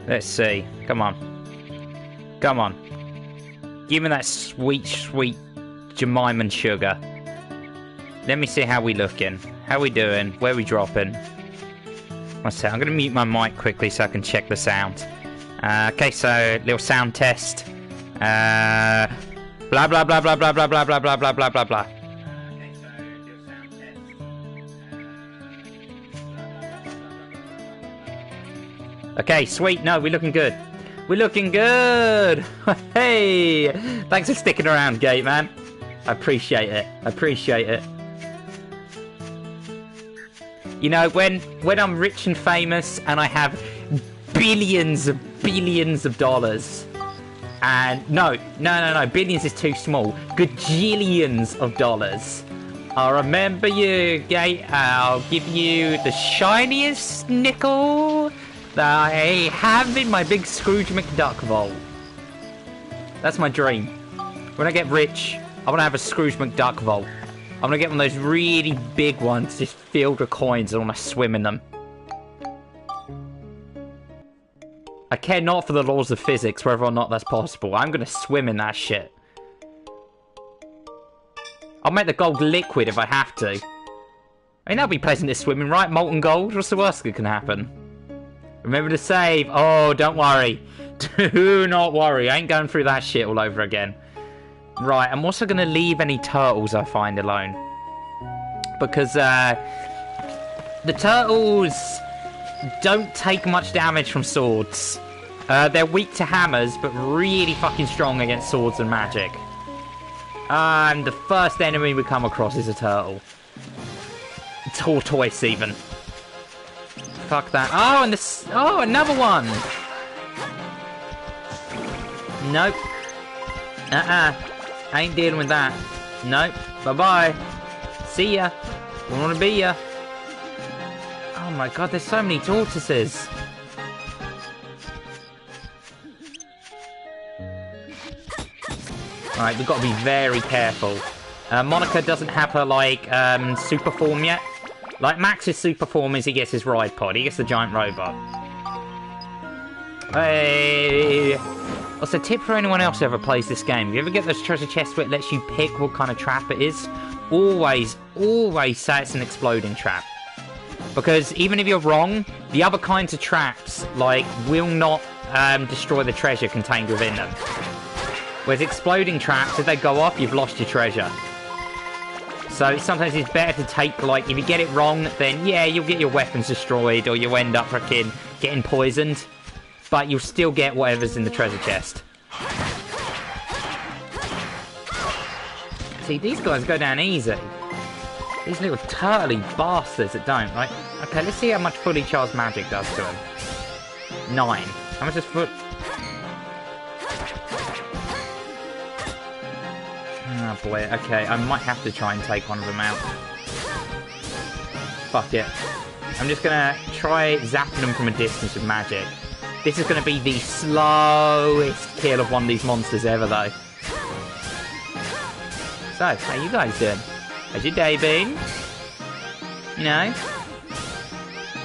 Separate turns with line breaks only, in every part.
Let's see. Come on. Come on. Give me that sweet, sweet Jemima sugar. Let me see how we looking. How we doing? Where we dropping? One sec. I'm going to mute my mic quickly so I can check the sound. Okay, so little sound test. Blah blah blah blah blah blah blah blah blah blah blah blah blah. Okay, sweet. No, we're looking good. We're looking good. Hey, thanks for sticking around, Gate Man. I appreciate it. I appreciate it. You know, when I'm rich and famous and I have billions of dollars, and no, billions is too small. Gajillions of dollars. I'll remember you, Gate. I'll give you the shiniest nickel that I have in my big Scrooge McDuck vault. That's my dream. When I get rich, I want to have a Scrooge McDuck vault. I'm going to get one of those really big ones just filled with coins and I want to swim in them. I care not for the laws of physics, whether or not that's possible. I'm going to swim in that shit. I'll make the gold liquid if I have to. I mean, that'll be pleasant to swim in, right? Molten gold? What's the worst that can happen? Remember to save. Oh, don't worry. Do not worry. I ain't going through that shit all over again. Right, I'm also going to leave any turtles I find alone. Because the turtles don't take much damage from swords. They're weak to hammers, but really fucking strong against swords and magic. And the first enemy we come across is a turtle. Tortoise, even. Fuck that. Oh, and this. Oh, another one. Nope. I ain't dealing with that. Nope. Bye-bye. See ya. Don't wanna be ya. Oh my god, there's so many tortoises. Alright, we've got to be very careful. Monica doesn't have her, like, super form yet. Like, Max's super form is he gets his ride pod. He gets the giant robot. Hey! Also, tip for anyone else who ever plays this game. If you ever get those treasure chests where it lets you pick what kind of trap it is, always say it's an exploding trap. Because even if you're wrong, the other kinds of traps, like, will not destroy the treasure contained within them. Whereas exploding traps, if they go off, you've lost your treasure. So sometimes it's better to take, like, if you get it wrong, then yeah, you'll get your weapons destroyed, or you'll end up freaking getting poisoned. But you'll still get whatever's in the treasure chest. See, these guys go down easy. These little turtly bastards that don't, right? Okay, let's see how much fully charged magic does to them. 9. How much is foot? Oh boy, okay, I might have to try and take one of them out. Fuck it. I'm just gonna try zapping them from a distance with magic. This is gonna be the slowest kill of one of these monsters ever, though. So, how you guys doing? How's your day been? You know?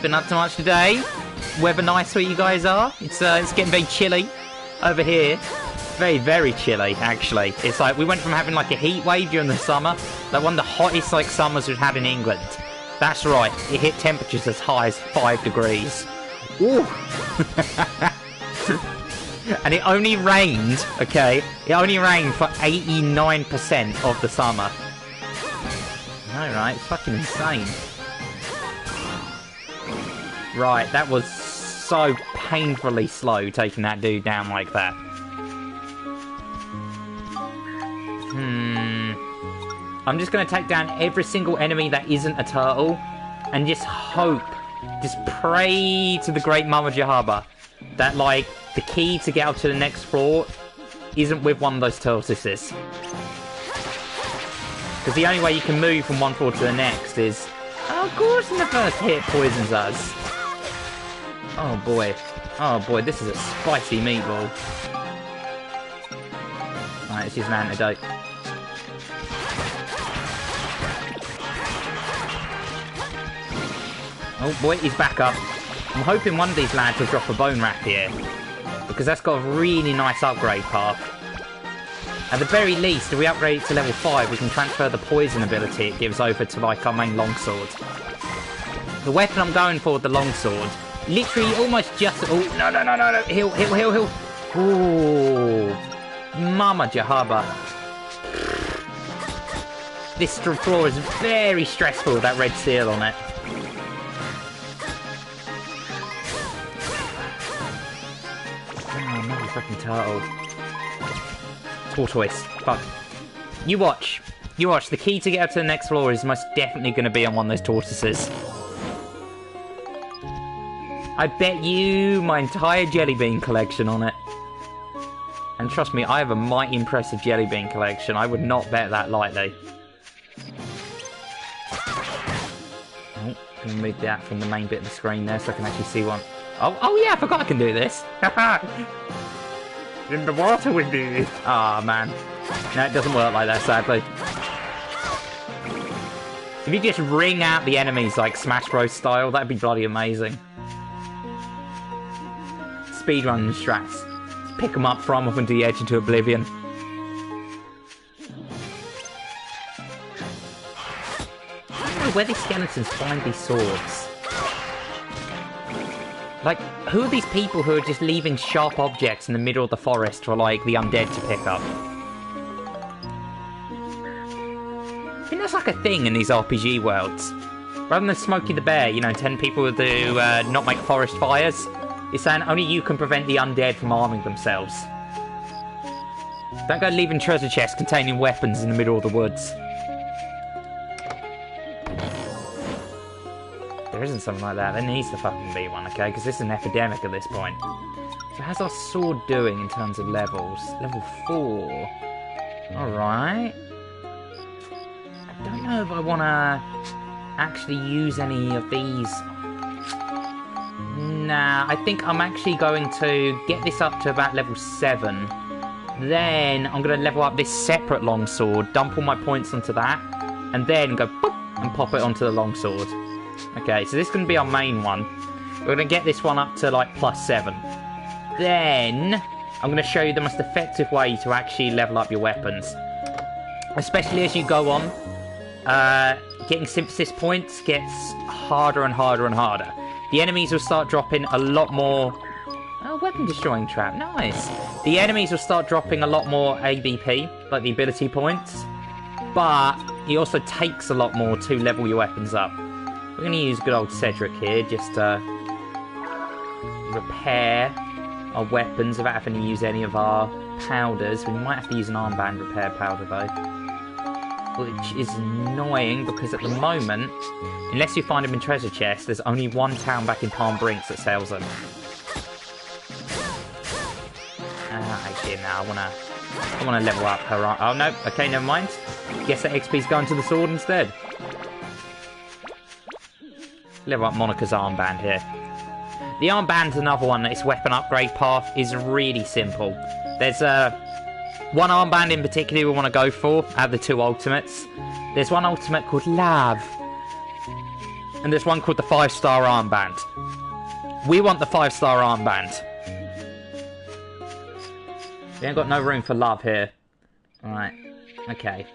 Been up to much today? Weather nice where you guys are? It's getting very chilly over here. Very, very chilly, actually. It's like, we went from having like a heat wave during the summer, like one of the hottest like summers we've had in England. That's right, it hit temperatures as high as 5 degrees. Ooh! And it only rained, okay? It only rained for 89% of the summer. Alright, it's fucking insane. Right, that was so painfully slow taking that dude down like that. I'm just going to take down every single enemy that isn't a turtle and just hope, just pray to the great Mama Jehovah that, like, the key to get up to the next floor isn't with one of those tortoises. Because the only way you can move from one floor to the next is, oh, of course, in the first hit poisons us. Oh boy, this is a spicy meatball. Alright, let's use an antidote. Oh boy, he's back up. I'm hoping one of these lads will drop a bone wrap here, because that's got a really nice upgrade path. At the very least, if we upgrade it to level 5, we can transfer the poison ability it gives over to, like, our main longsword. The weapon I'm going for with the longsword, literally almost just... Oh, no. Heal. Ooh. Mama Jahaba. This floor is very stressful with that red seal on it. Oh, another fucking turtle. Tortoise. Fuck. You watch. The key to get up to the next floor is most definitely going to be on one of those tortoises. I bet you my entire jelly bean collection on it. And trust me, I have a mighty impressive jelly bean collection. I would not bet that lightly. Oh, I'm going to move that from the main bit of the screen there so I can actually see one. Oh yeah, I forgot I can do this. In the water with me. Ah, man. No, it doesn't work like that, sadly. If you just ring out the enemies like Smash Bros style, that'd be bloody amazing. Speedrun strats. Pick them up, throw them off into the edge into oblivion. I don't know where these skeletons find these swords. Like, who are these people who are just leaving sharp objects in the middle of the forest for, like, the undead to pick up? I think that's like a thing in these RPG worlds. Rather than Smokey the Bear, you know, 10 people to not make forest fires, it's saying only you can prevent the undead from arming themselves. Don't go leaving treasure chests containing weapons in the middle of the woods. There isn't something like that. There needs to fucking be one, okay? Because this is an epidemic at this point. So how's our sword doing in terms of levels? Level 4. Alright. I don't know if I want to actually use any of these. Nah, I think I'm actually going to get this up to about level 7. Then I'm going to level up this separate longsword, dump all my points onto that, and then go boop, and pop it onto the longsword. Okay, so this is going to be our main one. We're going to get this one up to, like, +7. Then, I'm going to show you the most effective way to actually level up your weapons. Especially as you go on, getting synthesis points gets harder and harder and harder. The enemies will start dropping a lot more... Oh, weapon destroying trap, nice. The enemies will start dropping a lot more ABP, like the ability points. But, it also takes a lot more to level your weapons up. We're going to use good old Cedric here, just to repair our weapons without having to use any of our powders. We might have to use an armband repair powder, though. Which is annoying, because at the moment, unless you find them in treasure chests, there's only one town back in Palm Brinks that sells them. Actually, no, I wanna level up her... Oh, no, okay, never mind. Guess that XP's going to the sword instead. Level up Monica's armband here. The armband's another one. Its weapon upgrade path is really simple. There's one armband in particular we want to go for out of the 2 ultimates. There's one ultimate called Love. And there's one called the 5-star armband. We want the 5-star armband. We ain't got no room for Love here. Alright. Okay.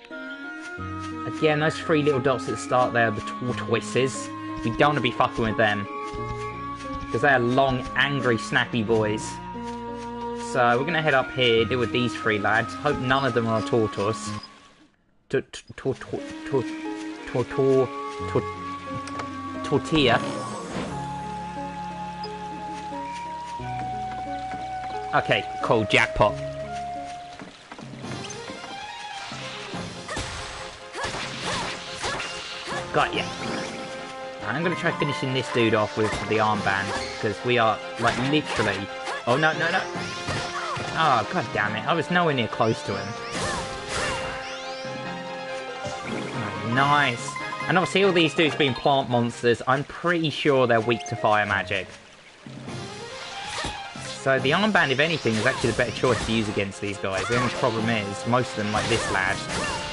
Again, those 3 little dots at the start there are the tortoises. We don't want to be fucking with them. Because they are long, angry, snappy boys. So we're going to head up here, deal with these 3 lads. Hope none of them are a tortoise. Tortilla. Okay, cool, jackpot. Got ya. I'm going to try finishing this dude off with the armband, because we are, like, literally... Oh, no. Oh, god damn it. I was nowhere near close to him. Oh, nice. And obviously all these dudes being plant monsters, I'm pretty sure they're weak to fire magic. So the armband, if anything, is actually the better choice to use against these guys. The only problem is, most of them, like this lad,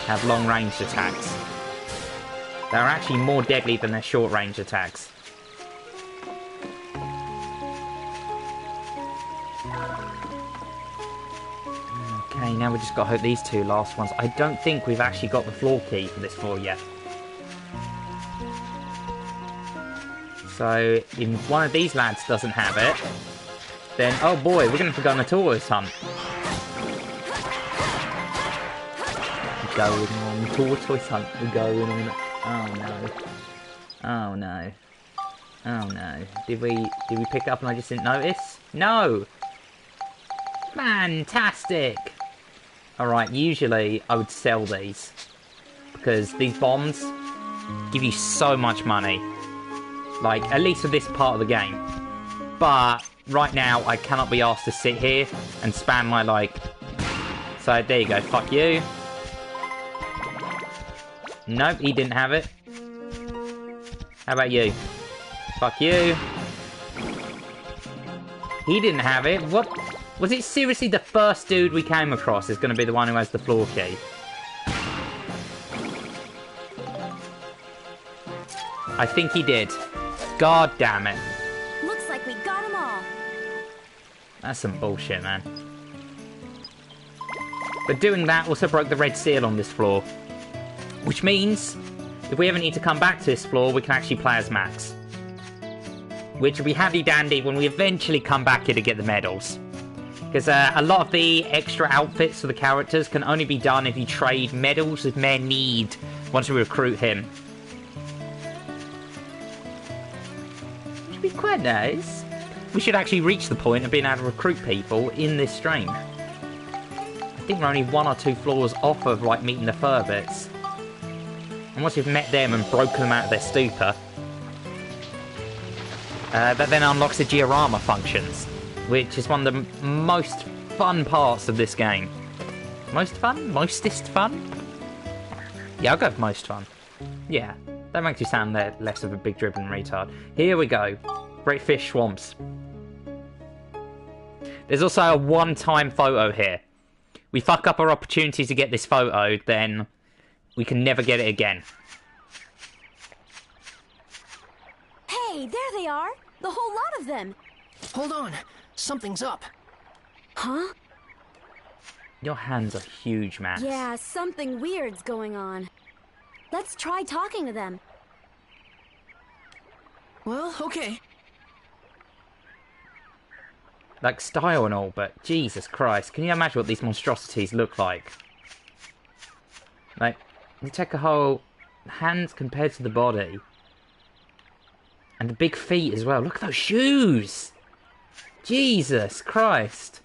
have long-range attacks. They're actually more deadly than their short-range attacks. Okay, now we just got to hope these two last ones. I don't think we've actually got the floor key for this floor yet. So, if one of these lads doesn't have it, then, oh boy, we're going to have to go on a tortoise hunt. Going on tortoise hunt, we're going on... Oh no. Oh no. Oh no. Did we pick it up and I just didn't notice? No! Fantastic! Alright, usually I would sell these. Because these bombs give you so much money. Like, at least for this part of the game. But, right now, I cannot be asked to sit here and spam my, like... So, there you go. Fuck you. Nope, he didn't have it. How about you? Fuck you. He didn't have it. What? Was it seriously the first dude we came across is going to be the one who has the floor key? I think he did. God damn it.
Looks like we got them all.
That's some bullshit, man. But doing that also broke the red seal on this floor. Which means, if we ever need to come back to this floor, we can actually play as Max. Which will be handy dandy when we eventually come back here to get the medals. Because a lot of the extra outfits for the characters can only be done if you trade medals with Mere Need once we recruit him. Which would be quite nice. We should actually reach the point of being able to recruit people in this stream. I think we're only 1 or 2 floors off of like meeting the Furbits. And once we've met them and broken them out of their stupor, that then unlocks the diorama functions, which is one of the most fun parts of this game. Most fun? Mostest fun? Yeah, I'll go with most fun. Yeah, that makes you sound less of a big dribbling retard. Here we go. Great fish swamps. There's also a one-time photo here. We fuck up our opportunity to get this photo, then we can never get it again.
Hey, there they are! The whole lot of them!
Hold on. Something's up.
Huh?
Your hands are huge, Max.
Yeah, something weird's going on. Let's try talking to them.
Well, okay.
Like, style and all, but Jesus Christ. Can you imagine what these monstrosities look like? Like, you take a whole... hands compared to the body. And the big feet as well. Look at those shoes! Jesus Christ.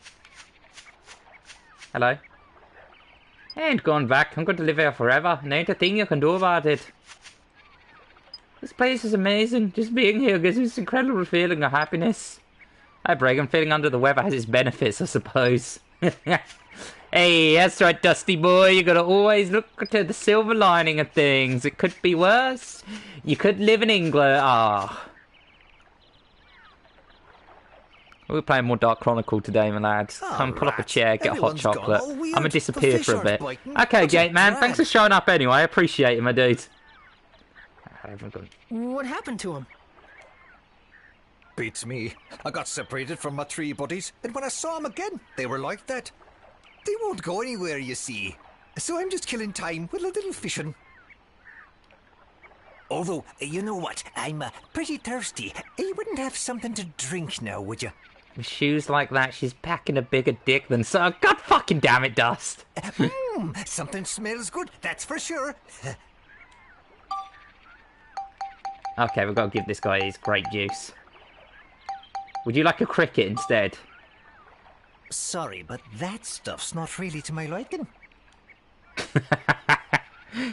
Hello. I ain't going back. I'm going to live here forever. And there ain't a thing you can do about it. This place is amazing. Just being here gives me this incredible feeling of happiness. Hi, Praygon. Feeling under the weather has its benefits, I suppose. Hey, that's right, Dusty boy. You gotta always look to the silver lining of things. It could be worse. You could live in England. Ah. We're playing more Dark Chronicle today, my lads. Come pull up a chair, get a hot chocolate. I'm gonna disappear for a bit. Okay, Gate Man. Thanks for showing up anyway. I appreciate it, my dude.
What happened to him?
Beats me. I got separated from my 3 buddies, and when I saw them again, they were like that. They won't go anywhere, you see. So I'm just killing time with a little fishing. Although, you know what? I'm pretty thirsty. You wouldn't have something to drink now, would you?
With shoes like that, she's packing a bigger dick than so. God fucking damn it, Dust.
Something smells good, that's for sure.
Okay, we've got to give this guy his grape juice. Would you like a cricket instead?
Sorry, but that stuff's not really to my liking.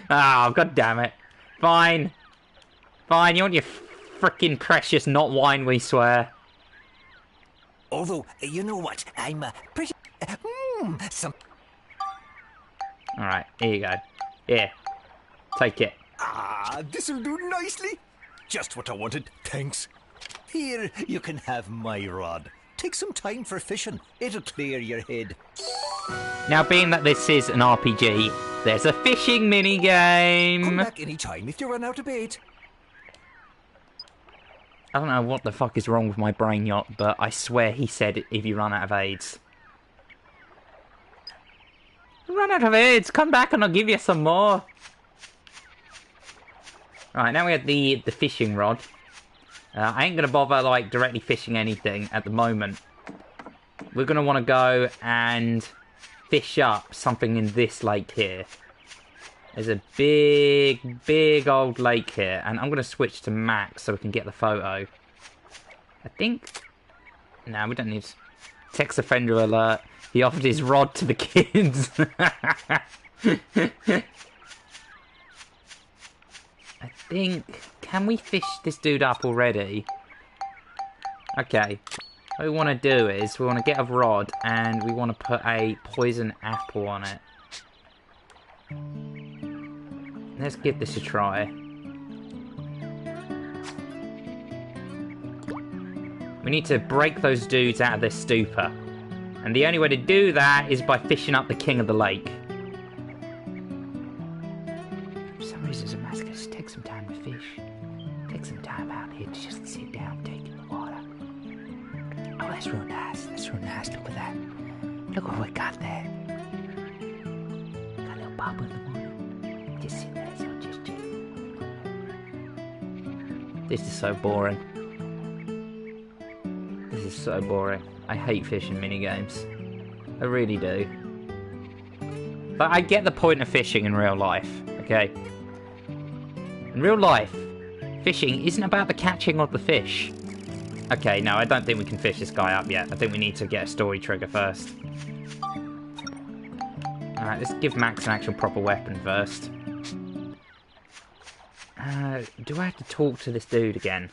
Oh, god damn it. Fine. Fine, you want your frickin' precious not wine, we swear.
Although, you know what? I'm pretty...
Alright, here you go. Here. Take it.
Ah, this'll do nicely. Just what I wanted, thanks. Here, you can have my rod. Take some time for fishing. It'll clear your head.
Now, being that this is an RPG, there's a fishing minigame.
Come back any time if you run out of bait.
I don't know what the fuck is wrong with my brain yacht, but I swear he said if you run out of AIDS. Run out of AIDS, come back and I'll give you some more. Right, now we have the fishing rod. I ain't gonna bother like directly fishing anything at the moment. We're gonna want to go and fish up something in this lake here. There's a big old lake here, and I'm gonna switch to max so we can get the photo. I think. No, we don't need. Sex offender alert. He offered his rod to the kids. I think... Can we fish this dude up already? Okay. What we want to do is, we want to get a rod, and we want to put a poison apple on it. Let's give this a try. We need to break those dudes out of their stupor. And the only way to do that is by fishing up the king of the lake. For some reason, it's a mask. Just take some time to fish. Take some time out here to just sit down, take in the water. Oh, that's real nice. That's real nice. Look at that. Look what we got there. Got a little bubble in the water. Just sit there, so just chill. This is so boring. This is so boring. I hate fishing minigames. I really do. But I get the point of fishing in real life, okay? In real life, fishing isn't about the catching of the fish. Okay, no, I don't think we can fish this guy up yet. I think we need to get a story trigger first. Alright, let's give Max an actual proper weapon first. Do I have to talk to this dude again?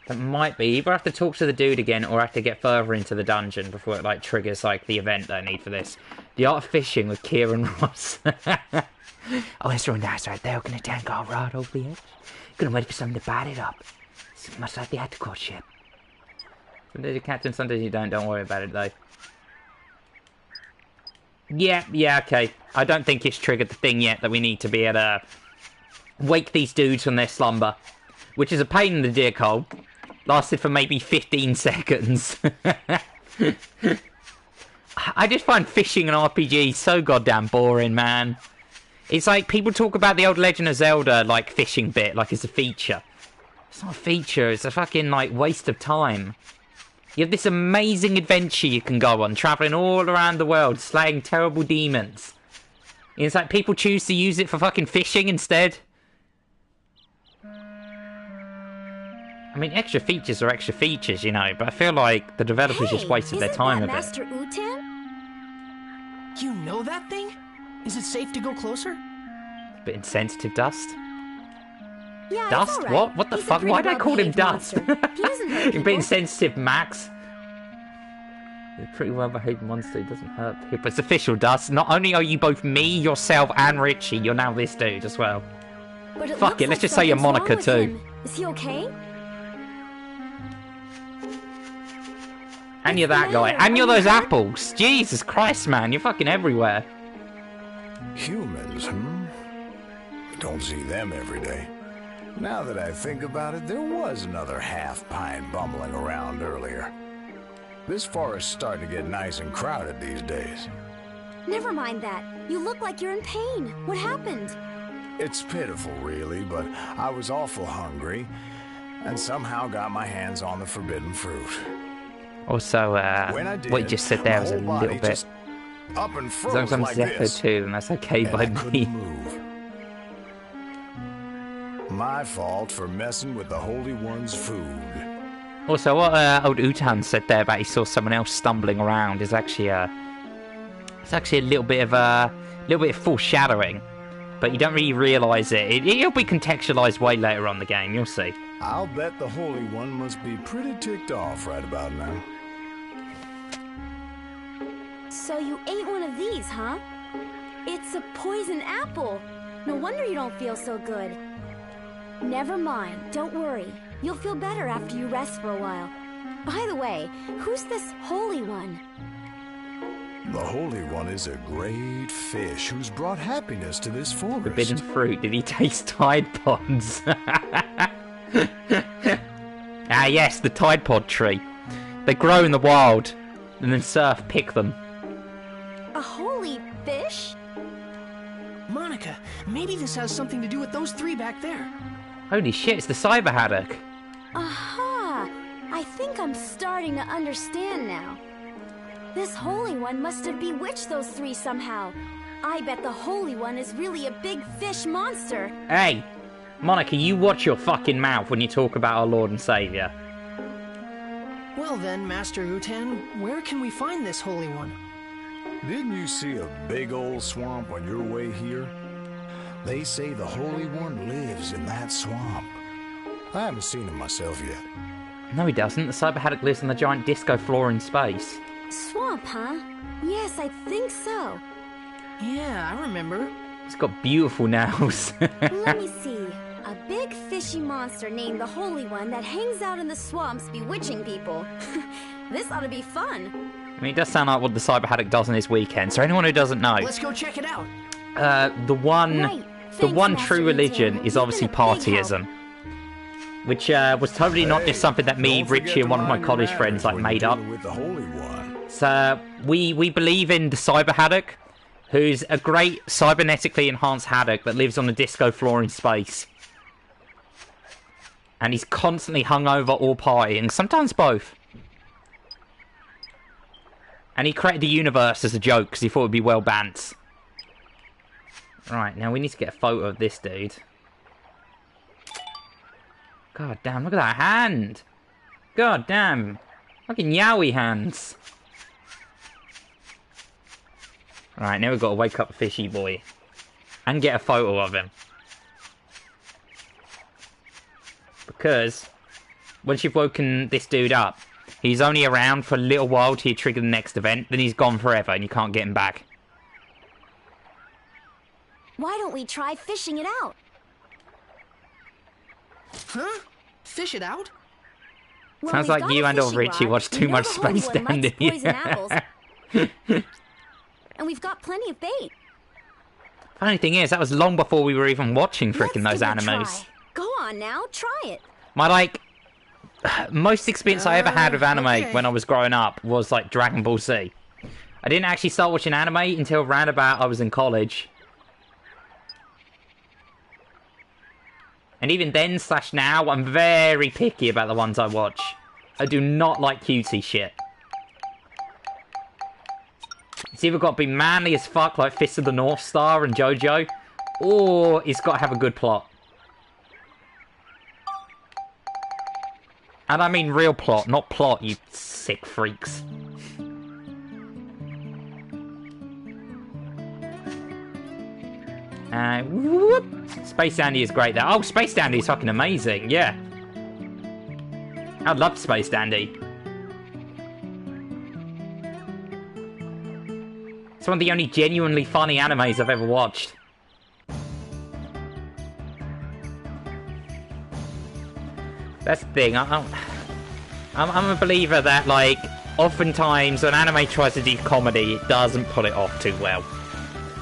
That might be. Either I have to talk to the dude again, or I have to get further into the dungeon before it, like, triggers, like, the event that I need for this. The Art of Fishing with Kieran Ross. Oh, that's real nice right there. We're gonna tank our rod over the edge. Gonna wait for something to bite it up. It's much like the Atticor ship. Sometimes you catch them, sometimes you don't. Don't worry about it, though. Yeah, okay. I don't think it's triggered the thing yet that we need to be able to wake these dudes from their slumber. Which is a pain in the deer coal. Lasted for maybe 15 seconds. I just find fishing and RPG so goddamn boring, man. It's like people talk about the old Legend of Zelda, like, fishing bit, like it's a feature. It's not a feature, it's a fucking, like, waste of time. You have this amazing adventure you can go on, travelling all around the world, slaying terrible demons. It's like people choose to use it for fucking fishing instead. I mean, extra features are extra features, you know, but I feel like the developers just wasted their time a bit.
Master Utan?
You know that thing? Is it safe to go closer?
Bit insensitive, Dust.
Yeah,
Dust?
right.
What? What the fuck? Why did I call him Dust?
He doesn't hurt
You're
people.
being sensitive, Max. He's a pretty well-behaved monster. He doesn't hurt people. It's official, Dust. Not only are you both me, yourself, and Richie, you're now this dude as well.
But
Fuck
looks
it, let's
like
just say you're
something's
Monica
wrong with
too.
him. Is he okay?
And you're that guy. And you're those apples. Jesus Christ, man. You're fucking everywhere.
Humans, Don't see them every day. Now that I think about it, there was another half-pine bumbling around earlier. This forest's starting to get nice and crowded these days.
Never mind that. You look like you're in pain. What happened?
It's pitiful, really, but I was awful hungry, and somehow got my hands on the forbidden fruit.
Also,
When I did,
what you just said there
my
was a
whole
little
body
bit...
just up and
As long as
froze
I'm
like
Zephyr
this,
too, then that's okay
and
by
I
me.
couldn't move. My fault for messing with the Holy One's food.
Also, what old Utan said there about he saw someone else stumbling around is actually it's actually a little bit of foreshadowing, but you don't really realise it. It'll be contextualised way later on in the game. You'll see.
I'll bet the Holy One must be pretty ticked off right about now.
So you ate one of these, huh? It's a poison apple. No wonder you don't feel so good. Never mind, don't worry. You'll feel better after you rest for a while. By the way, who's this Holy One?
The Holy One is a great fish who's brought happiness to this forest.
Forbidden fruit. Did he taste Tide Pods? Ah, yes, the Tide Pod tree. They grow in the wild, and then Surf pick them.
A holy fish?
Monica, maybe this has something to do with those three back there.
Holy shit, it's the Cyber Haddock.
Aha! I think I'm starting to understand now. This Holy One must have bewitched those three somehow. I bet the Holy One is really a big fish monster.
Hey, Monica, you watch your fucking mouth when you talk about our Lord and Saviour.
Well then, Master Utan, where can we find this Holy One?
Didn't you see a big old swamp on your way here? They say the Holy One lives in that swamp. I haven't seen him myself yet.
No, he doesn't. The Cyber Haddock lives on the giant disco floor in space.
Swamp, huh? Yes, I think so.
Yeah, I remember.
He's got beautiful nails.
Let me see. A big fishy monster named the Holy One that hangs out in the swamps bewitching people. This ought to be fun.
I mean, it does sound like what the Cyber Haddock does on his weekend. So anyone who doesn't know,
Let's go check it out.
the one
Right.
the
Thanks,
one
Master
true religion
Utan.
is
You've
obviously
been a big help.
partyism, which was totally not just something that me,
Don't forget
Richie, and
to
one of my
mind your
college
manners
friends like
when
made
you're
up.
dealing with the Holy One.
So we believe in the Cyber Haddock, who's a great cybernetically enhanced haddock that lives on a disco floor in space. And he's constantly hungover or partying, sometimes both. And he created the universe as a joke because he thought it would be well balanced. Right, now we need to get a photo of this dude. God damn, look at that hand! God damn! Fucking yowie hands! Right, now we've got to wake up Fishy Boy. And get a photo of him. Because, once you've woken this dude up, he's only around for a little while till you trigger the next event, then he's gone forever and you can't get him back.
Why don't we try fishing it out?
Huh? Fish it out?
Well,
Sounds
we've
like
got
you
a
and or
fishing
Richie
rod.
watched
We
too
know
much
the Holy
Space
One likes
Dandy.
poison apples. And we've got plenty of bait.
Funny thing is, that was long before we were even watching frickin' those
Let's give it a
animes.
try. Go on now, try it.
My, like, most experience I ever had with anime
okay.
when I was growing up was, like, Dragon Ball Z. I didn't actually start watching anime until around about I was in college. And even then, / now, I'm very picky about the ones I watch. I do not like cutesy shit. It's either got to be manly as fuck, like Fist of the North Star and JoJo, or it's got to have a good plot. And I mean real plot, not plot, you sick freaks. Whoop. Space Dandy is great there. Oh, Space Dandy is fucking amazing, yeah. I'd love Space Dandy. It's one of the only genuinely funny animes I've ever watched. That's the thing, I'm a believer that, like, oftentimes when anime tries to do comedy, it doesn't pull it off too well.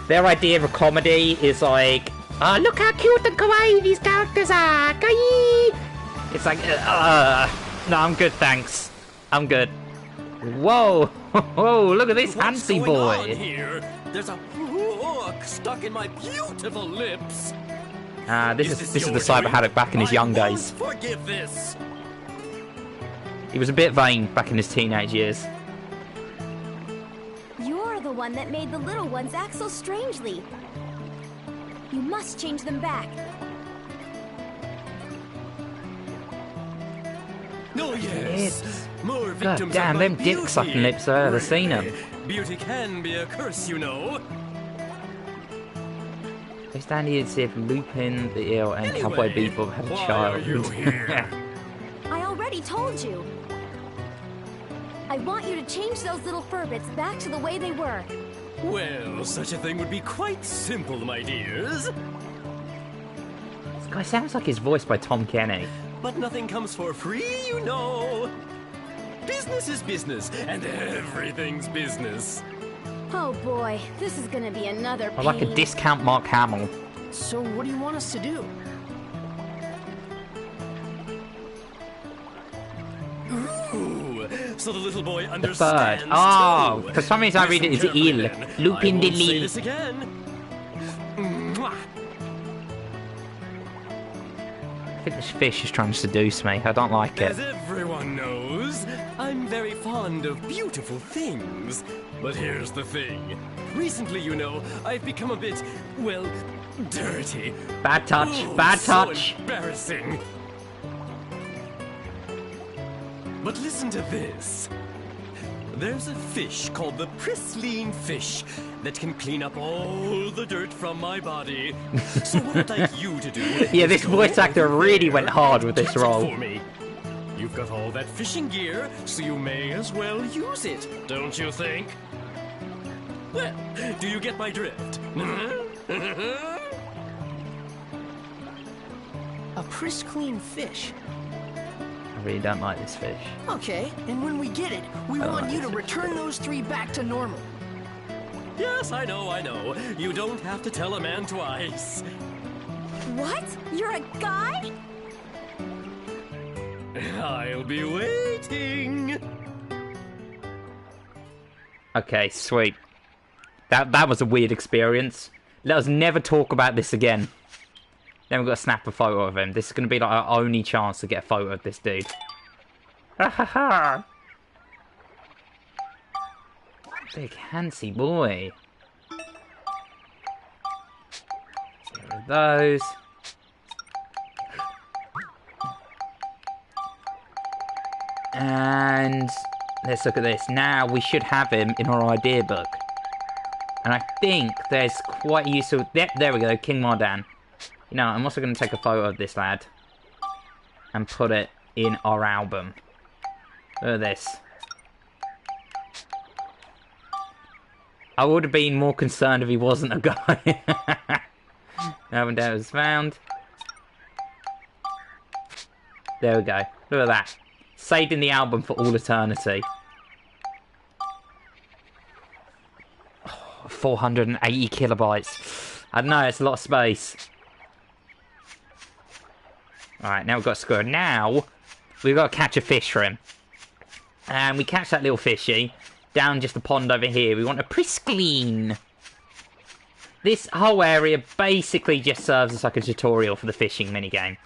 Their idea of a comedy is like, oh, look how cute and kawaii these characters are, kawaii! It's like, no, I'm good, thanks. I'm good. Whoa, whoa, look at this handsy
What's going on
boy.
here? There's a hook stuck in my beautiful lips.
This is the
your
Cyber
doing?
Haddock back in his young
I won't
days.
forgive this.
He was a bit vain back in his teenage years.
You're the one that made the little ones act so strangely. You must change them back.
Oh yes, more
God
victims
damn,
of my
them dick sucking
beauty.
lips there, I've seen them.
Beauty can be a curse, you know.
They stand here to see if Lupin the Eel and Cowboy
Anyway,
Bebop have a
why
child.
are you here?
I already told you. I want you to change those little furbits back to the way they were.
Well, such a thing would be quite simple, my dears.
This guy sounds like he's voiced by Tom Kenny.
But nothing comes for free, you know. Business is business, and everything's business.
Oh boy, this is gonna be another pain.
I like a discount Mark Hamill.
So what do you want us to do?
so the little boy
The
understands.
bird. Oh,
too.
for some reason I read it as il.
Then.
Lupin
I
de
won't say
l'île.
this again. Mwah.
I think this fish is trying to seduce me. I don't like it.
As everyone knows, I'm very fond of beautiful things. But here's the thing. Recently, you know, I've become a bit, well, dirty.
Bad touch.
Oh,
Bad
so
touch.
Embarrassing. But listen to this. There's a fish called the Pristine Fish that can clean up all the dirt from my body. So what I'd like you to do
Yeah,
is
this
go
voice actor
over
really
there
went hard with
and
this
catch it
role.
for me. You've got all that fishing gear, so you may as well use it, don't you think? Well, do you get my drift?
A pristine fish.
I really don't like this fish.
Okay, and when we get it, we
I don't
want
like
you to
this
return those 3 back to normal.
Yes, I know, I know. You don't have to tell a man twice.
What? You're a guy?
I'll be waiting.
Okay, sweet. That was a weird experience. Let us never talk about this again. Then we've got to snap a photo of him. This is going to be like our only chance to get a photo of this dude. Ha ha ha! Big handsy boy. Get rid of those. And let's look at this. Now we should have him in our idea book. And I think there's quite a useful... Yep, there we go, King Mardan. You know, I'm also going to take a photo of this lad. And put it in our album. Look at this. I would have been more concerned if he wasn't a guy. Album data was found. There we go. Look at that. Saved in the album for all eternity. 480 kilobytes. I don't know, it's a lot of space. Alright, now we've got a squirrel. Now, we've got to catch a fish for him. And we catch that little fishy down just the pond over here. We want a pristine. This whole area basically just serves as like a tutorial for the fishing minigame.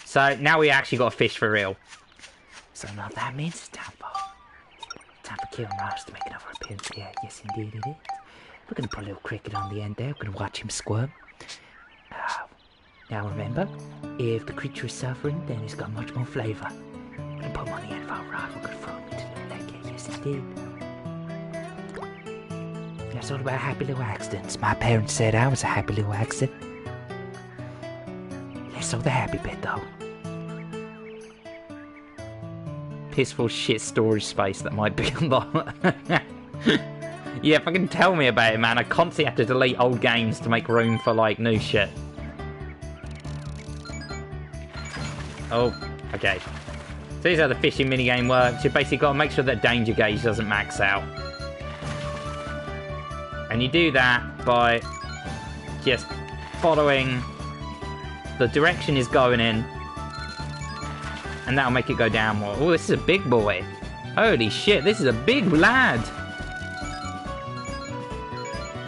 So now we actually got a fish for real. So now that means it's time for Killing Rush to make another appearance here. Yes, indeed it is. We're going to put a little cricket on the end there. We're going to watch him squirm. Now remember, if the creature is suffering, then it's got much more flavour. We're going to put him on the end of our rod. We're going to throw him into the leg here. Yes, indeed. That's all about happy little accidents. My parents said I was a happy little accident. Less of the happy bit, though. Peaceful shit storage space that might be a lot. Yeah, fucking tell me about it, man. I constantly have to delete old games to make room for, like, new shit. Oh, okay. So here's how the fishing minigame works. You basically got to make sure that danger gauge doesn't max out. And you do that by just following the direction he's going in. And that'll make it go down more. Oh, this is a big boy. Holy shit, this is a big lad.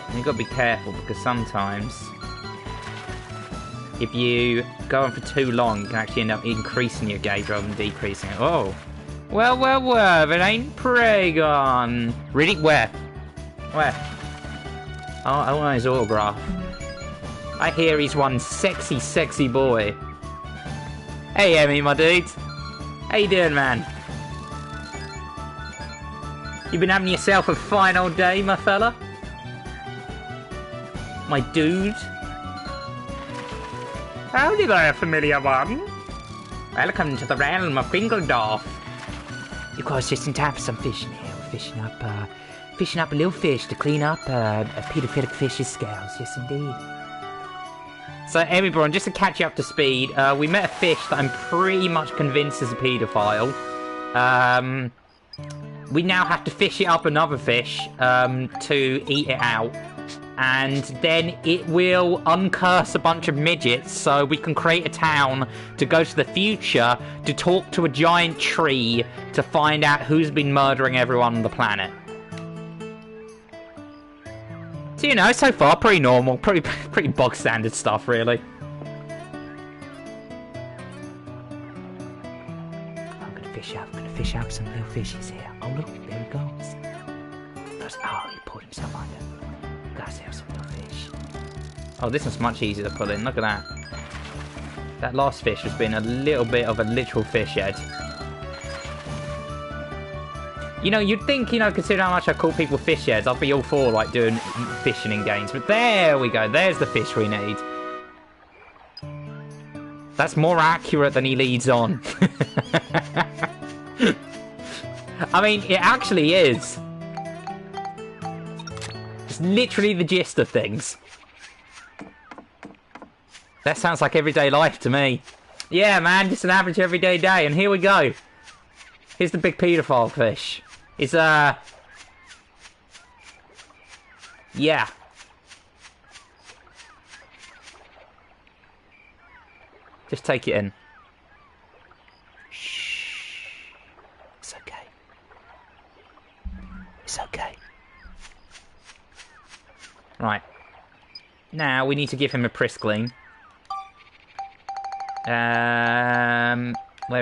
And you've got to be careful because sometimes if you go on for too long, you can actually end up increasing your gauge rather than decreasing it. Oh. Well, well, well, it ain't Praygon. Really? Where? Where? Oh, I want his autograph. I hear he's one sexy, sexy boy. Hey, Emmy, my dude. How you doing, man? You been having yourself a fine old day, my fella? My dude? Howdy there, familiar one. Welcome to the realm of Kringledorf. You guys just in time for some fishing here. We're fishing up a little fish to clean up a paedophilic fish's scales. Yes, indeed. So, Emmy Braun, just to catch you up to speed, we met a fish that I'm pretty much convinced is a paedophile. We now have to fish it up another fish to eat it out. and then it will uncurse a bunch of midgets so we can create a town to go to the future to talk to a giant tree to find out who's been murdering everyone on the planet. So, you know, so far, pretty normal, pretty bog standard stuff, really. I'm gonna fish out some little fishes here. Oh, look, there he goes. Oh, he pulled himself under. Gotta have some little fish. Oh, this one's much easier to pull in. Look at that. That last fish has been a little bit of a literal fish head. You know, you'd think, you know, considering how much I call people fish heads, I'd be all for, like, doing fishing in games. But there we go. There's the fish we need. That's more accurate than he leads on. I mean, it actually is. It's literally the gist of things. That sounds like everyday life to me. Yeah, man, just an average everyday day. And here we go. Here's the big paedophile fish. It's, yeah. Just take it in. Shh. It's okay. It's okay. Right. Now, we need to give him a Pristine. Where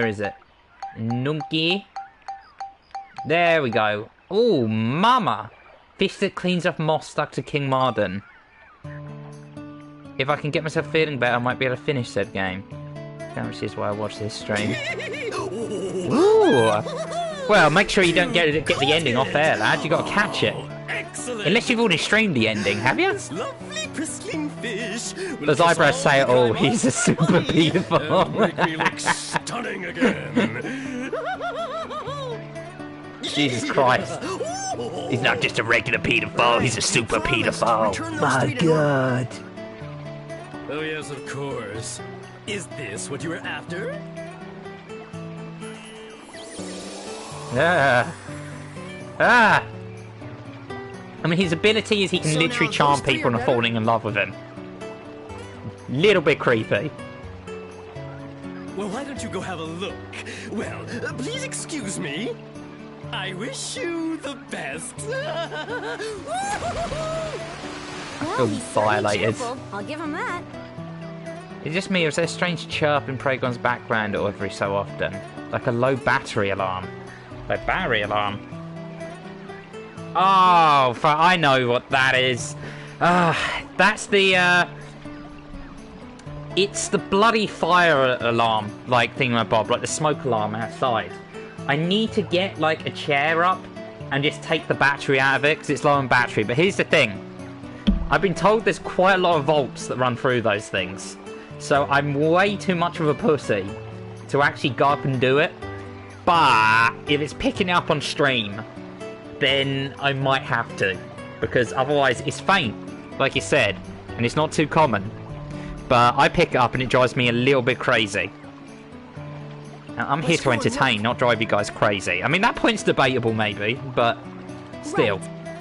is it? Nunky. There we go. Oh, mama. Fish that cleans off moss stuck to King Mardan. If I can get myself feeling better, I might be able to finish said game. Which is why I watch this stream. Ooh. Well, make sure you don't get the ending off air, lad. You got to catch it.
Excellent.
Unless you've already streamed the ending, have you?
Lovely pristine fish.
Those eyebrows say it all. He's a super beautiful.
Make me look stunning again.
Jesus Christ. He's not just a regular pedophile, he's a super pedophile. My God.
Oh yes, of course. Is this what you were after?
Ah. I mean, his ability is he can literally charm people into falling in love with him. Little bit creepy.
Well, why don't you go have a look? Well, please excuse me. I wish you the best.
Well, he's
violated.
cheerful. I'll give him that.
It's just me, or is there a strange chirp in Praygon's background every so often? Like a low battery alarm. Like battery alarm. Oh, I know what that is. That's the, it's the bloody fire alarm, like thingamabob, like the smoke alarm outside. I need to get, like, a chair up and just take the battery out of it, because it's low on battery. But here's the thing. I've been told there's quite a lot of volts that run through those things. So I'm way too much of a pussy to actually go up and do it. But if it's picking it up on stream, then I might have to. Because otherwise it's faint, like you said. And it's not too common. But I pick it up and it drives me a little bit crazy. Now, I'm here to entertain, not drive you guys crazy. I mean, that point's debatable maybe, but still. Right.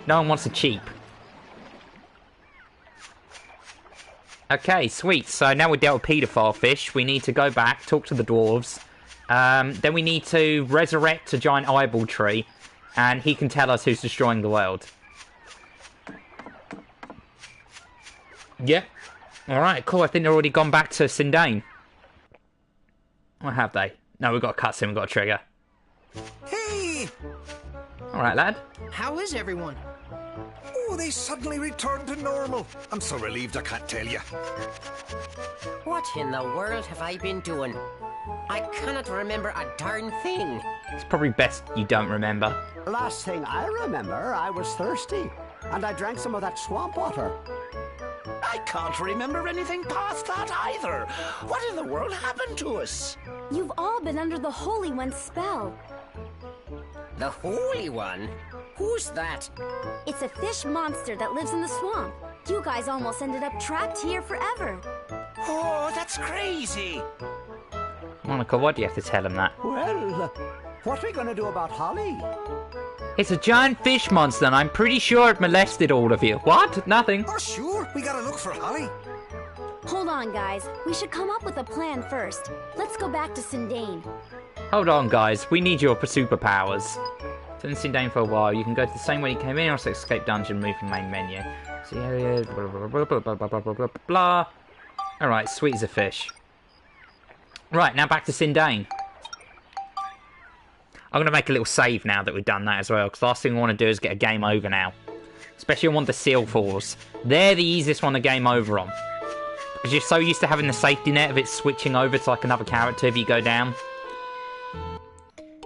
No one wants to cheap. Okay, sweet. So now we're dealt with paedophile fish. We need to go back, talk to the dwarves. Then we need to resurrect a giant eyeball tree. And he can tell us who's destroying the world. Yep. Alright, cool. I think they've already gone back to Sindane. Or have they? No, we've got a cutscene, we've got a trigger.
Hey!
Alright, lad.
How is everyone?
Oh, they suddenly returned to normal. I'm so relieved I can't tell you.
What in the world have I been doing? I cannot remember a darn thing.
It's probably best you don't remember.
Last thing I remember, I was thirsty, and I drank some of that swamp water.
I can't remember anything past that either. What in the world happened to us?
You've all been under the Holy One's spell.
The Holy One? Who's that?
It's a fish monster that lives in the swamp. You guys almost ended up trapped here forever.
Oh, that's crazy.
Monica, why do you have to tell him that?
Well, What are we gonna do about Holly?
It's a giant fish monster, and I'm pretty sure it molested all of you. What? Nothing.
Oh, sure. We gotta look for Holly.
Hold on, guys. We should come up with a plan first. Let's go back to Sindane.
Hold on, guys. We need your superpowers. Turn Sindane for a while. You can go to the same way you came in, or also escape dungeon, move from main menu. See area, blah, blah, blah, blah, blah, blah, blah, blah, blah, blah. Alright, sweet as a fish. Right, now back to Sindane. I'm going to make a little save now that we've done that as well, because the last thing I want to do is get a game over now. Especially on one of the Seal Falls. They're the easiest one to game over on. Because you're so used to having the safety net of it switching over to like another character if you go down.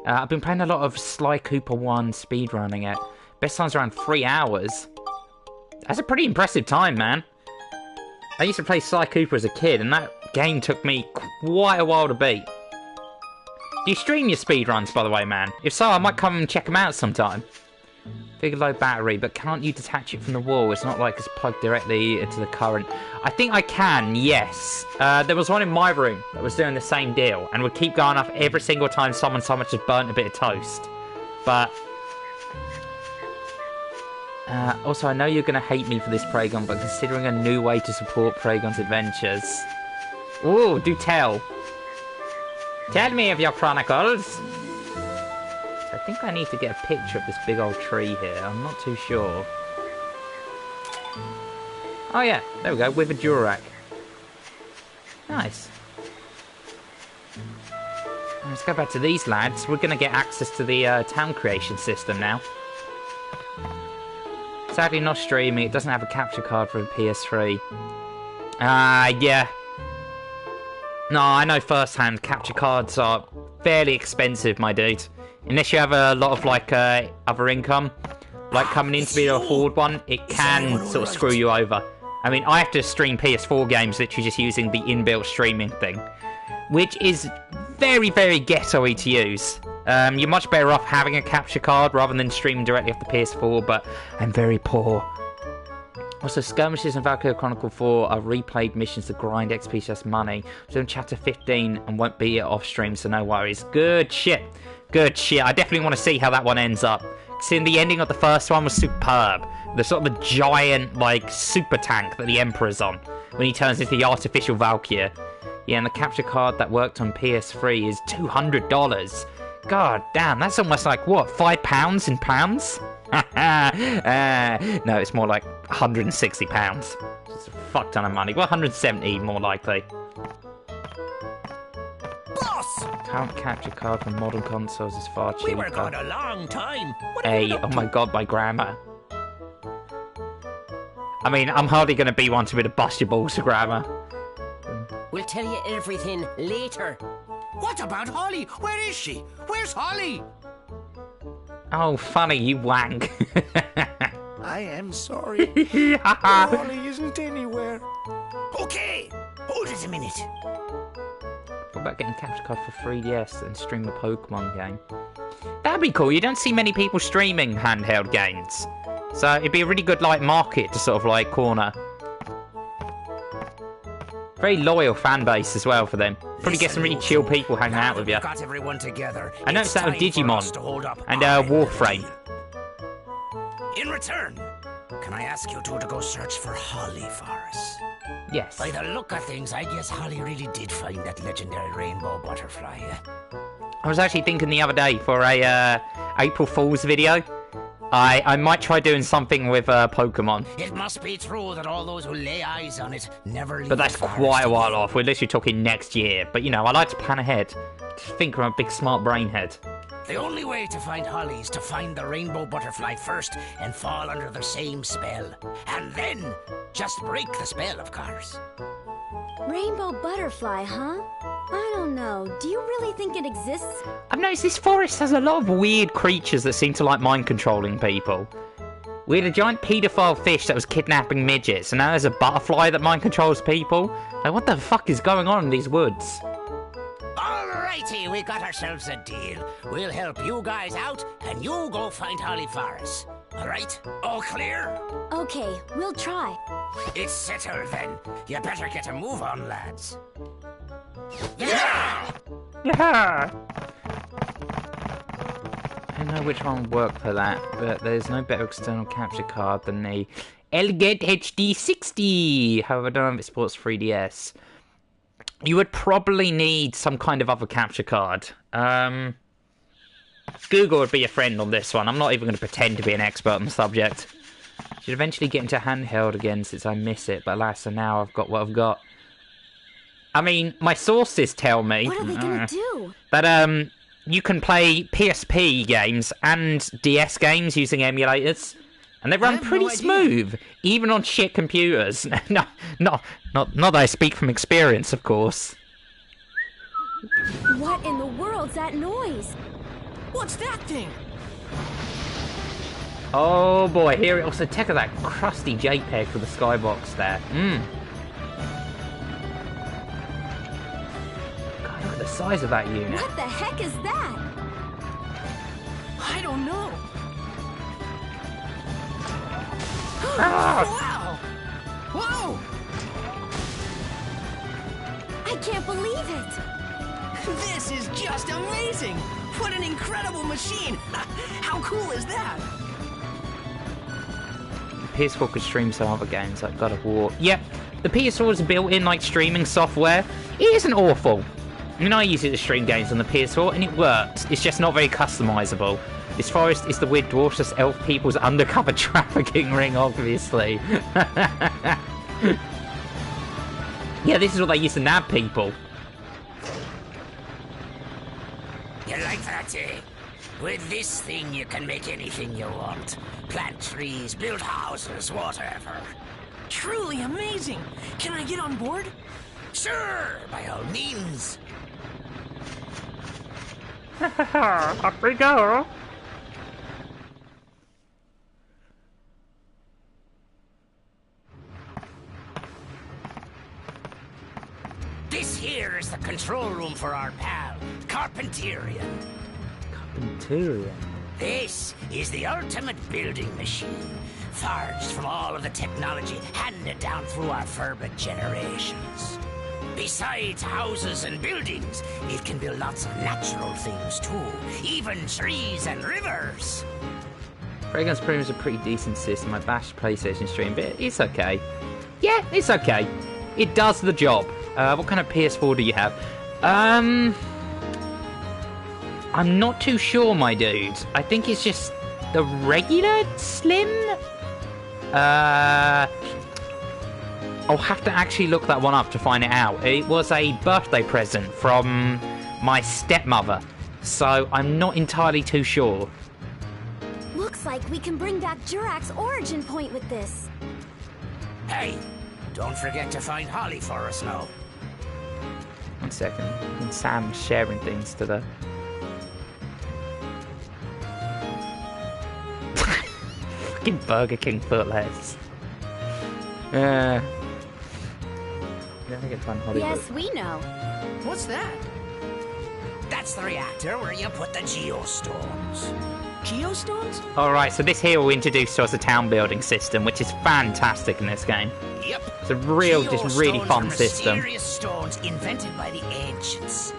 I've been playing a lot of Sly Cooper 1 speedrunning it. Best time's around 3 hours. That's a pretty impressive time, man. I used to play Sly Cooper as a kid, and that game took me quite a while to beat. Do you stream your speedruns, by the way, man? If so, I might come and check them out sometime. Big low battery, but can't you detach it from the wall? It's not like it's plugged directly into the current. I think I can, yes. There was one in my room that was doing the same deal, and would keep going off every single time someone so much as burnt a bit of toast. But... also, I know you're going to hate me for this, Praygon, but considering a new way to support Praygon's adventures... Ooh, do tell. Tell me of your chronicles. I think I need to get a picture of this big old tree here. I'm not too sure. Oh yeah, there we go. Withered Durak. Nice. Let's go back to these lads. We're going to get access to the town creation system now. Sadly not streaming. It doesn't have a capture card for a PS3. Yeah. No, I know firsthand, capture cards are fairly expensive, my dude. Unless you have a lot of, like, other income, like coming in to be able to afford one, it can sort of screw you over. I mean, I have to stream PS4 games literally just using the inbuilt streaming thing, which is very, very ghetto-y to use. You're much better off having a capture card rather than streaming directly off the PS4, but I'm very poor. Also, skirmishes in Valkyrie Chronicle 4 are replayed missions to grind XP just money. So in Chapter 15 and won't be off stream, so no worries. Good shit. Good shit. I definitely want to see how that one ends up. Seeing the ending of the first one was superb. The sort of the giant, like, super tank that the Emperor's on when he turns into the artificial Valkyrie. Yeah, and the capture card that worked on PS3 is $200. God damn, that's almost like, what, £5 in pounds? No, it's more like £160. It's a fuck ton of money. Well, 170 more likely.
Boss!
Current capture card from modern consoles is far cheaper.
We were gone a long time.
Oh my god, my grammar. I mean, I'm hardly going to be one to be to bust your balls to grammar.
We'll tell you everything later.
What about Holly? Where is she? Where's Holly?
Oh, funny, you wank.
I am sorry. Holly isn't anywhere. Okay, hold it a minute.
What about getting capture card for 3DS and stream a Pokemon game? That'd be cool. You don't see many people streaming handheld games. So it'd be a really good, like, market to sort of, like, corner. Very loyal fan base as well for them. Probably get some really chill people hanging out with you.
Got everyone together.
I noticed that with Digimon and Warframe.
In return, can I ask you two to go search for Holly for us?
Yes.
By the look of things, I guess Holly really did find that legendary rainbow butterfly.
I was actually thinking the other day for a April Fool's video. I might try doing something with Pokemon.
It must be true that all those who lay eyes on it never leave.
But that's quite a while off. We're literally talking next year. But, you know, I like to plan ahead. Just think from a big smart brain head.
The only way to find Holly is to find the rainbow butterfly first and fall under the same spell. And then just break the spell, of course.
Rainbow butterfly, huh? I don't know. Do you really think it exists?
I've noticed this forest has a lot of weird creatures that seem to like mind-controlling people. We had a giant paedophile fish that was kidnapping midgets, and now there's a butterfly that mind-controls people. Like, what the fuck is going on in these woods?
Alrighty, we got ourselves a deal. We'll help you guys out, and you go find Holly for us. Alright? All clear?
Okay, we'll try.
It's settled then. You better get a move on, lads. Yeah!
Yeah! don't know which one would work for that, but there's no better external capture card than the Elgato HD60. However, I don't know if it supports 3DS. You would probably need some kind of other capture card. Google would be a friend on this one. I'm not even going to pretend to be an expert on the subject. Should eventually get into handheld again since I miss it, but alas, so now I've got what I've got. I mean, my sources tell me...
What are they going to do?
That, you can play PSP games and DS games using emulators. And they run pretty smooth, even on shit computers. Not that I speak from experience, of course.
What in the world's that noise?
What's that thing?
Oh boy, here it also check out that crusty JPEG for the skybox there. God, look at the size of that unit.
What the heck is that?
I don't know.
Ah!
Wow! Whoa!
I can't believe it!
This is just amazing! What an incredible machine! How cool is that?
PS4 could stream some other games like God of War. Yep, the PS4 is built-in like streaming software. It isn't awful. I mean, I use it to stream games on the PS4 and it works. It's just not very customizable. This forest is the weird dwarfs elf people's undercover trafficking ring, obviously. Yeah, this is what they used to nab people.
You like that, eh? With this thing, you can make anything you want. Plant trees, build houses, whatever.
Truly amazing! Can I get on board?
Sure, by all means.
Up we go.
This here is the control room for our pal, Carpenterian.
Carpenterian?
This is the ultimate building machine, forged from all of the technology handed down through our fervent generations. Besides houses and buildings, it can build lots of natural things too, even trees and rivers.
Praygon's Premium is a pretty decent system. I bashed PlayStation stream, but it's okay. Yeah, it's okay. It does the job. What kind of PS4 do you have? I'm not too sure, my dude. I think it's just the regular Slim? I'll have to actually look that one up to find it out. It was a birthday present from my stepmother, so I'm not entirely too sure.
Looks like we can bring back Jurak's origin point with this.
Hey, don't forget to find Holly for us now.
1 second. And Sam's sharing things to the... Fucking Burger King footless. Yeah, I get fun Hollywood.
Yes, we know.
What's that?
That's the reactor where you put the geostones.
Geostones?
Alright, so this here will introduce to us a town building system, which is fantastic in this game.
Yep.
It's a real, just really
Geostones
fun
are
system.
Mysterious stones invented by the ancients.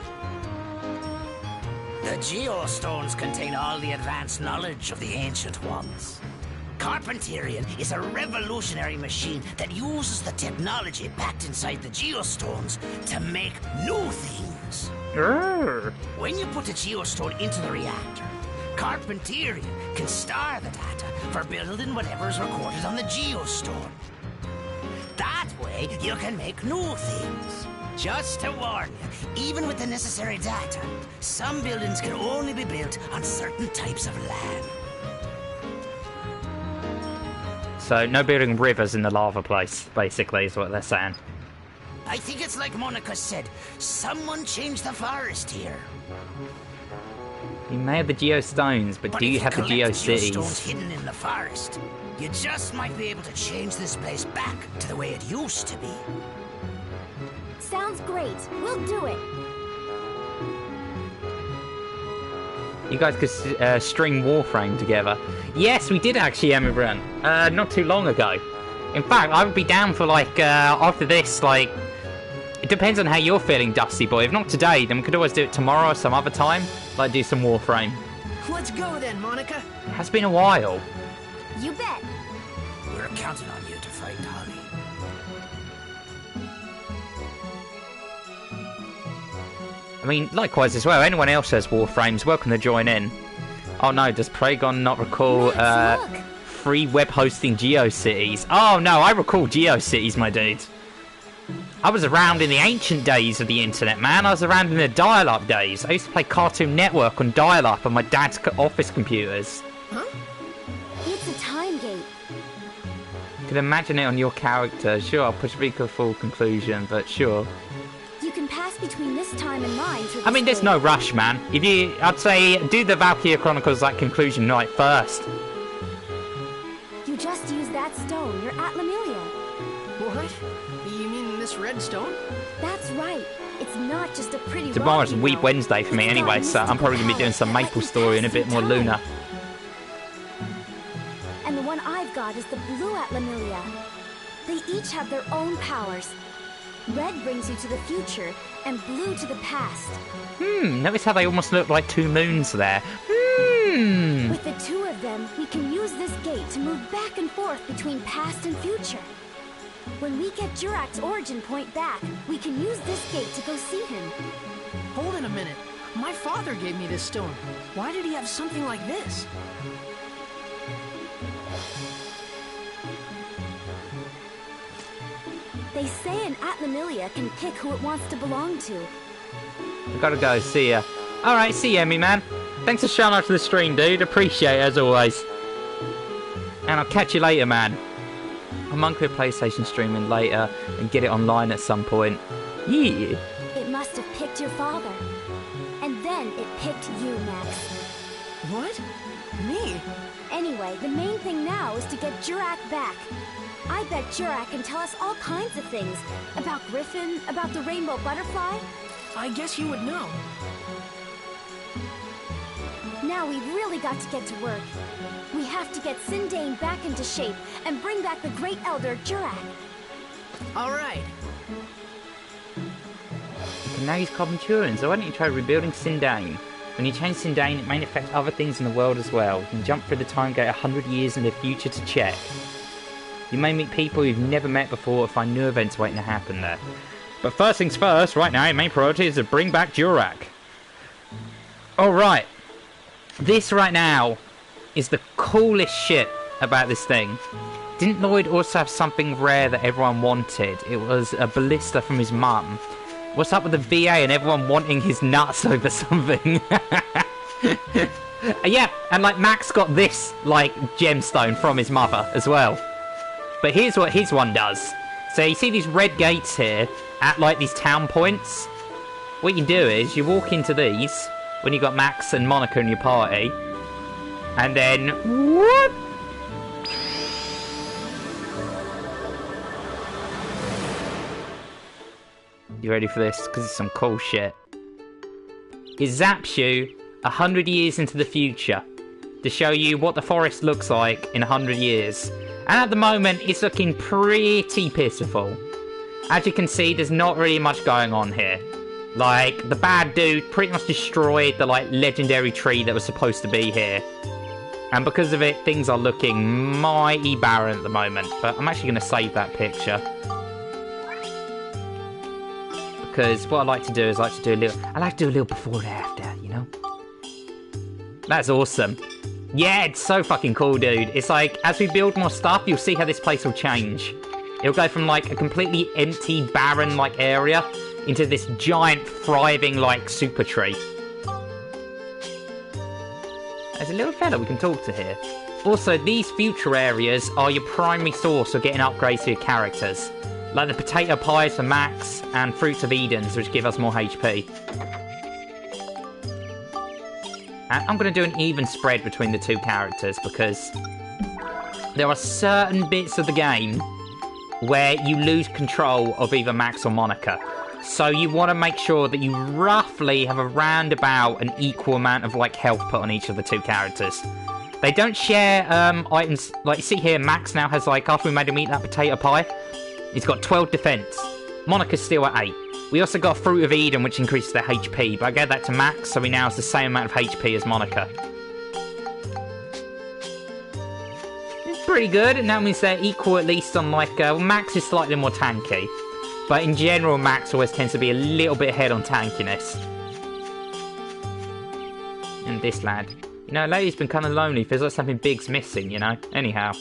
The geostones contain all the advanced knowledge of the ancient ones. Carpenterian is a revolutionary machine that uses the technology packed inside the geostones to make new things. When you put a geostone into the reactor, Carpenterian can store the data for building whatever's recorded on the geostone. That way, you can make new things. Just to warn you, even with the necessary data, some buildings can only be built on certain types of land.
So, no building rivers in the lava place, basically, is what they're saying.
I think it's like Monica said, someone changed the forest here.
You may have the geostones, but do you have the geocities?
Geostones hidden in the forest, you just might be able to change this place back to the way it used to be.
Sounds great. We'll do it.
You guys could string Warframe together. Yes, we did actually, Emigrant. Not too long ago. In fact, I would be down for, like, after this, like... It depends on how you're feeling, Dusty Boy. If not today, then we could always do it tomorrow or some other time. Like, do some Warframe.
Let's go then, Monica.
It has been a while.
You bet.
We're counting on you to find Holly.
I mean, likewise as well. Anyone else has Warframes, welcome to join in. Oh no, does Praygon not recall
Max, look.
free web hosting GeoCities? Oh no, I recall GeoCities, my dude. I was around in the ancient days of the internet, man. I was around in the dial-up days. I used to play Cartoon Network on dial-up on my dad's office computers.
Huh?
It's a time gate.
You can imagine it on your character. Sure, I'll push me to a full conclusion, but sure.
You can pass between this time and mine through
I mean, there's no rush, man. I'd say do the Valkyria Chronicles like conclusion night first.
You just use that stone. You're at Lemuria.
What? You mean this red stone?
That's right. It's not just a pretty
Tomorrow's
rock, you
Weep
know.
Wednesday for me
It's
anyway,
got
so I'm probably going to be doing some
mystical
Maple
power
Story and a
that lets
bit
you
more
pass
Luna.
through time. And the one I've got is the blue at Lemuria. They each have their own powers. Red brings you to the future, and blue to the past.
Notice how they almost look like two moons there.
With the two of them, we can use this gate to move back and forth between past and future. When we get Jurak's origin point back, we can use this gate to go see him.
Hold it a minute. My father gave me this stone. Why did he have something like this?
They say an Atlamillia can pick who it wants to belong to.
I gotta go, see ya. Alright, see ya, Emmy, man. Thanks for showing up to the stream, dude. Appreciate it, as always. And I'll catch you later, man. I'm on to a PlayStation streaming later and get it online at some point. Yeah.
It must have picked your father. And then it picked you, Max.
What? Me?
Anyway, the main thing now is to get Jurak back. I bet Jurak can tell us all kinds of things. About Griffin, about the rainbow butterfly.
I guess you would know.
Now we've really got to get to work. We have to get Sindane back into shape and bring back the Great Elder Jurak.
All right.
You can now use carbon Turin, so why don't you try rebuilding Sindane? When you change Sindane, it may affect other things in the world as well. You can jump through the time gate 100 years in the future to check. You may meet people you've never met before or find new events waiting to happen there. But first things first, right now, your main priority is to bring back Jurak. Alright. This right now is the coolest shit about this thing. Didn't Lloyd also have something rare that everyone wanted? It was a ballista from his mum. What's up with the VA and everyone wanting his nuts over something? Yeah, and like Max got this, like, gemstone from his mother as well. But here's what his one does. So you see these red gates here at like these town points? What you do is you walk into these when you got Max and Monica in your party. And then whoop! You ready for this? Because it's some cool shit. It zaps you 100 years into the future to show you what the forest looks like in 100 years. And at the moment, it's looking pretty pitiful. As you can see, there's not really much going on here. Like, the bad dude pretty much destroyed the, like, legendary tree that was supposed to be here. And because of it, things are looking mighty barren at the moment. But I'm actually going to save that picture. Because what I like to do is I like to do a little before and after, you know? That's awesome. Yeah, it's so fucking cool, dude. It's like, as we build more stuff, you'll see how this place will change. It'll go from, like, a completely empty, barren, like, area into this giant, thriving, like, super tree. There's a little fella we can talk to here. Also, these future areas are your primary source of getting upgrades to your characters. Like the potato pies for Max and Fruits of Edens, which give us more HP. And I'm going to do an even spread between the two characters because there are certain bits of the game where you lose control of either Max or Monica. So you want to make sure that you roughly have around about an equal amount of like health put on each of the two characters. They don't share items. Like you see here, Max now has like, after we made him eat that potato pie, he's got 12 defense. Monica's still at 8. We also got Fruit of Eden, which increases their HP, but I gave that to Max, so he now has the same amount of HP as Monica. pretty good, and that means they're equal at least on like... well, Max is slightly more tanky. But in general, Max always tends to be a little bit ahead on tankiness. And this lad. You know, lately's been kind of lonely. Feels like something big's missing, you know? Anyhow.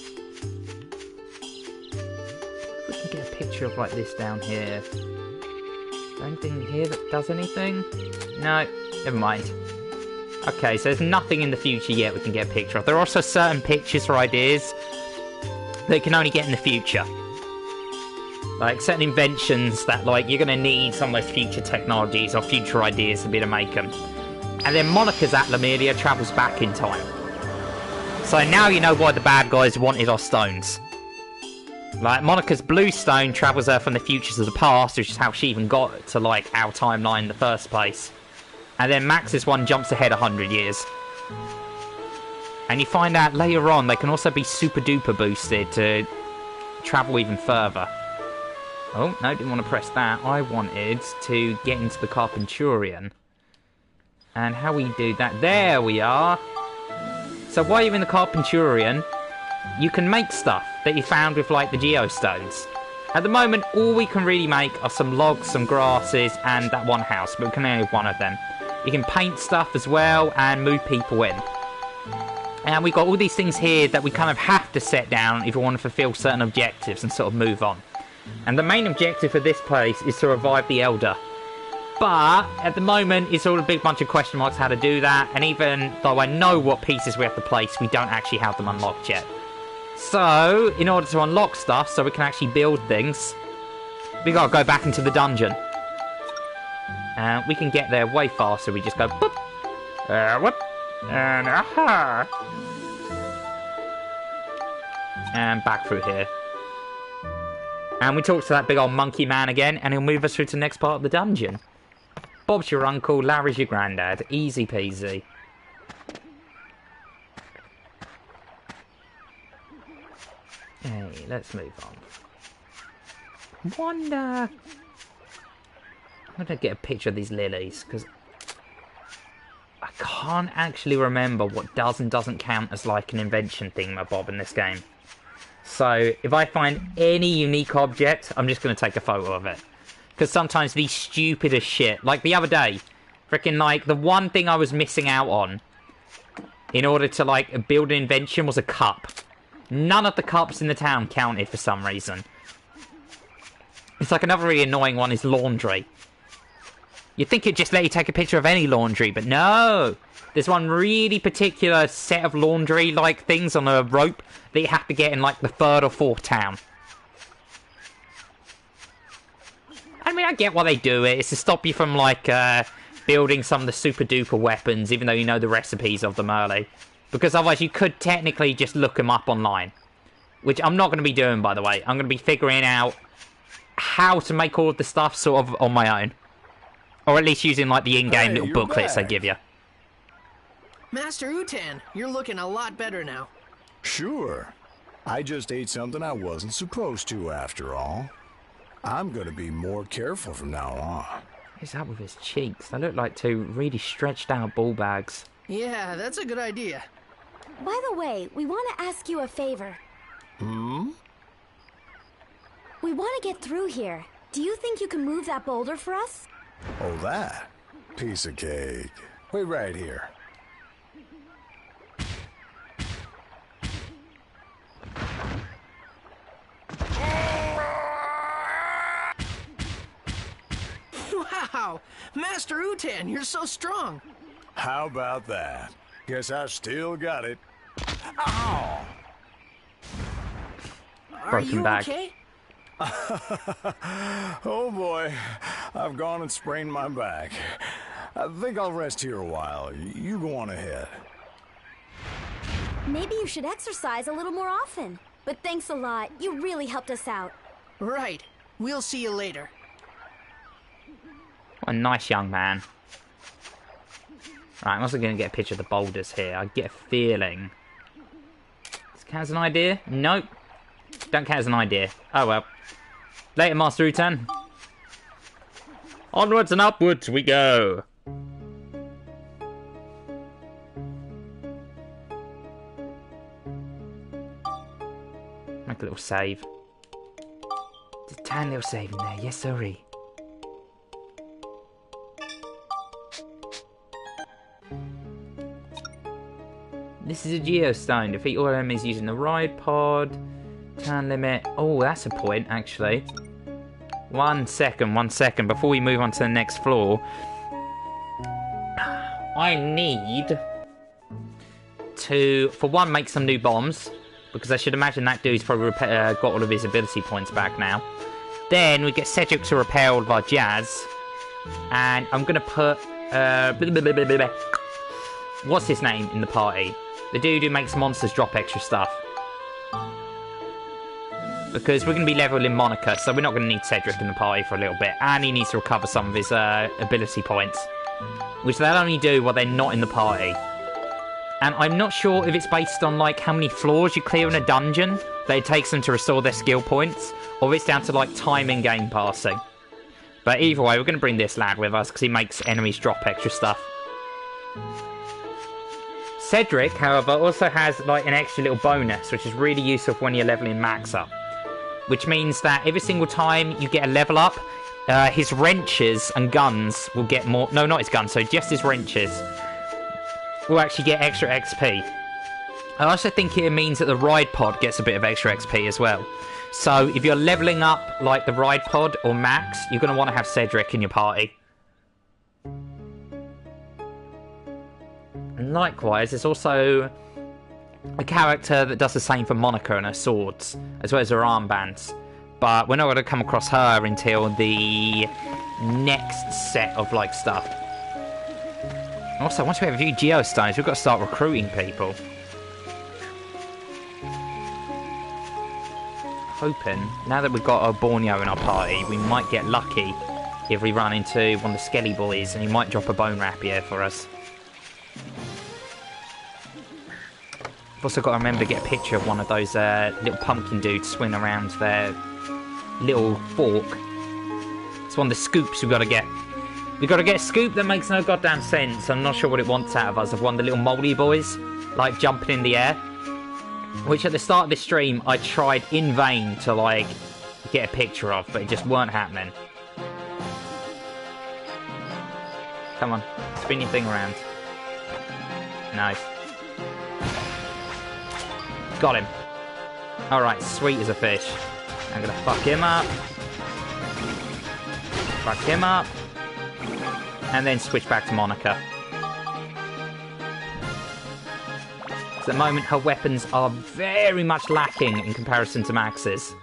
We can get a picture of like this down here. Is there anything here that does anything? No, never mind. Okay, so there's nothing in the future yet we can get a picture of. There are also certain pictures or ideas that you can only get in the future. Like, certain inventions that, like, you're going to need some of those future technologies or future ideas to be able to make them. And then Monica's Atlamelia travels back in time. So now you know why the bad guys wanted our stones. Like, Monica's blue stone travels her from the futures of the past, which is how she even got to, like, our timeline in the first place. And then Max's one jumps ahead 100 years. And you find out later on they can also be super duper boosted to travel even further. Oh, no, didn't want to press that. I wanted to get into the Carpenturian. And how we do that? There we are. So while you're in the Carpenturian, you can make stuff that you found with, like, the Geostones. At the moment, all we can really make are some logs, some grasses, and that one house, but we can only have one of them. You can paint stuff as well, and move people in. And we've got all these things here that we kind of have to set down if we want to fulfill certain objectives and sort of move on. And the main objective for this place is to revive the Elder. But, at the moment, it's all a big bunch of question marks how to do that, and even though I know what pieces we have to place, we don't actually have them unlocked yet. So, in order to unlock stuff, so we can actually build things, we gotta go back into the dungeon. And we can get there way faster, we just go boop, whoop, and aha! And back through here. And we talk to that big old monkey man again, and he'll move us through to the next part of the dungeon. Bob's your uncle, Larry's your granddad. Easy peasy. Hey, let's move on. Wonder... I'm gonna get a picture of these lilies, because I can't actually remember what does and doesn't count as like an invention thingamabob in this game. So, if I find any unique object, I'm just going to take a photo of it. Because sometimes these stupid as shit. Like the other day, freaking like, the one thing I was missing out on in order to like build an invention was a cup. None of the cups in the town counted for some reason. It's like another really annoying one is laundry. You'd think it'd just let you take a picture of any laundry, but no! There's one really particular set of laundry-like things on a rope that you have to get in, like, the 3rd or 4th town. I mean, I get why they do it. It's to stop you from, like, building some of the super-duper weapons, even though you know the recipes of them early. Because otherwise you could technically just look them up online. Which I'm not going to be doing, by the way. I'm going to be figuring out how to make all of the stuff sort of on my own. Or at least using, like, the in-game little booklets they give you.
Master Utan, you're looking a lot better now.
Sure. I just ate something I wasn't supposed to, after all. I'm gonna be more careful from now on.
What's that with his cheeks? They look like two really stretched out ball bags.
Yeah, that's a good idea.
By the way, we want to ask you a favor.
Hmm?
We want to get through here. Do you think you can move that boulder for us?
Oh, that? Piece of cake. Wait right here.
Wow! Master Utan, you're so strong!
How about that? Guess I still got it. Ow!
Are you
back.
okay?
Oh boy, I've gone and sprained my back. I think I'll rest here a while. You go on ahead.
Maybe you should exercise a little more often. But thanks a lot. You really helped us out.
Right. We'll see you later.
What a nice young man. Right, I'm also going to get a picture of the boulders here. I get a feeling... Does it count as an idea? Nope. Don't count as an idea. Oh well. Later, Master Utan. Onwards and upwards we go. Make a little save. Just a tiny little save in there. Yes, sorry. This is a geostone. Defeat all enemies using the ride pod. Turn limit. Oh, that's a point, actually. 1 second, 1 second. Before we move on to the next floor, I need to, for one, make some new bombs. Because I should imagine that dude's probably got all of his ability points back now. Then we get Cedric to repair all of our jazz. And I'm going to put... what's his name in the party? The dude who makes monsters drop extra stuff. Because we're going to be leveling Monica, so we're not going to need Cedric in the party for a little bit. And he needs to recover some of his ability points. Which they'll only do while they're not in the party. And I'm not sure if it's based on, like, how many floors you clear in a dungeon that it takes them to restore their skill points, or if it's down to, like, time in game passing. But either way, we're going to bring this lad with us, because he makes enemies drop extra stuff. Cedric, however, also has, like, an extra little bonus, which is really useful for when you're leveling Max up. Which means that every single time you get a level up, his wrenches and guns will get more... No, not his guns, so just his wrenches will actually get extra XP. I also think it means that the ride pod gets a bit of extra XP as well. So if you're leveling up like the ride pod or Max, you're going to want to have Cedric in your party. And likewise, there's also a character that does the same for Monica and her swords, as well as her armbands. But we're not going to come across her until the next set of like stuff. Also, once we have a few geostones, we've got to start recruiting people. Hoping, now that we've got our Borneo in our party, we might get lucky if we run into one of the Skelly boys, and he might drop a bone rapier for us. I've also got to remember to get a picture of one of those little pumpkin dudes swinging around their little fork. It's one of the scoops we've got to get. We've got to get a scoop that makes no goddamn sense. I'm not sure what it wants out of us, of one of the little moldy boys, like, jumping in the air. Which, at the start of this stream, I tried in vain to, like, get a picture of, but it just weren't happening. Come on, spin your thing around. Nice. Got him. Alright, sweet as a fish. I'm gonna fuck him up. Fuck him up. And then switch back to Monica. At the moment, her weapons are very much lacking in comparison to Max's.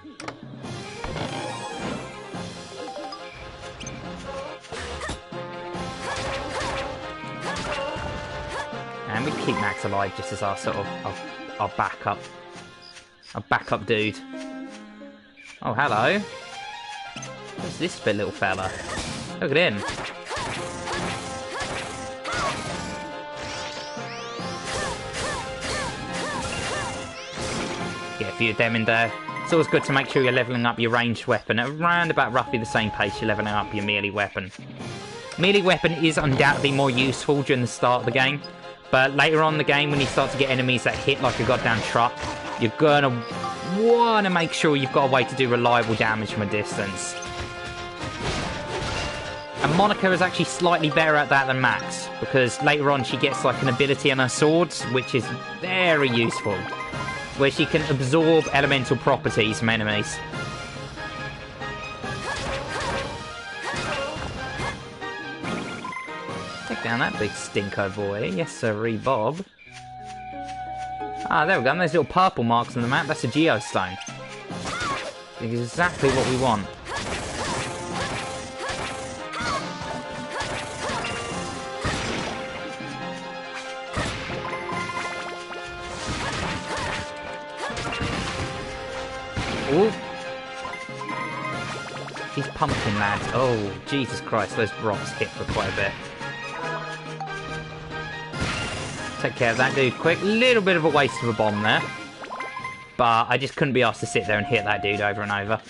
And we keep Max alive just as our sort of our backup. Our backup dude. Oh, hello. Who's this fit little fella? Look at him. Get a few of them in there. It's always good to make sure you're leveling up your ranged weapon at around about roughly the same pace you're leveling up your melee weapon. Melee weapon is undoubtedly more useful during the start of the game, but later on in the game, when you start to get enemies that hit like a goddamn truck, you're gonna wanna make sure you've got a way to do reliable damage from a distance. And Monica is actually slightly better at that than Max, because later on she gets like an ability on her swords, which is very useful, where she can absorb elemental properties from enemies. Take down that big stinker boy. Yes, sirree, Bob. Ah, there we go. And those little purple marks on the map, that's a geostone. Exactly what we want. Ooh. These pumpkin lads. Oh, Jesus Christ, those rocks hit for quite a bit. Take care of that dude quick. Little bit of a waste of a bomb there. But I just couldn't be asked to sit there and hit that dude over and over.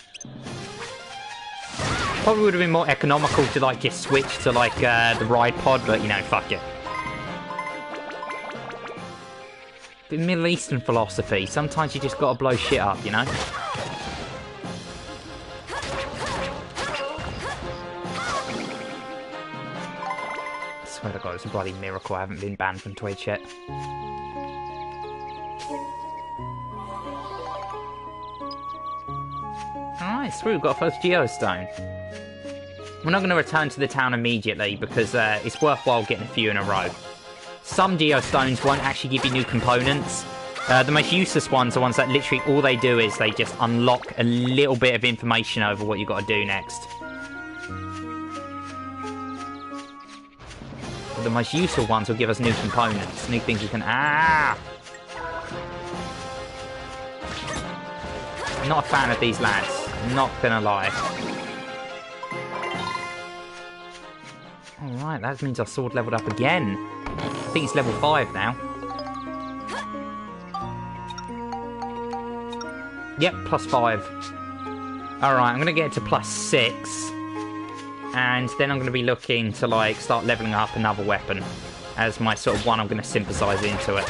Probably would have been more economical to, like, just switch to, like, the ride pod, but, you know, fuck it. Bit Middle Eastern philosophy. Sometimes you just gotta blow shit up, you know? I swear to God, it's a bloody miracle I haven't been banned from Twitch yet. Alright, sweet, we've got a first Geostone. We're not going to return to the town immediately because it's worthwhile getting a few in a row. Some Geostones won't actually give you new components. The most useless ones are ones that literally all they do is they just unlock a little bit of information over what you've got to do next. But the most useful ones will give us new components, new things we can... Ah! Not a fan of these lads. Not gonna lie. Alright, that means our sword leveled up again. I think it's level 5 now. Yep, +5. Alright, I'm gonna get it to +6. And then I'm gonna be looking to, like, start leveling up another weapon. As my sort of one I'm gonna synthesize into it.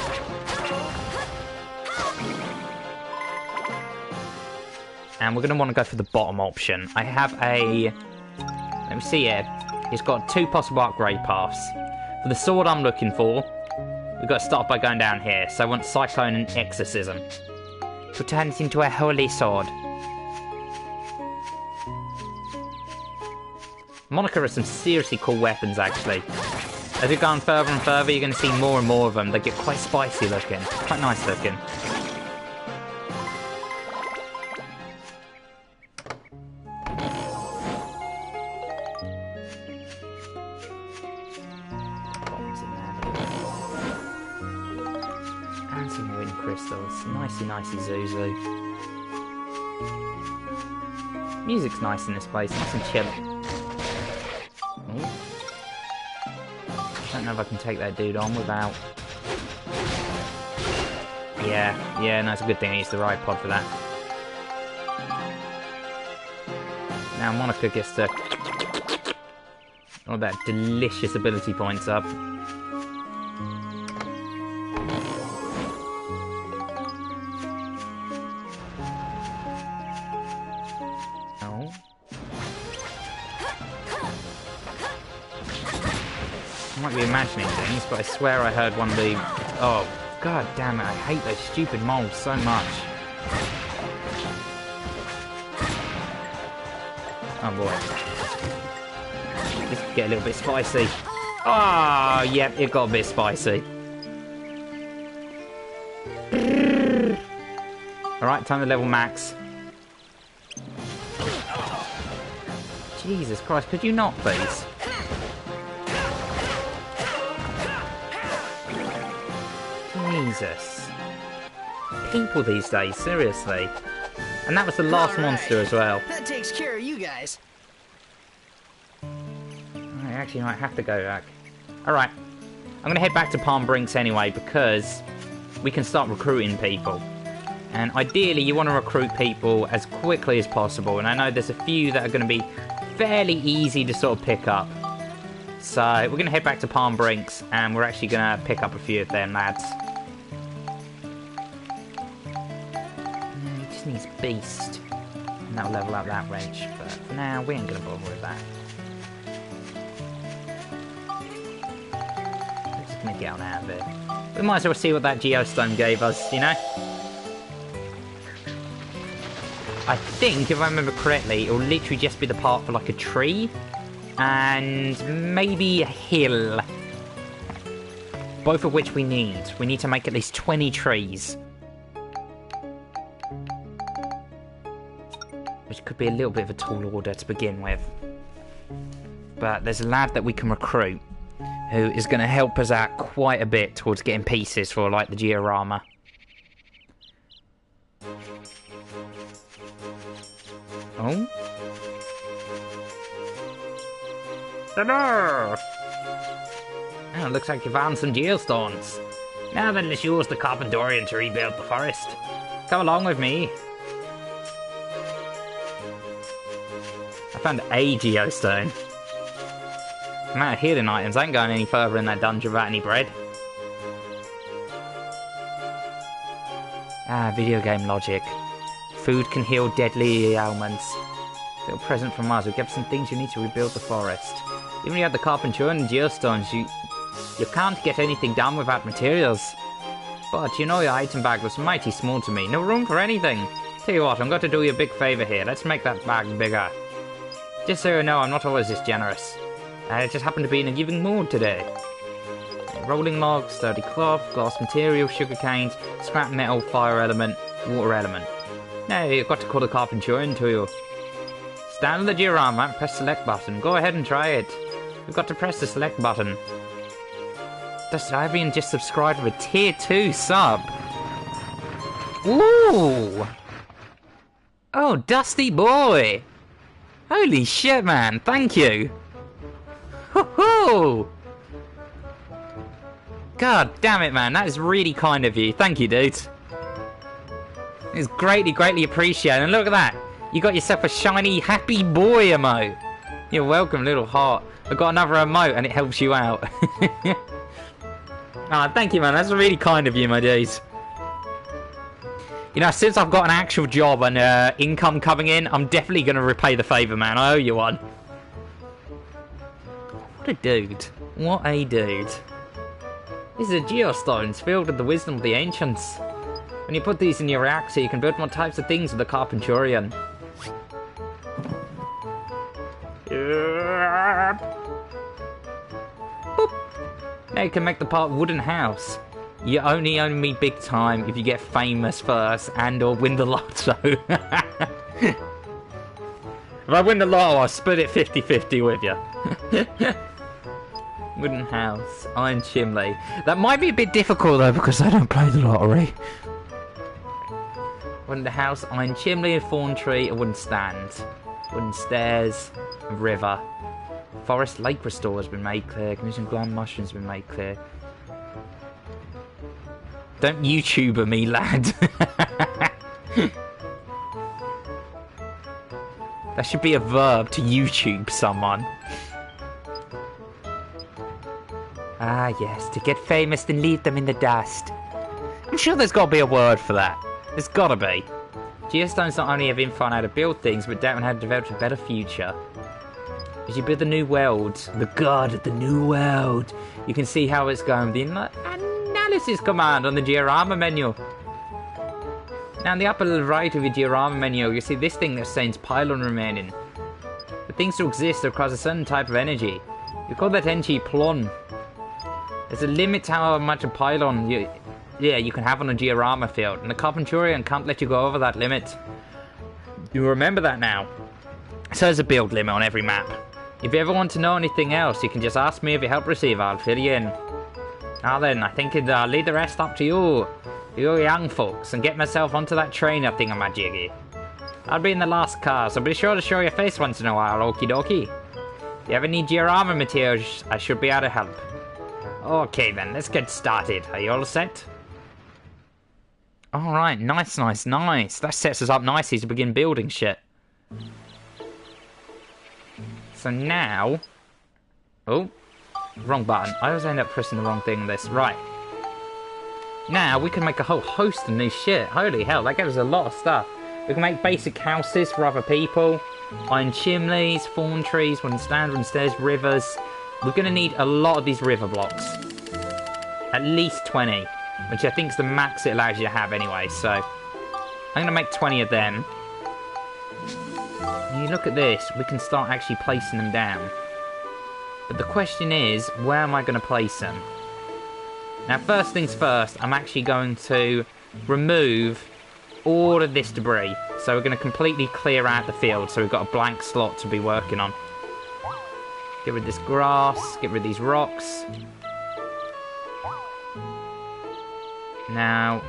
And we're going to want to go for the bottom option. I have a... Let me see here. It's got 2 possible upgrade paths. For the sword I'm looking for, we've got to start by going down here. So I want Cyclone and Exorcism. To turn it into a holy sword. Monica has some seriously cool weapons, actually. As you're going further and further, you're going to see more and more of them. They get quite spicy looking. Quite nice looking. Nicey Zuzu. Music's nice in this place, nice and chill. Don't know if I can take that dude on without... Yeah, no, it's a good thing I used the right pod for that. Now Monica gets to... all that delicious ability points up. I might be imagining things, but I swear I heard one of the... Oh, god damn it, I hate those stupid moles so much. Oh boy. This could get a little bit spicy. Ah, oh, yep, it got a bit spicy. Alright, time to level max. Jesus Christ, could you not, please? Jesus. People these days, seriously. And that was the last monster as well.
That takes care of you guys.
I actually might have to go back. Alright. I'm going to head back to Palm Brinks anyway, because we can start recruiting people. And ideally, you want to recruit people as quickly as possible. And I know there's a few that are going to be fairly easy to sort of pick up. So, we're going to head back to Palm Brinks, and we're actually going to pick up a few of them lads. He just needs Beast. And that'll level up that wrench. But for now, we ain't going to bother with that. We're just going to get on out of it. We might as well see what that Geostone gave us, you know? I think, if I remember correctly, it'll literally just be the part for like a tree. And maybe a hill. Both of which we need. We need to make at least 20 trees. Which could be a little bit of a tall order to begin with. But there's a lad that we can recruit who is going to help us out quite a bit towards getting pieces for like the diorama. Oh? Ta-da! Oh, looks like you found some geostones. Now then, let's use the Carpentorian to rebuild the forest. Come along with me. I found a geostone. I'm out of healing items. I ain't going any further in that dungeon without any bread. Ah, video game logic. Food can heal deadly ailments. Little present from Mars. We'll get some things you need to rebuild the forest. Even if you have the carpenter and geostones, you can't get anything done without materials. But you know your item bag was mighty small to me. No room for anything. Tell you what, I'm going to do you a big favour here. Let's make that bag bigger. Just so you know, I'm not always this generous. I just happen to be in a giving mood today. Rolling logs, sturdy cloth, glass material, sugar canes, scrap metal, fire element, water element. Now you've got to call the carpenter into you. Stand on the diorama and press select button. Go ahead and try it. You've got to press the select button. Dusty Ivy just subscribed with a tier 2 sub. Ooh! Oh, Dusty boy! Holy shit, man! Thank you! Hoo-hoo! God damn it, man. That is really kind of you. Thank you, dude. It's greatly, greatly appreciated. And look at that. You got yourself a shiny, happy boy emote. You're welcome, little heart. I've got another emote and it helps you out. Ah, thank you, man. That's really kind of you, my dudes. You know, since I've got an actual job and income coming in, I'm definitely going to repay the favour, man. I owe you one. What a dude. What a dude. These are geostones filled with the wisdom of the ancients. When you put these in your reactor, you can build more types of things with the Carpenturian. Boop. Now you can make the part wooden house. You only own me big time if you get famous first and or win the lotto. If I win the lotto, I'll split it 50-50 with you. Wooden house, iron chimney. That might be a bit difficult though because I don't play the lottery. Wooden house, iron chimney, a thorn tree, a wooden stand. Wooden stairs, a river. Forest lake restore has been made clear. Commission ground mushrooms have been made clear. Don't YouTuber me, lad. That should be a verb, to YouTube someone. Ah, yes, to get famous and leave them in the dust. I'm sure there's got to be a word for that. There's got to be. Geostones not only have info on how to build things, but doubt on how to develop a better future. As you build the new world, the god of the new world, you can see how it's going with the analysis command on the diorama menu. Now in the upper right of your diorama menu, you see this thing that says pylon remaining. The things to exist requires a certain type of energy. You call that energy plon. There's a limit to how much a pylon you can have on a diorama field, and the Carpenturian can't let you go over that limit. You remember that now. So there's a build limit on every map. If you ever want to know anything else, you can just ask me if you help receive, I'll fill you in. Now then, I think I'll leave the rest up to you young folks, and get myself onto that trainer thingamajiggy. I'll be in the last car, so be sure to show your face once in a while, okie dokie. If you ever need diorama materials, I should be able to help. Okay then, let's get started. Are you all set? Alright, nice. That sets us up nicely to begin building shit. So now... Oh, wrong button. I always end up pressing the wrong thing on this. Right. Now we can make a whole host of new shit. Holy hell, that gives us a lot of stuff. We can make basic houses for other people. Iron chimneys, thorn trees, wooden stands, wooden stairs, rivers. We're going to need a lot of these river blocks. At least 20. Which I think is the max it allows you to have anyway, so... I'm going to make 20 of them. When you look at this, we can start actually placing them down. But the question is, where am I going to place them? Now, first things first, I'm actually going to remove all of this debris. So we're going to completely clear out the field, so we've got a blank slot to be working on. Get rid of this grass, get rid of these rocks. Now,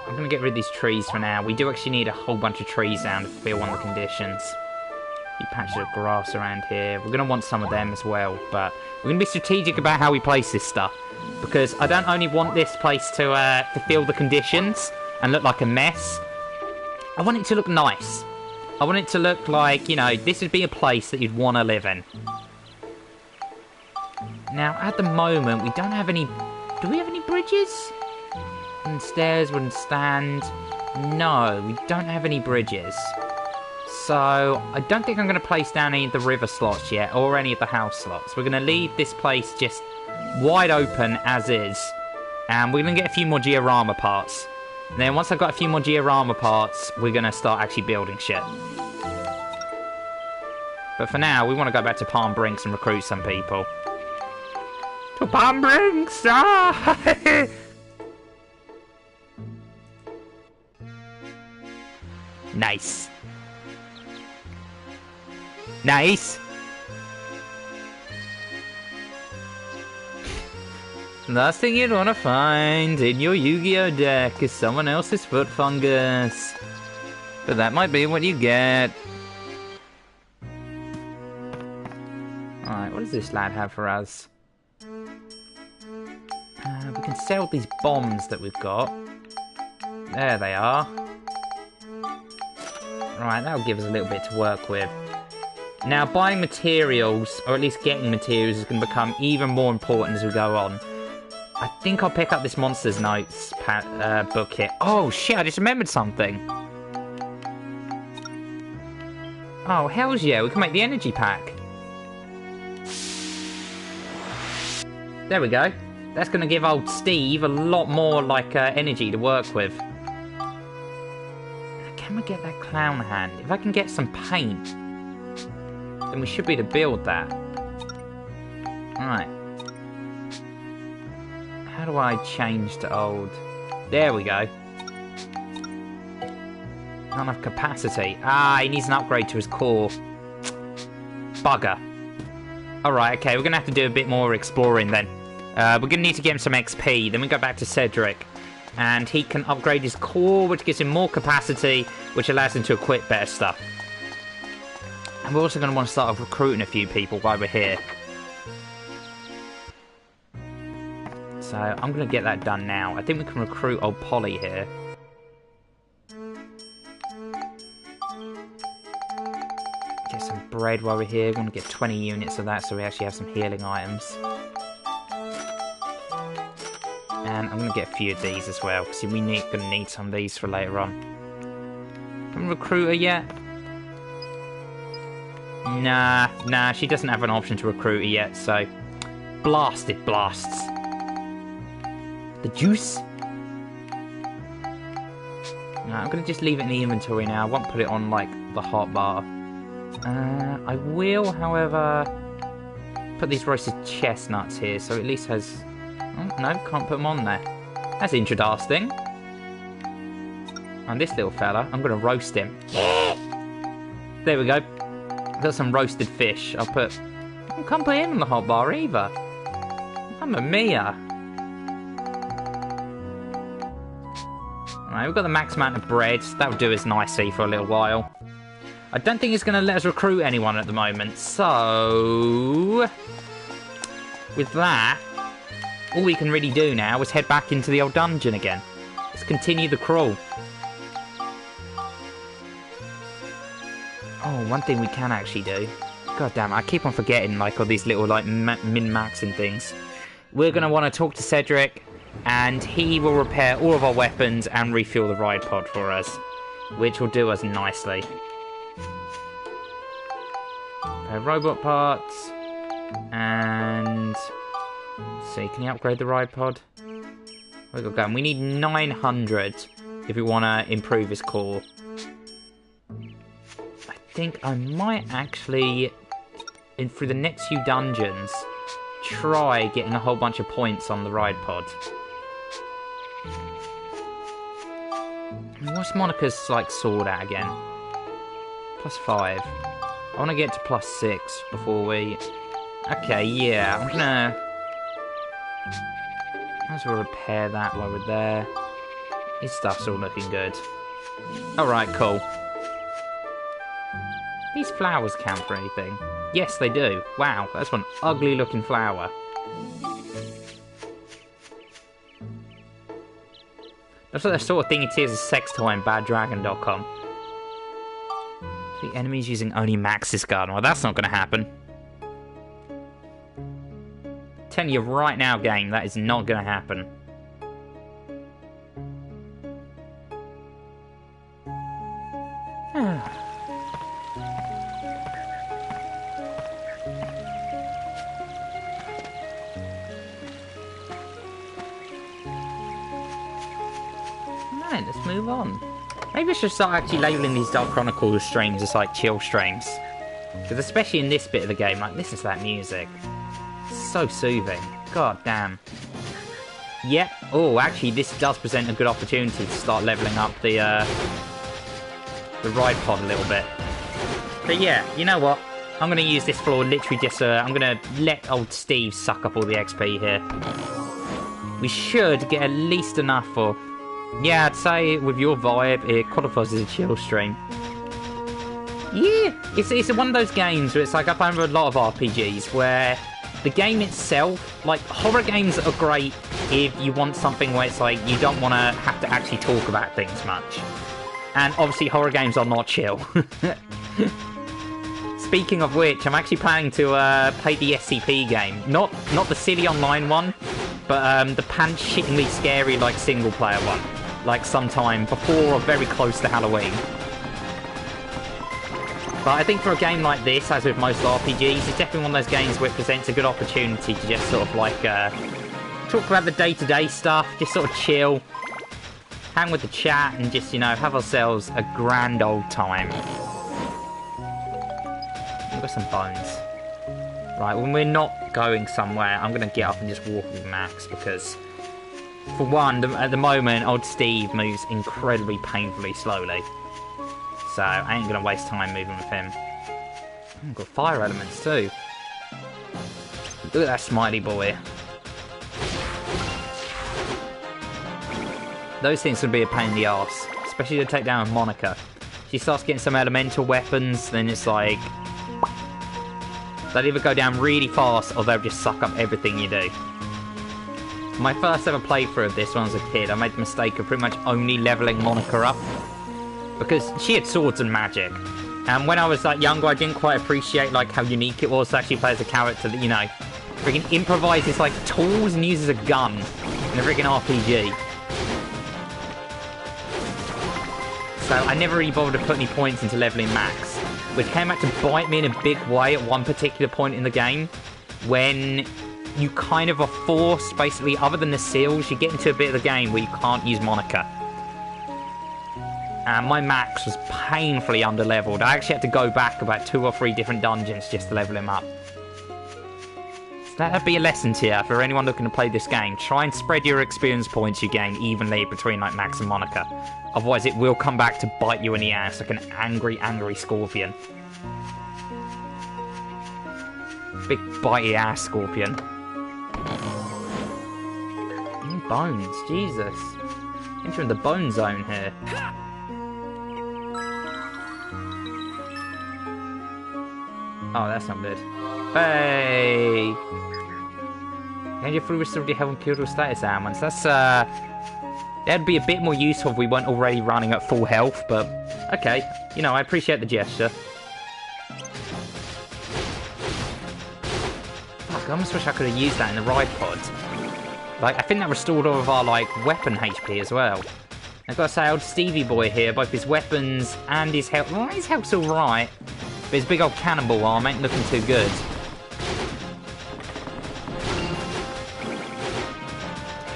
I'm going to get rid of these trees for now. We do actually need a whole bunch of trees down to fulfill one of the conditions. A few patches of grass around here. We're going to want some of them as well, but we're going to be strategic about how we place this stuff. Because I don't only want this place to fulfill the conditions and look like a mess. I want it to look nice. I want it to look like, you know, this would be a place that you'd want to live in. Now, at the moment, we don't have any... Do we have any bridges? Wooden stairs, wooden stand. No, we don't have any bridges. So, I don't think I'm going to place down any of the river slots yet, or any of the house slots. We're going to leave this place just wide open as is. And we're going to get a few more diorama parts. And then once I've got a few more diorama parts, we're going to start actually building shit. But for now, we want to go back to Palm Brinks and recruit some people. To Palm Brinks! Ah! Nice. Nice. Last thing you'd want to find in your Yu-Gi-Oh deck is someone else's foot fungus. But that might be what you get. Alright, what does this lad have for us? We can sell these bombs that we've got. There they are. Right, that'll give us a little bit to work with. Now, buying materials, or at least getting materials, is going to become even more important as we go on. I think I'll pick up this Monsters Notes book here. Oh, shit, I just remembered something. Oh, hells yeah, we can make the energy pack. There we go. That's going to give old Steve a lot more, like, energy to work with. Can we get that clown hand? If I can get some paint, then we should be able to build that. Alright. How do I change to old? There we go. Not enough capacity. Ah, he needs an upgrade to his core. Bugger. Alright, okay, we're going to have to do a bit more exploring then. We're going to need to get him some XP. Then we go back to Cedric. And he can upgrade his core, which gives him more capacity, which allows him to equip better stuff. And we're also going to want to start off recruiting a few people while we're here. So I'm going to get that done now. I think we can recruit old Polly here. Get some bread while we're here. We're going to get 20 units of that so we actually have some healing items. And I'm going to get a few of these as well, because we're going to need some of these for later on. Can we recruit her yet? Nah, she doesn't have an option to recruit her yet, so... Blasted blasts. The juice? Nah, I'm going to just leave it in the inventory now. I won't put it on, like, the hot bar. I will, however, put these roasted chestnuts here, so it at least has... Oh, no, can't put them on there. That's interesting. And this little fella, I'm going to roast him. There we go. Got some roasted fish. I can't put him on the hot bar either. Mamma mia. Alright, we've got the max amount of bread. That'll do us nicely for a little while. I don't think it's going to let us recruit anyone at the moment. So... with that... all we can really do now is head back into the old dungeon again. Let's continue the crawl. Oh, one thing we can actually do. God damn it, I keep on forgetting, like, all these little, like, min-maxing things. We're going to want to talk to Cedric, and he will repair all of our weapons and refuel the ride pod for us, which will do us nicely. Robot parts, and... let's see, can you upgrade the ride pod? Where's it going? We need 900 if we want to improve his core. I think I might actually, through the next few dungeons, try getting a whole bunch of points on the ride pod. What's Monica's, like, sword at again? +5. I want to get to +6 before we... okay, yeah, I'm gonna... might as well repair that while we're there. His stuff's all looking good. Alright, cool. These flowers count for anything? Yes, they do. Wow, that's one ugly looking flower. That's what the sort of thing it is sex toy in baddragon.com. The enemy's using only Max's gun. Well, that's not going to happen. Telling you right now, game, that is not going to happen. move on. Maybe I should start actually labelling these Dark Chronicles streams as like chill streams. Because especially in this bit of the game, like listen to that music. It's so soothing. God damn. Yep. Oh, actually this does present a good opportunity to start leveling up the ride pod a little bit. But yeah, you know what? I'm going to use this floor literally just I'm going to let old Steve suck up all the XP here. We should get at least enough for... Yeah, I'd say with your vibe, it qualifies as a chill stream. Yeah, it's one of those games where it's like I find with a lot of RPGs where the game itself, like horror games are great if you want something where it's like you don't want to have to actually talk about things much. And obviously horror games are not chill. Speaking of which, I'm actually planning to play the SCP game. Not the silly online one, but the pants-shittingly scary like single-player one. Like sometime before or very close to Halloween. But I think for a game like this, as with most RPGs, it's definitely one of those games where it presents a good opportunity to just sort of like talk about the day-to-day stuff, just sort of chill, hang with the chat, and just, you know, have ourselves a grand old time. We've got some bones. Right, when we're not going somewhere, I'm going to get up and just walk with Max, because, for one, at the moment, old Steve moves incredibly painfully slowly. So, I ain't going to waste time moving with him. I've got fire elements, too. Look at that smiley boy. Those things would be a pain in the arse, especially to take down Monica. She starts getting some elemental weapons, then it's like... they'll either go down really fast, or they'll just suck up everything you do. My first ever playthrough of this when I was a kid, I made the mistake of pretty much only leveling Monica up. Because she had swords and magic. And when I was like younger, I didn't quite appreciate like how unique it was to actually play as a character that, you know, freaking improvises like tools and uses a gun in a freaking RPG. So I never really bothered to put any points into leveling Max, which came out to bite me in a big way at one particular point in the game, when you kind of are forced, basically, other than the seals, you get into a bit of the game where you can't use Monica. And my Max was painfully under-leveled. I actually had to go back about 2 or 3 different dungeons just to level him up. So that'd be a lesson to you for anyone looking to play this game. Try and spread your experience points you gain evenly between like Max and Monica. Otherwise it will come back to bite you in the ass like an angry, angry scorpion. Big bitey ass scorpion. Bones, Jesus. Entering the bone zone here. Oh, that's not good. Hey! And your free restore your health and cure status ailments. That's, that'd be a bit more useful if we weren't already running at full health, but okay. You know, I appreciate the gesture. Fuck, I almost wish I could have used that in the ride pod. Like, I think that restored all of our, like, weapon HP as well. I've got to say, old Stevie boy here, both his weapons and his health. Well, his health's alright, but his big old cannonball arm ain't looking too good.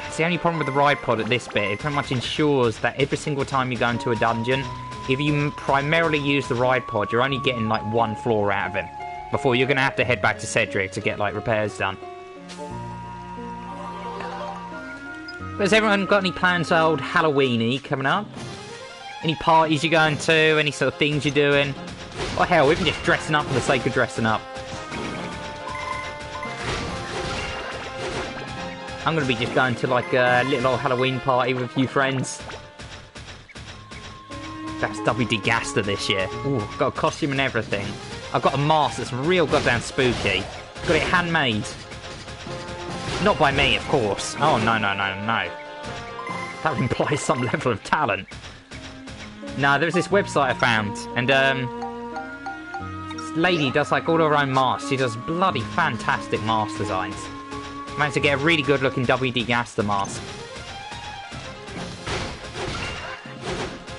It's the only problem with the ride pod at this bit. It pretty much ensures that every single time you go into a dungeon, if you primarily use the ride pod, you're only getting, like, 1 floor out of him. Before you're going to have to head back to Cedric to get, like, repairs done. Has everyone got any plans for old Halloween-y coming up? Any parties you're going to? Any sort of things you're doing? Or hell, even just dressing up for the sake of dressing up. I'm going to be just going to like a little old Halloween party with a few friends. That's WD Gaster this year. Ooh, got a costume and everything. I've got a mask that's real goddamn spooky. Got it handmade. Not by me, of course. Oh, no. That implies some level of talent. No, there's this website I found, and, this lady does, like, all her own masks. She does bloody fantastic mask designs. Managed to get a really good-looking WD Gaster mask.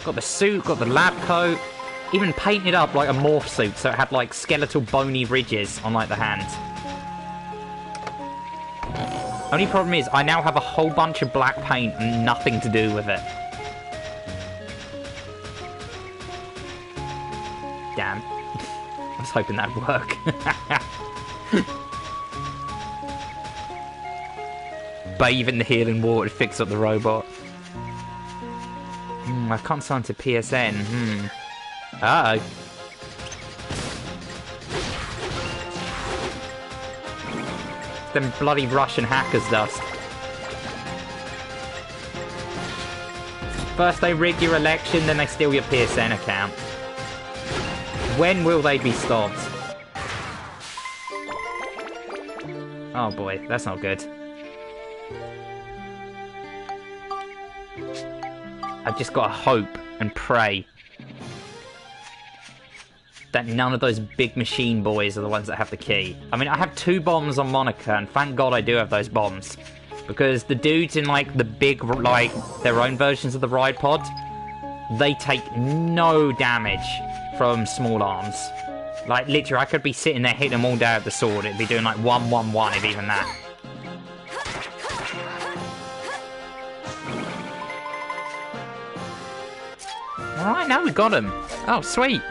Got the suit, got the lab coat, even painted up like a morph suit, so it had, like, skeletal bony ridges on, like, the hands. Only problem is, I now have a whole bunch of black paint and nothing to do with it. Damn. I was hoping that'd work. Bathe in the healing water to fix up the robot. I can't sign to PSN. Uh-oh. Them bloody Russian hackers dust. First they rig your election, then they steal your PSN account. When will they be stopped? Oh boy, that's not good. I've just got to hope and pray that none of those big machine boys are the ones that have the key. I mean, I have 2 bombs on Monica, and thank God I do have those bombs. Because the dudes in, like, the big, like, their own versions of the ride pod, they take no damage from small arms. Like, literally, I could be sitting there hitting them all down with the sword. It'd be doing, like, 1-1-1, if even that. Alright, now we got him. Oh, sweet.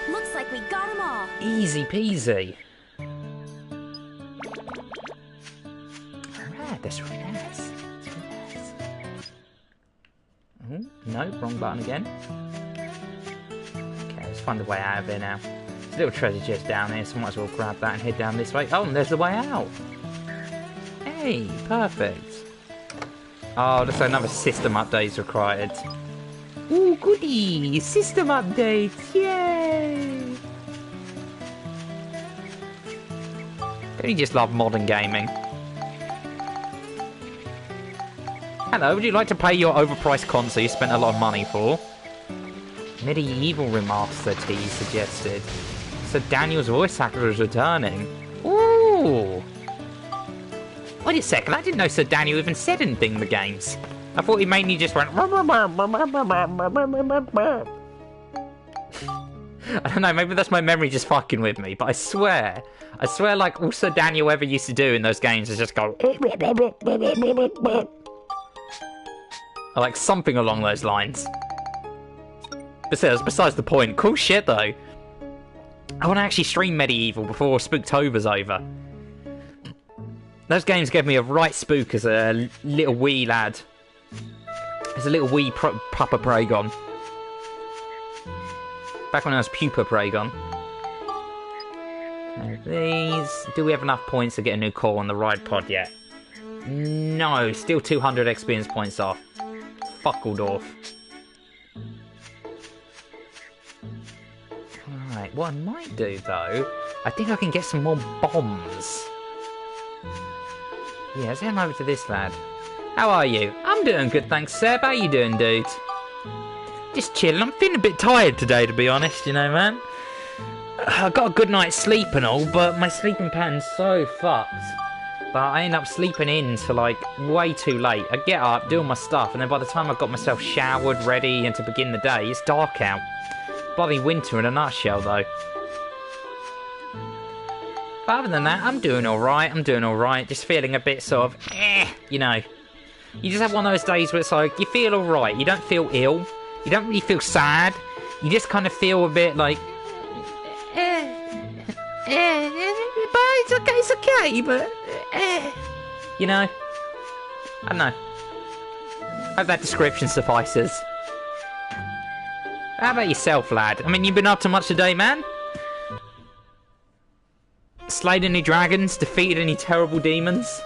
Looks like we got them all.
Easy peasy. Alright, that's really nice. Oh, no, wrong button again. Okay, let's find the way out of here now. There's a little treasure chest down here, so I might as well grab that and head down this way. Oh, and there's the way out. Hey, perfect. Oh, looks like another system update is required. Ooh, goody! System updates! Yay! Don't you just love modern gaming? Hello, would you like to play your overpriced console you spent a lot of money for? Medieval Remastered, he suggested. So Daniel's voice actor is returning. Ooh! Wait a second, I didn't know Sir Daniel even said anything in the games. I thought he mainly just went... I don't know, maybe that's my memory just fucking with me, but I swear, like, all Sir Daniel ever used to do in those games is just go... Or like something along those lines. But that's besides the point. Cool shit, though. I want to actually stream Medieval before Spooktober's over. Those games gave me a right spook as a little wee lad. As a little wee Papa Praygon. Back when I was Pupa Praygon. These... Do we have enough points to get a new core on the ride pod yet? No, still 200 experience points off. Fuckledorf. Alright, what I might do, though... I think I can get some more bombs. Yeah, let's head over to this lad. How are you? I'm doing good, thanks, Seb. How you doing, dude? Just chilling. I'm feeling a bit tired today, to be honest, you know, man. I got a good night's sleep and all, but my sleeping pattern's so fucked. But I end up sleeping in till, like, way too late. I get up, do all my stuff, and then by the time I've got myself showered, ready, and to begin the day, it's dark out. Bloody winter in a nutshell, though. But other than that, I'm doing alright. Just feeling a bit sort of, you know. You just have one of those days where it's like, you feel alright. You don't feel ill. You don't really feel sad. You just kind of feel a bit like... but it's okay, but... You know? I don't know. I hope that description suffices. How about yourself, lad? I mean, you've been up to much today, man? Slayed any dragons? Defeated any terrible demons?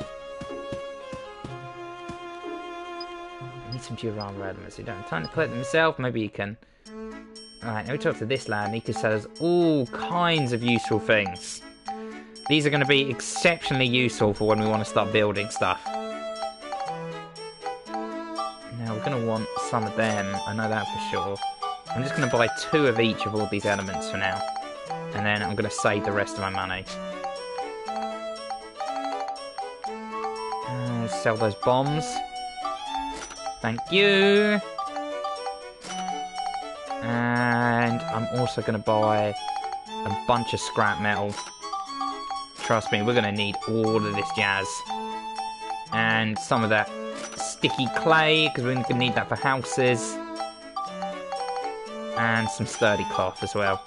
Some Giorano elements. You don't have time to collect them himself. Maybe you can. Alright, now we talk to this lad, and he can tell us all kinds of useful things. These are going to be exceptionally useful for when we want to start building stuff. Now, we're going to want some of them. I know that for sure. I'm just going to buy 2 of each of all these elements for now. And then I'm going to save the rest of my money. Sell those bombs. Thank you. And I'm also going to buy a bunch of scrap metal. Trust me, we're going to need all of this jazz. And some of that sticky clay, because we're going to need that for houses. And some sturdy cloth as well.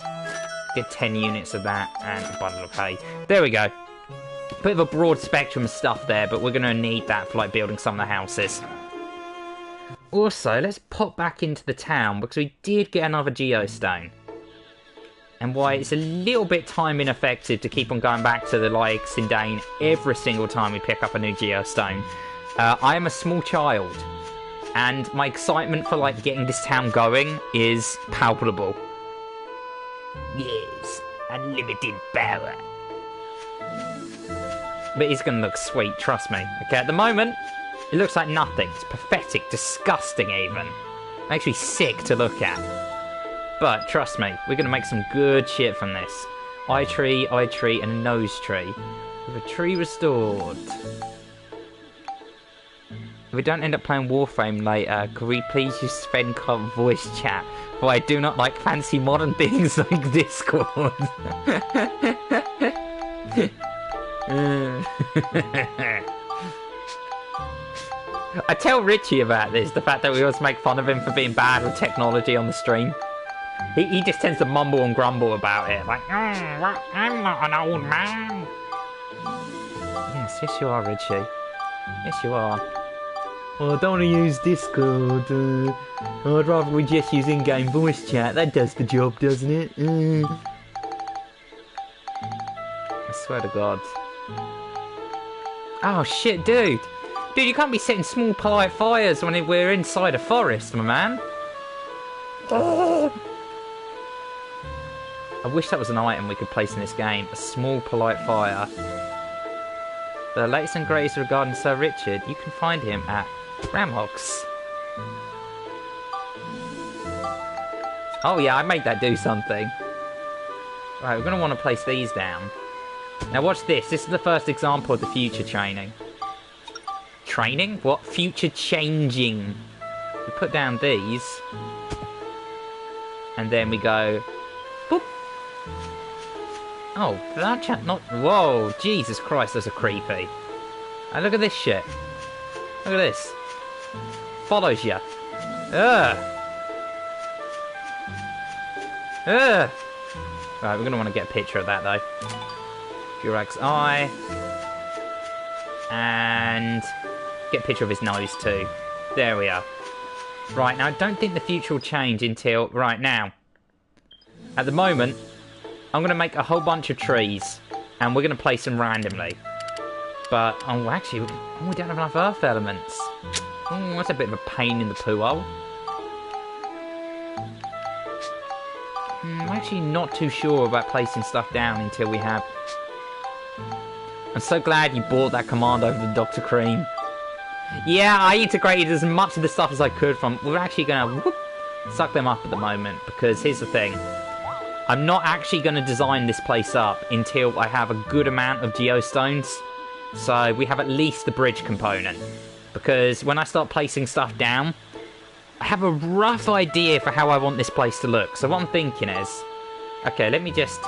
Get 10 units of that and a bundle of hay. There we go. Bit of a broad spectrum of stuff there, but we're going to need that for like building some of the houses. Also, let's pop back into the town because we did get another geostone. And why it's a little bit time ineffective to keep on going back to the like Sindane every single time we pick up a new geostone. I am a small child, and my excitement for like getting this town going is palpable. Yes, unlimited power. But it's going to look sweet, trust me. Okay, at the moment, it looks like nothing. It's pathetic, disgusting even. Makes me sick to look at. But, trust me, we're going to make some good shit from this. Eye tree, and a nose tree. With a tree restored. If we don't end up playing Warframe later, could we please use Sven voice chat? For I do not like fancy modern things like Discord. I tell Richie about this, the fact that we always make fun of him for being bad with technology on the stream. He just tends to mumble and grumble about it, like, I'm not an old man. Yes you are, Richie. Yes you are. Oh, I don't want to use Discord. I'd rather we just use in-game voice chat. That does the job, doesn't it? I swear to God. Oh shit, dude! Dude, you can't be setting small polite fires when we're inside a forest, my man. I wish that was an item we could place in this game. A small polite fire. The latest and greatest regarding Sir Richard, you can find him at Ramhogs. Oh yeah, I made that do something. Right, we're going to want to place these down. Now watch this. This is the first example of the future training. Training? What? Future changing. We put down these. And then we go... Boop. Oh, that chat not... Whoa, Jesus Christ, those are creepy. And look at this shit. Look at this. Follows you. Ugh. Ugh. Right, we're going to want to get a picture of that, though. Durax eye. And get a picture of his nose, too. There we are. Right, now I don't think the future will change until... Right, now. At the moment, I'm going to make a whole bunch of trees. And we're going to place them randomly. But, oh, actually, we don't have enough earth elements. Oh, that's a bit of a pain in the poo hole. I'm actually not too sure about placing stuff down until we have... I'm so glad you bought that command over the Dr. Cream. Yeah, I integrated as much of the stuff as I could from... We're actually going to suck them up at the moment, because here's the thing. I'm not actually going to design this place up until I have a good amount of geostones. So we have at least the bridge component. Because when I start placing stuff down, I have a rough idea for how I want this place to look. So what I'm thinking is... Okay, let me just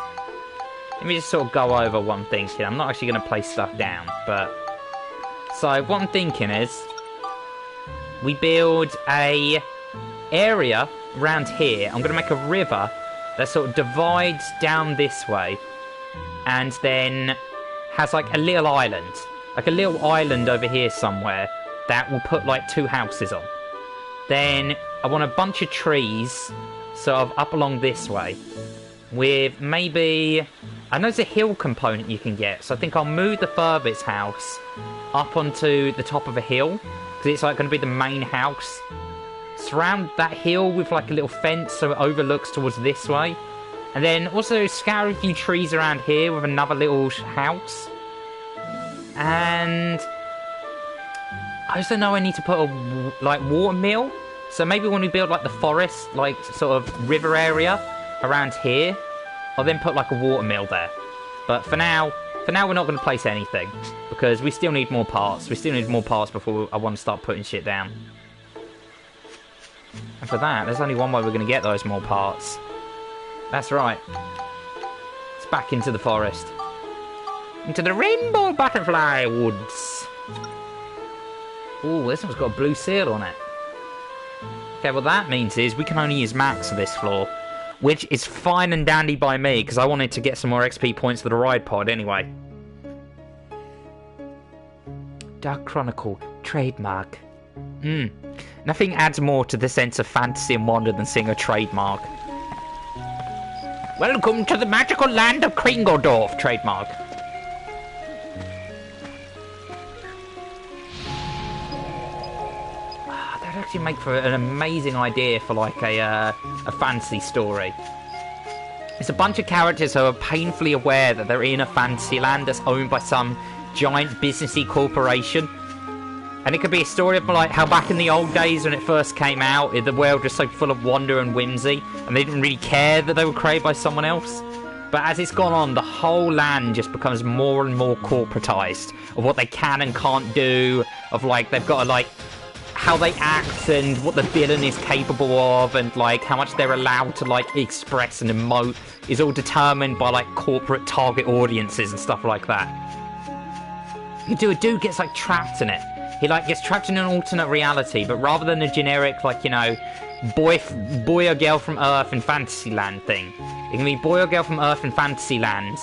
sort of go over what I'm thinking. I'm not actually going to place stuff down, but... So what I'm thinking is... We build a area around here. I'm going to make a river that sort of divides down this way. And then has like a little island. Like a little island over here somewhere that will put like 2 houses on. Then I want a bunch of trees sort of up along this way. With maybe... I know there's a hill component you can get. So I think I'll move the furthest house up onto the top of a hill. Because it's like going to be the main house. Surround that hill with like a little fence so it overlooks towards this way. And then also scatter a few trees around here with another little house. And... I also know I need to put a, like, water mill. So maybe when we build, like, the forest, like, sort of river area around here, I'll then put, like, a water mill there. But for now we're not going to place anything. Because we still need more parts. We still need more parts before I want to start putting shit down. And for that, there's only one way we're going to get those more parts. That's right. It's back into the forest. Into the rainbow butterfly woods. Ooh, this one's got a blue seal on it. Okay, what that means is we can only use max for this floor. which is fine and dandy by me, because I wanted to get some more XP points for the ride pod anyway. Dark Chronicle, trademark. Nothing adds more to the sense of fantasy and wonder than seeing a trademark. Welcome to the magical land of Kringeldorf, trademark. That'd actually make for an amazing idea for like a fantasy story. It's a bunch of characters who are painfully aware that they're in a fantasy land that's owned by some giant businessy corporation. And it could be a story of like how back in the old days when it first came out, the world was so full of wonder and whimsy, and they didn't really care that they were created by someone else. But as it's gone on, the whole land just becomes more and more corporatized of what they can and can't do, of like they've got to like how they act and what the villain is capable of, and like how much they're allowed to like express and emote is all determined by like corporate target audiences and stuff like that. A dude gets like trapped in it. He like gets trapped in an alternate reality, but rather than a generic like, you know, boy or girl from Earth in Fantasyland thing, it can be boy or girl from Earth in Fantasyland,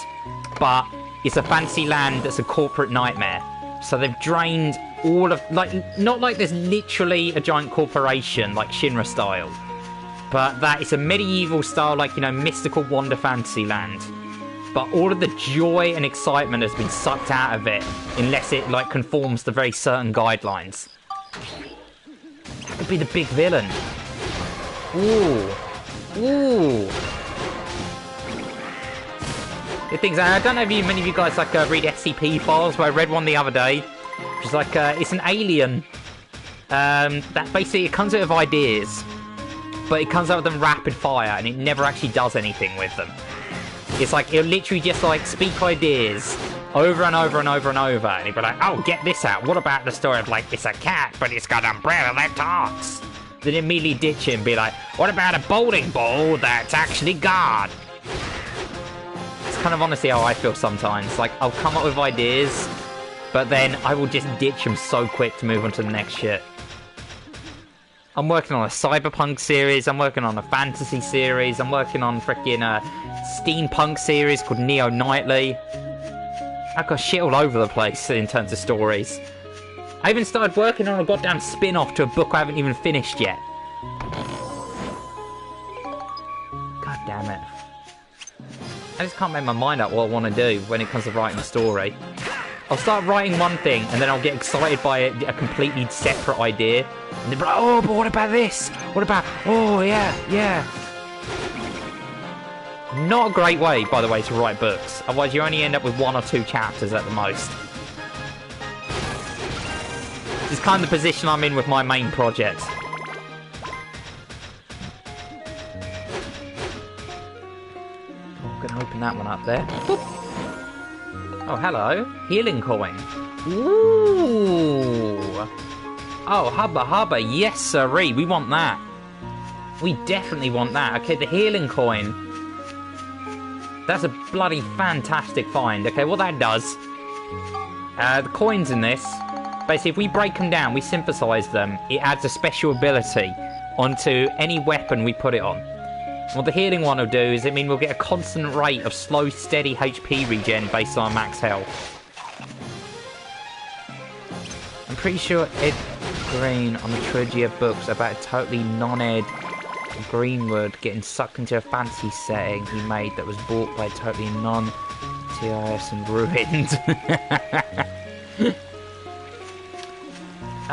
but it's a fantasy land that's a corporate nightmare. So they've drained all of, like, not like there's literally a giant corporation like Shinra style, but that it's a medieval style, like, you know, mystical wonder fantasy land. But all of the joy and excitement has been sucked out of it unless it, like, conforms to very certain guidelines. That could be the big villain. Ooh. The things, I don't know if many of you guys, like, read SCP files, but I read one the other day, which is like, it's an alien that basically, it comes out of ideas, but it comes out with them rapid fire, and it never actually does anything with them. It's like, it'll literally just like speak ideas over and over and over and over, and he'll be like, oh, get this out, what about the story of like, it's a cat, but it's got an umbrella that talks? Then immediately ditch it and be like, what about a bowling ball that's actually God? It's kind of honestly how I feel sometimes. Like, I'll come up with ideas, but then I will just ditch them so quick to move on to the next shit. I'm working on a cyberpunk series, I'm working on a fantasy series, I'm working on freaking steampunk series called Neo Nightly. I've got shit all over the place in terms of stories. I even started working on a goddamn spin-off to a book I haven't even finished yet. God damn it. I just can't make my mind up what I want to do when it comes to writing a story. I'll start writing one thing, and then I'll get excited by a completely separate idea. And then be like, oh, but what about this? What about, oh, yeah. Not a great way, by the way, to write books. Otherwise, you only end up with 1 or 2 chapters at the most. This is kind of the position I'm in with my main project. Oh, I'm going to open that one up there. Boop. Oh, hello. Healing coin. Ooh. Oh, hubba. Yes, sirree. We want that. We definitely want that. Okay, the healing coin. That's a bloody fantastic find. Okay, what that does... the coins in this... Basically, if we break them down, we synthesize them, it adds a special ability onto any weapon we put it on. What the healing one will do is it means we'll get a constant rate of slow, steady HP regen based on max health. I'm pretty sure Ed Green on the trilogy of books about a totally non-Ed Greenwood getting sucked into a fantasy setting he made that was bought by totally non-TIS and ruined.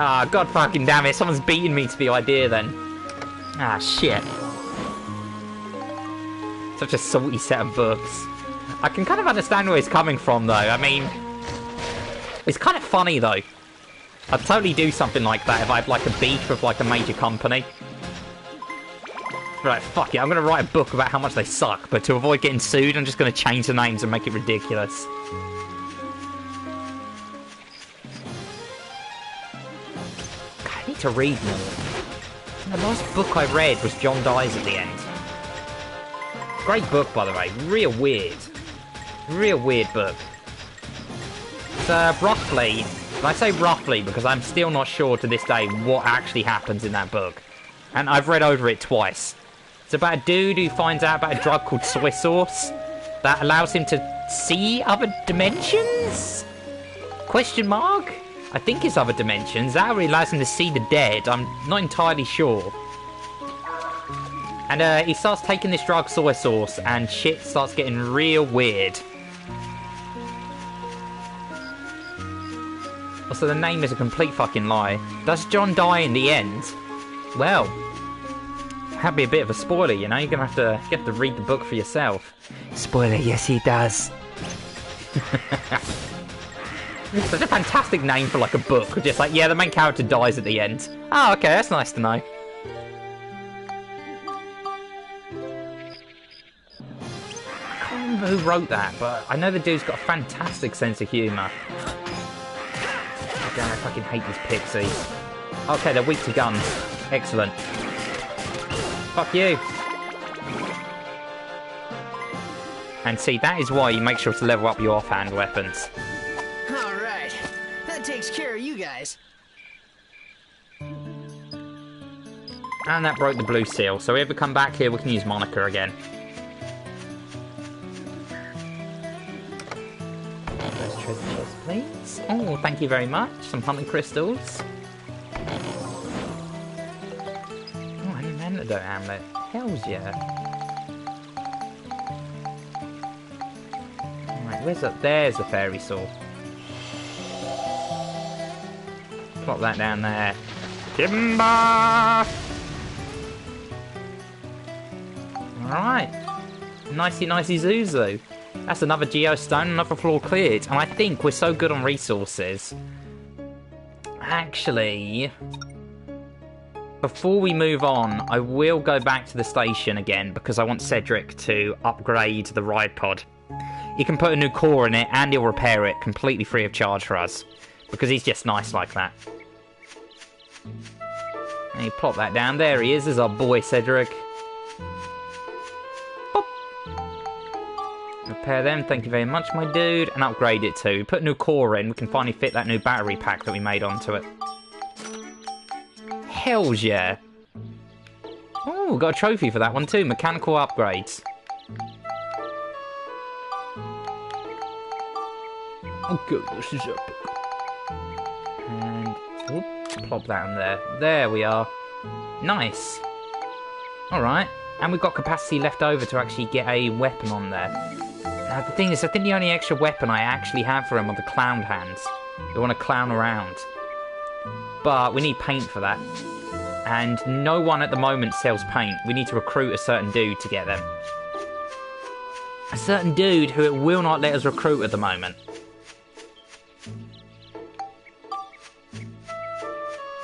Ah, god fucking damn it, someone's beating me to the idea then. Ah, shit. Such a salty set of books. I can kind of understand where he's coming from, though. I mean, it's kind of funny, though. I'd totally do something like that if I had, like, a beef with, like, a major company. Right, fuck it, I'm going to write a book about how much they suck, but to avoid getting sued, I'm just going to change the names and make it ridiculous. God, I need to read more. The last book I read was John Dies at the End. Great book, by the way. Real weird. Real weird book. It's, roughly... And I say roughly because I'm still not sure to this day what actually happens in that book. And I've read over it twice. It's about a dude who finds out about a drug called soy sauce that allows him to see other dimensions? Question mark? I think it's other dimensions. That really allows him to see the dead. I'm not entirely sure. And he starts taking this drug, soy sauce, and shit starts getting real weird. Also, the name is a complete fucking lie. Does John die in the end? Well, that'd be a bit of a spoiler, you know? You're gonna have to read the book for yourself. Spoiler, yes he does. Such a fantastic name for like a book. Just like, yeah, the main character dies at the end. Oh, okay, that's nice to know. I can't remember who wrote that, but I know the dude's got a fantastic sense of humour. Again, I fucking hate these pixies. Okay, they're weak to guns. Excellent. Fuck you. And see, that is why you make sure to level up your offhand weapons.
Alright, that takes care of you guys.
And that broke the blue seal, so if we ever come back here, we can use Monica again. Those treasure chests, please. Oh, thank you very much. Some hunting crystals. Oh, and an antidote amulet. Hells yeah. Alright, where's up? There's the fairy saw. Plop that down there. Timber! Alright. Nicey Zuzu. That's another geostone, another floor cleared. And I think we're so good on resources. Actually, before we move on, I will go back to the station again because I want Cedric to upgrade the ride pod. He can put a new core in it and he'll repair it completely free of charge for us. Because he's just nice like that. And you plop that down. There he is. There's our boy Cedric. Pop. Repair them. Thank you very much, my dude. And upgrade it too. Put a new core in. We can finally fit that new battery pack that we made onto it. Hells yeah. Oh, got a trophy for that one too. Mechanical upgrades. Okay, this is epic. And whoop, plop that in there. There we are. Nice. Alright. And we've got capacity left over to actually get a weapon on there. Now the thing is, I think the only extra weapon I actually have for him are the clown hands. They want to clown around. But we need paint for that. And no one at the moment sells paint. We need to recruit a certain dude to get them. A certain dude who it will not let us recruit at the moment.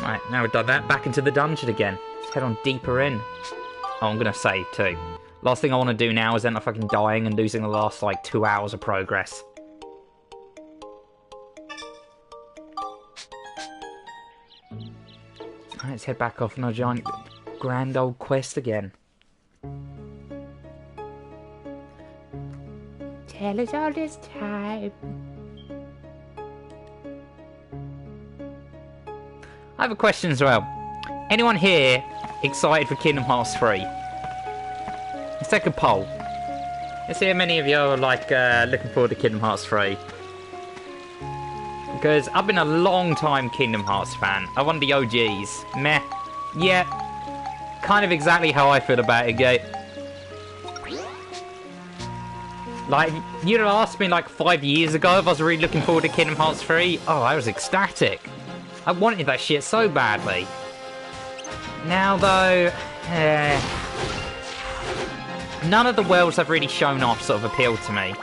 Right, now we've done that, back into the dungeon again. Let's head on deeper in. Oh, I'm going to save too. Last thing I want to do now is end up fucking dying and losing the last, like, 2 hours of progress. Right, let's head back off on our giant grand old quest again. Tell us all this time. I have a question as well. Anyone here excited for Kingdom Hearts 3? Let's take a poll. Let's see how many of you are like looking forward to Kingdom Hearts 3. Because I've been a long time Kingdom Hearts fan. I'm one of the OGs. Meh. Yeah. Kind of exactly how I feel about it, Gate. Like, you'd have asked me like 5 years ago if I was really looking forward to Kingdom Hearts 3. Oh, I was ecstatic. I wanted that shit so badly. Now, though, none of the worlds have really shown off sort of appealed to me.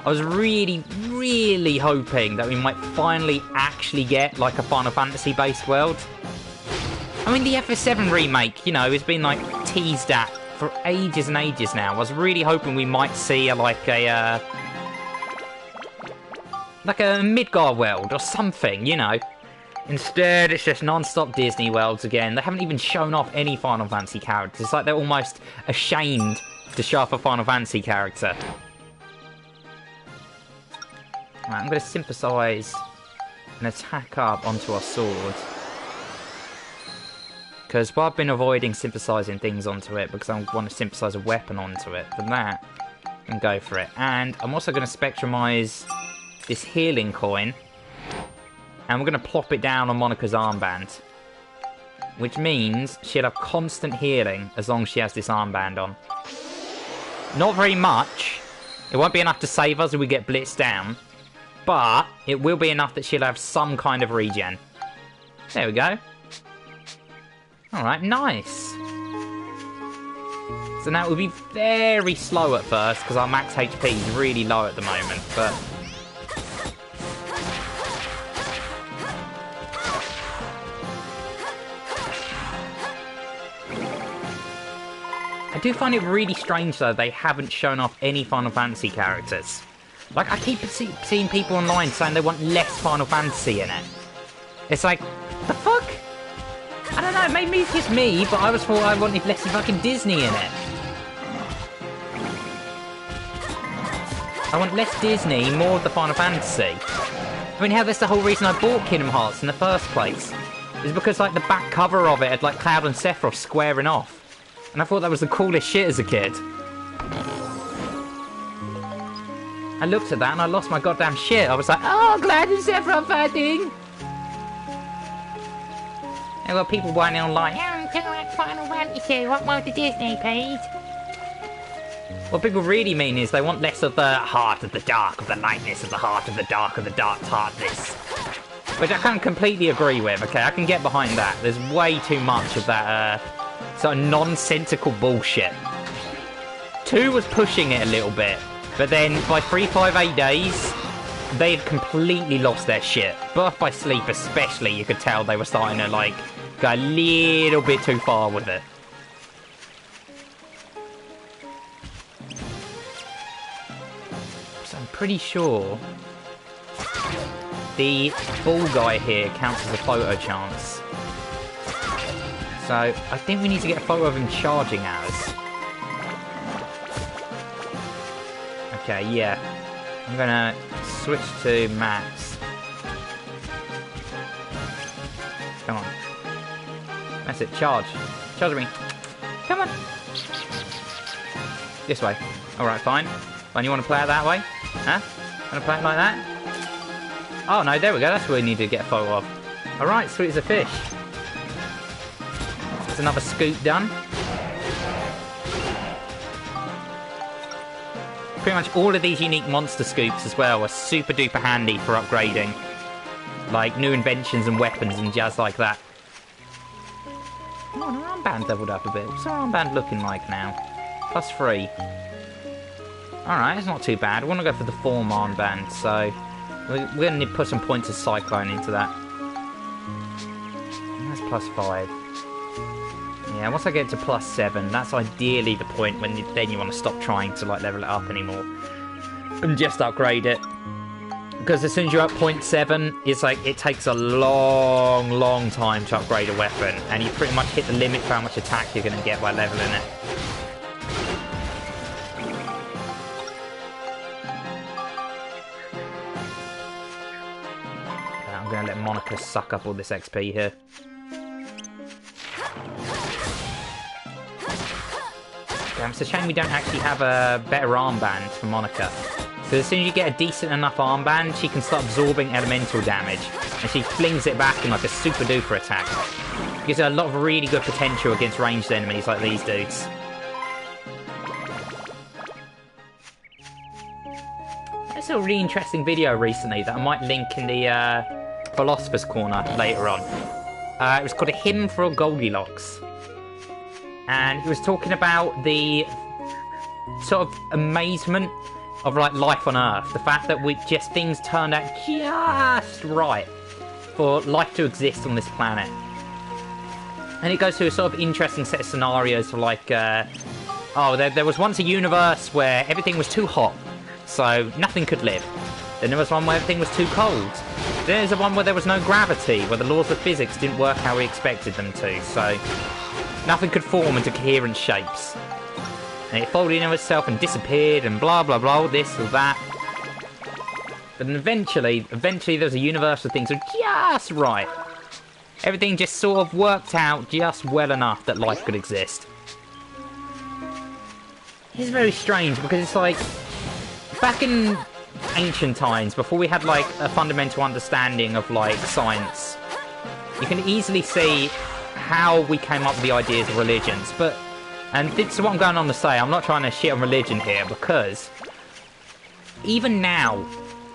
I was really, really hoping that we might finally actually get, like, a Final Fantasy-based world. I mean, the FF7 remake, you know, has been, like, teased at for ages and ages now. I was really hoping we might see, like a Midgar world or something, you know. Instead, it's just non-stop Disney worlds again. They haven't even shown off any Final Fantasy characters. It's like they're almost ashamed to show off a Final Fantasy character. Right, I'm going to synthesize and attack up onto our sword. Because while I've been avoiding synthesizing things onto it, because I want to synthesize a weapon onto it, for that, I can go for it. And I'm also going to spectrumize this healing coin, and we're going to plop it down on Monica's armband. Which means she'll have constant healing as long as she has this armband on. Not very much. It won't be enough to save us if we get blitzed down. But it will be enough that she'll have some kind of regen. There we go. Alright, nice. So now it will be very slow at first, because our max HP is really low at the moment, but... I do find it really strange, though, they haven't shown off any Final Fantasy characters. Like, I keep seeing people online saying they want less Final Fantasy in it. It's like, the fuck? I don't know, maybe it's just me, but I always thought I wanted less fucking Disney in it. I want less Disney, more of the Final Fantasy. I mean, hell, that's the whole reason I bought Kingdom Hearts in the first place. It's because, like, the back cover of it had, like, Cloud and Sephiroth squaring off. And I thought that was the coolest shit as a kid. I looked at that and I lost my goddamn shit. I was like, oh, Cloud and Sephiroth fighting! There were people whining online, oh, too much Final Fantasy, what more to Disney, please? What people really mean is they want less of the heart of the dark, of the lightness, of the heart of the dark heartness. Which I can't completely agree with, okay? I can get behind that. There's way too much of that, sort of nonsensical bullshit. 2 was pushing it a little bit, but then by 358 days, they had completely lost their shit. Birth by Sleep especially, you could tell they were starting to, like, go a little bit too far with it. So I'm pretty sure the ball guy here counts as a photo chance. So, I think we need to get a photo of him charging at us. Okay, yeah. I'm gonna switch to Max. Come on. That's it, charge. Charge me. Come on. This way. Alright, fine. Fine, you want to play it that way? Huh? Want to play it like that? Oh, no, there we go. That's where we need to get a photo of. Alright, sweet as a fish. There's another scoop done. Pretty much all of these unique monster scoops as well are super duper handy for upgrading. Like new inventions and weapons and jazz like that. Come on, our armband leveled up a bit. What's our armband looking like now? +3. Alright, it's not too bad. I want to go for the form armband, so we're going to need to put some points of Cyclone into that. And that's +5. Yeah, once I get to +7, that's ideally the point when then you want to stop trying to like level it up anymore and just upgrade it. Because as soon as you're at 0.7, it's like it takes a long time to upgrade a weapon, and you pretty much hit the limit for how much attack you're going to get by leveling it. I'm going to let Monica suck up all this XP here. Damn, it's a shame we don't actually have a better armband for Monica. Because as soon as you get a decent enough armband, she can start absorbing elemental damage. And she flings it back in like a super duper attack. Gives her a lot of really good potential against ranged enemies like these dudes. I saw a really interesting video recently that I might link in the Philosopher's Corner later on. It was called A Hymn for Goldilocks. And he was talking about the sort of amazement of like life on Earth. The fact that things turned out just right for life to exist on this planet. And it goes through a sort of interesting set of scenarios for like, there was once a universe where everything was too hot, so nothing could live. Then there was one where everything was too cold. Then there's one where there was no gravity, where the laws of physics didn't work how we expected them to, so nothing could form into coherent shapes. And it folded into itself and disappeared and blah blah blah, this or that. But then eventually there was a universe where things were just right. Everything just sort of worked out just well enough that life could exist. It's very strange because it's like, back in ancient times, before we had like a fundamental understanding of like science, you can easily see how we came up with the ideas of religions. But, and this is what I'm going on to say, I'm not trying to shit on religion here, because even now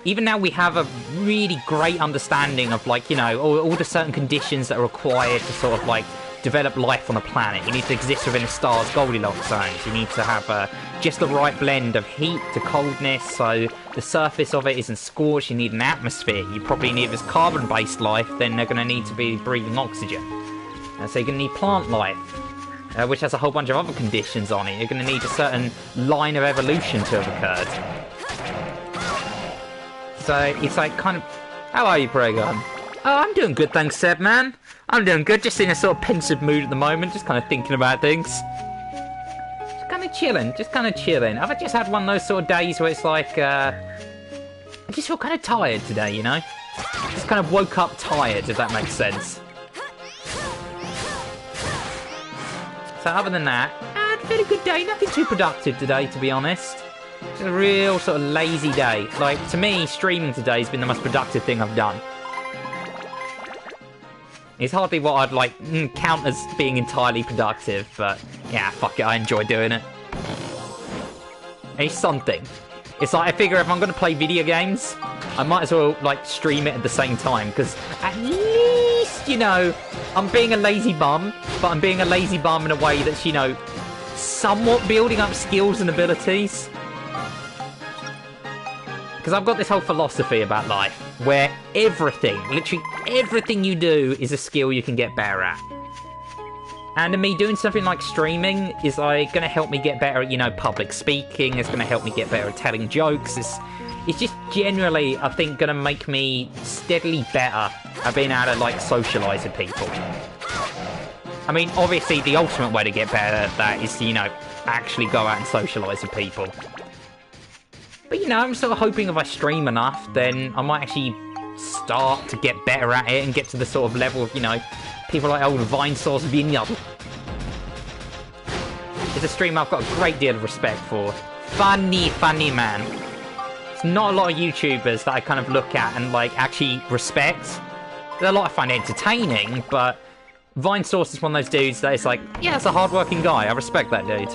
we have a really great understanding of like, you know, all the certain conditions that are required to sort of like develop life on a planet. You need to exist within a star's Goldilocks zones. You need to have just the right blend of heat to coldness, so the surface of it isn't scorched. You need an atmosphere. You probably need, if it's carbon-based life, then they're going to need to be breathing oxygen. So you're going to need plant life, which has a whole bunch of other conditions on it. You're going to need a certain line of evolution to have occurred. So it's like kind of... How are you, Praygon? Oh, I'm doing good, thanks, Seb, man. I'm doing good, just in a sort of pensive mood at the moment, just kind of thinking about things. Just kind of chilling. I've just had one of those sort of days where it's like, I just feel kind of tired today, you know? Just kind of woke up tired, if that makes sense. So other than that, I had a very good day, nothing too productive today, to be honest. It's a real sort of lazy day. Like, to me, streaming today has been the most productive thing I've done. It's hardly what I'd, like, count as being entirely productive, but yeah, fuck it, I enjoy doing it. It's something. It's like, I figure if I'm going to play video games, I might as well, like, stream it at the same time, because at least, you know, I'm being a lazy bum, but I'm being a lazy bum in a way that's, you know, somewhat building up skills and abilities. Because I've got this whole philosophy about life, where everything, literally everything you do is a skill you can get better at. And to me, doing something like streaming is like going to help me get better at, you know, public speaking. It's going to help me get better at telling jokes. It's just generally, I think, going to make me steadily better at being able to, like, socialise with people. I mean, obviously, the ultimate way to get better at that is to, you know, actually go out and socialise with people. But, you know, I'm sort of hoping if I stream enough, then I might actually start to get better at it and get to the sort of level of, you know, people like old Vinesauce Vineyard. It's a streamer I've got a great deal of respect for. Funny man. It's not a lot of YouTubers that I kind of look at and, like, actually respect. There's a lot I find entertaining, but Vinesauce is one of those dudes that is like, yeah, it's a hard-working guy. I respect that dude.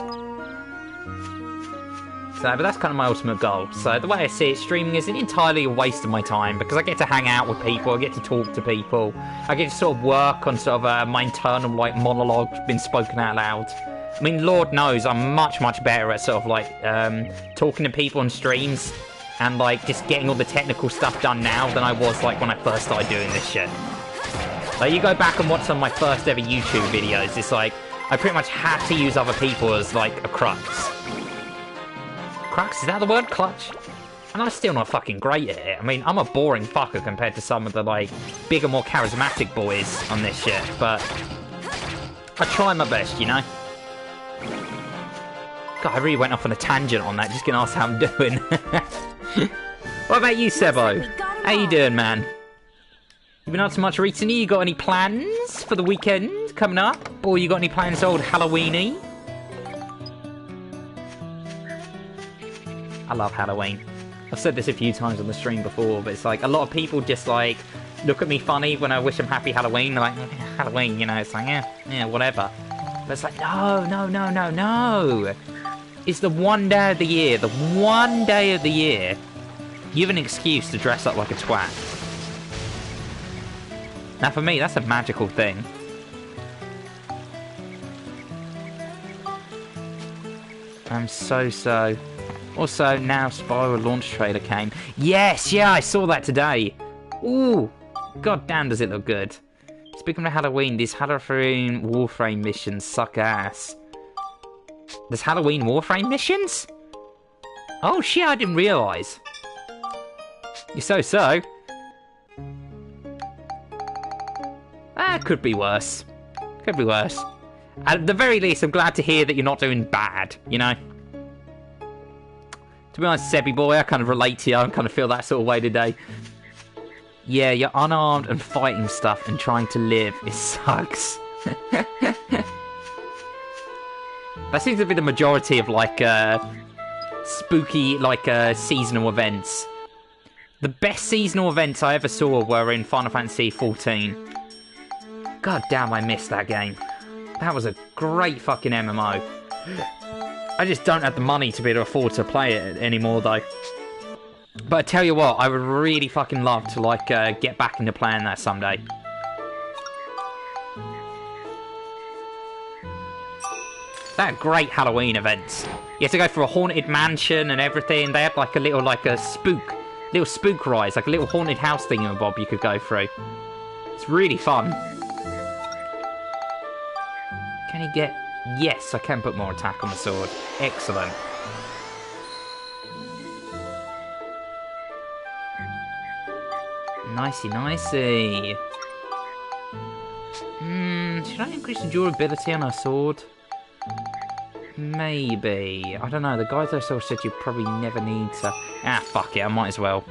So, but that's kind of my ultimate goal. So the way I see it, streaming isn't entirely a waste of my time, because I get to hang out with people, I get to talk to people, I get to sort of work on sort of my internal, like, monologue being spoken out loud. I mean, Lord knows I'm much better at sort of, like, talking to people on streams and, like, just getting all the technical stuff done now than I was, like, when I first started doing this shit. Like, you go back and watch some of my first ever YouTube videos, it's like, I pretty much had to use other people as, like, a crux. Crux, is that the word? Clutch? And I'm still not fucking great at it. I mean, I'm a boring fucker compared to some of the, like, bigger, more charismatic boys on this shit, but I try my best, you know? God, I really went off on a tangent on that, just gonna ask how I'm doing. What about you, Sebo? How you doing, man? You been up to much recently? You got any plans for the weekend coming up? Or you got any plans old Halloweeny? I love Halloween. I've said this a few times on the stream before, but it's like, a lot of people just, like, look at me funny when I wish them happy Halloween. They're like, Halloween, you know, it's like, yeah, whatever. But it's like, no. It's the one day of the year, you have an excuse to dress up like a twat. Now, for me, that's a magical thing. I'm so... Also, now Spyro launch trailer came. Yes, yeah, I saw that today. Ooh, god damn, does it look good. Speaking of Halloween, these Halloween Warframe missions suck ass. There's Halloween Warframe missions? Oh shit, I didn't realise. So. Could be worse. At the very least, I'm glad to hear that you're not doing bad, you know? To be honest, Sebby boy, I kind of relate to you. I kind of feel that sort of way today. Yeah, you're unarmed and fighting stuff and trying to live. It sucks. That seems to be the majority of, like, spooky, like, seasonal events. The best seasonal events I ever saw were in Final Fantasy XIV. God damn, I missed that game. That was a great fucking MMO. I just don't have the money to be able to afford to play it anymore, though. But I tell you what, I would really fucking love to, like, get back into playing that someday. That great Halloween events. You have to go through a haunted mansion and everything. They had, like, a little spook rise, like a little haunted house thingamabob you could go through. It's really fun. Can he get... Yes, I can put more attack on the sword. Excellent. Nicey, nicey. Should I increase the durability on our sword? Maybe. I don't know. The guys I saw said you probably never need to... Ah, fuck it. I might as well.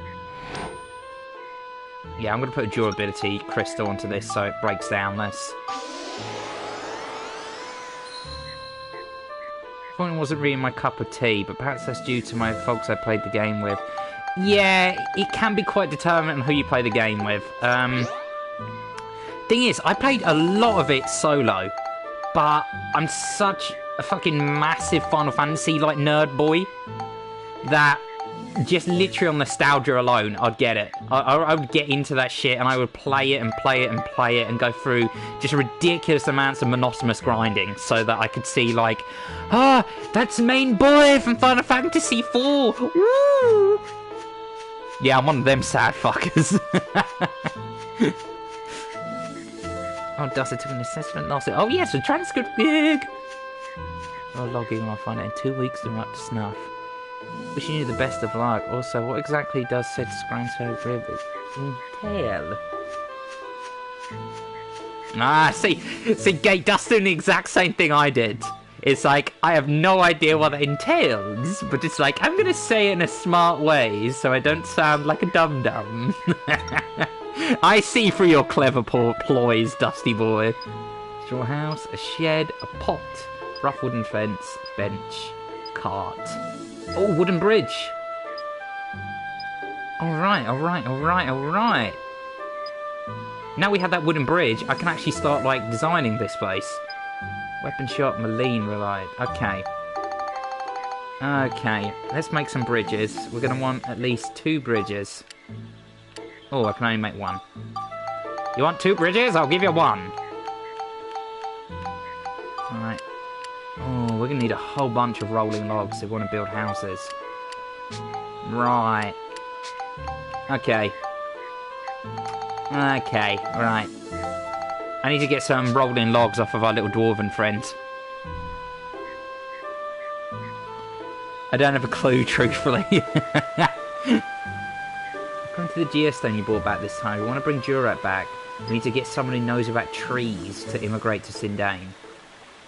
Yeah, I'm going to put a durability crystal onto this so it breaks down less. It wasn't really my cup of tea, but perhaps that's due to my folks I played the game with. Yeah, it can be quite determinant on who you play the game with. Thing is, I played a lot of it solo, but I'm such a fucking massive Final Fantasy, like, nerd boy, that just literally on nostalgia alone, I'd get it. I would get into that shit, and I would play it and play it and play it and go through just ridiculous amounts of monotonous grinding so that I could see, like, ah, that's the main boy from Final Fantasy IV! Woo! Yeah, I'm one of them sad fuckers. Oh, Dusty took an assessment last week. Oh, yes, a transcript gig! Oh, logging, I'll find out in 2 weeks and we're up to snuff. Wishing you the best of luck. Also, what exactly does said Scranto River entail? Ah, see, Gate, Dust's doing the exact same thing I did. It's like, I have no idea what that entails, but it's like, I'm gonna say it in a smart way so I don't sound like a dum-dum. I see through your clever ploys, Dusty boy. Straw house, a shed, a pot, rough wooden fence, bench, cart. Oh, wooden bridge. Alright, alright, alright, alright. Now we have that wooden bridge, I can actually start, like, designing this place. Weapon shop, Maline relied. Okay. Okay, let's make some bridges. We're going to want at least 2 bridges. Oh, I can only make 1. You want 2 bridges? I'll give you 1. Alright. Oh, we're going to need a whole bunch of rolling logs if we want to build houses. Right. Okay. Okay, right. I need to get some rolling logs off of our little dwarven friend. I don't have a clue, truthfully. Come to the geostone you brought back this time. We want to bring Jurat back. We need to get someone who knows about trees to immigrate to Sindane.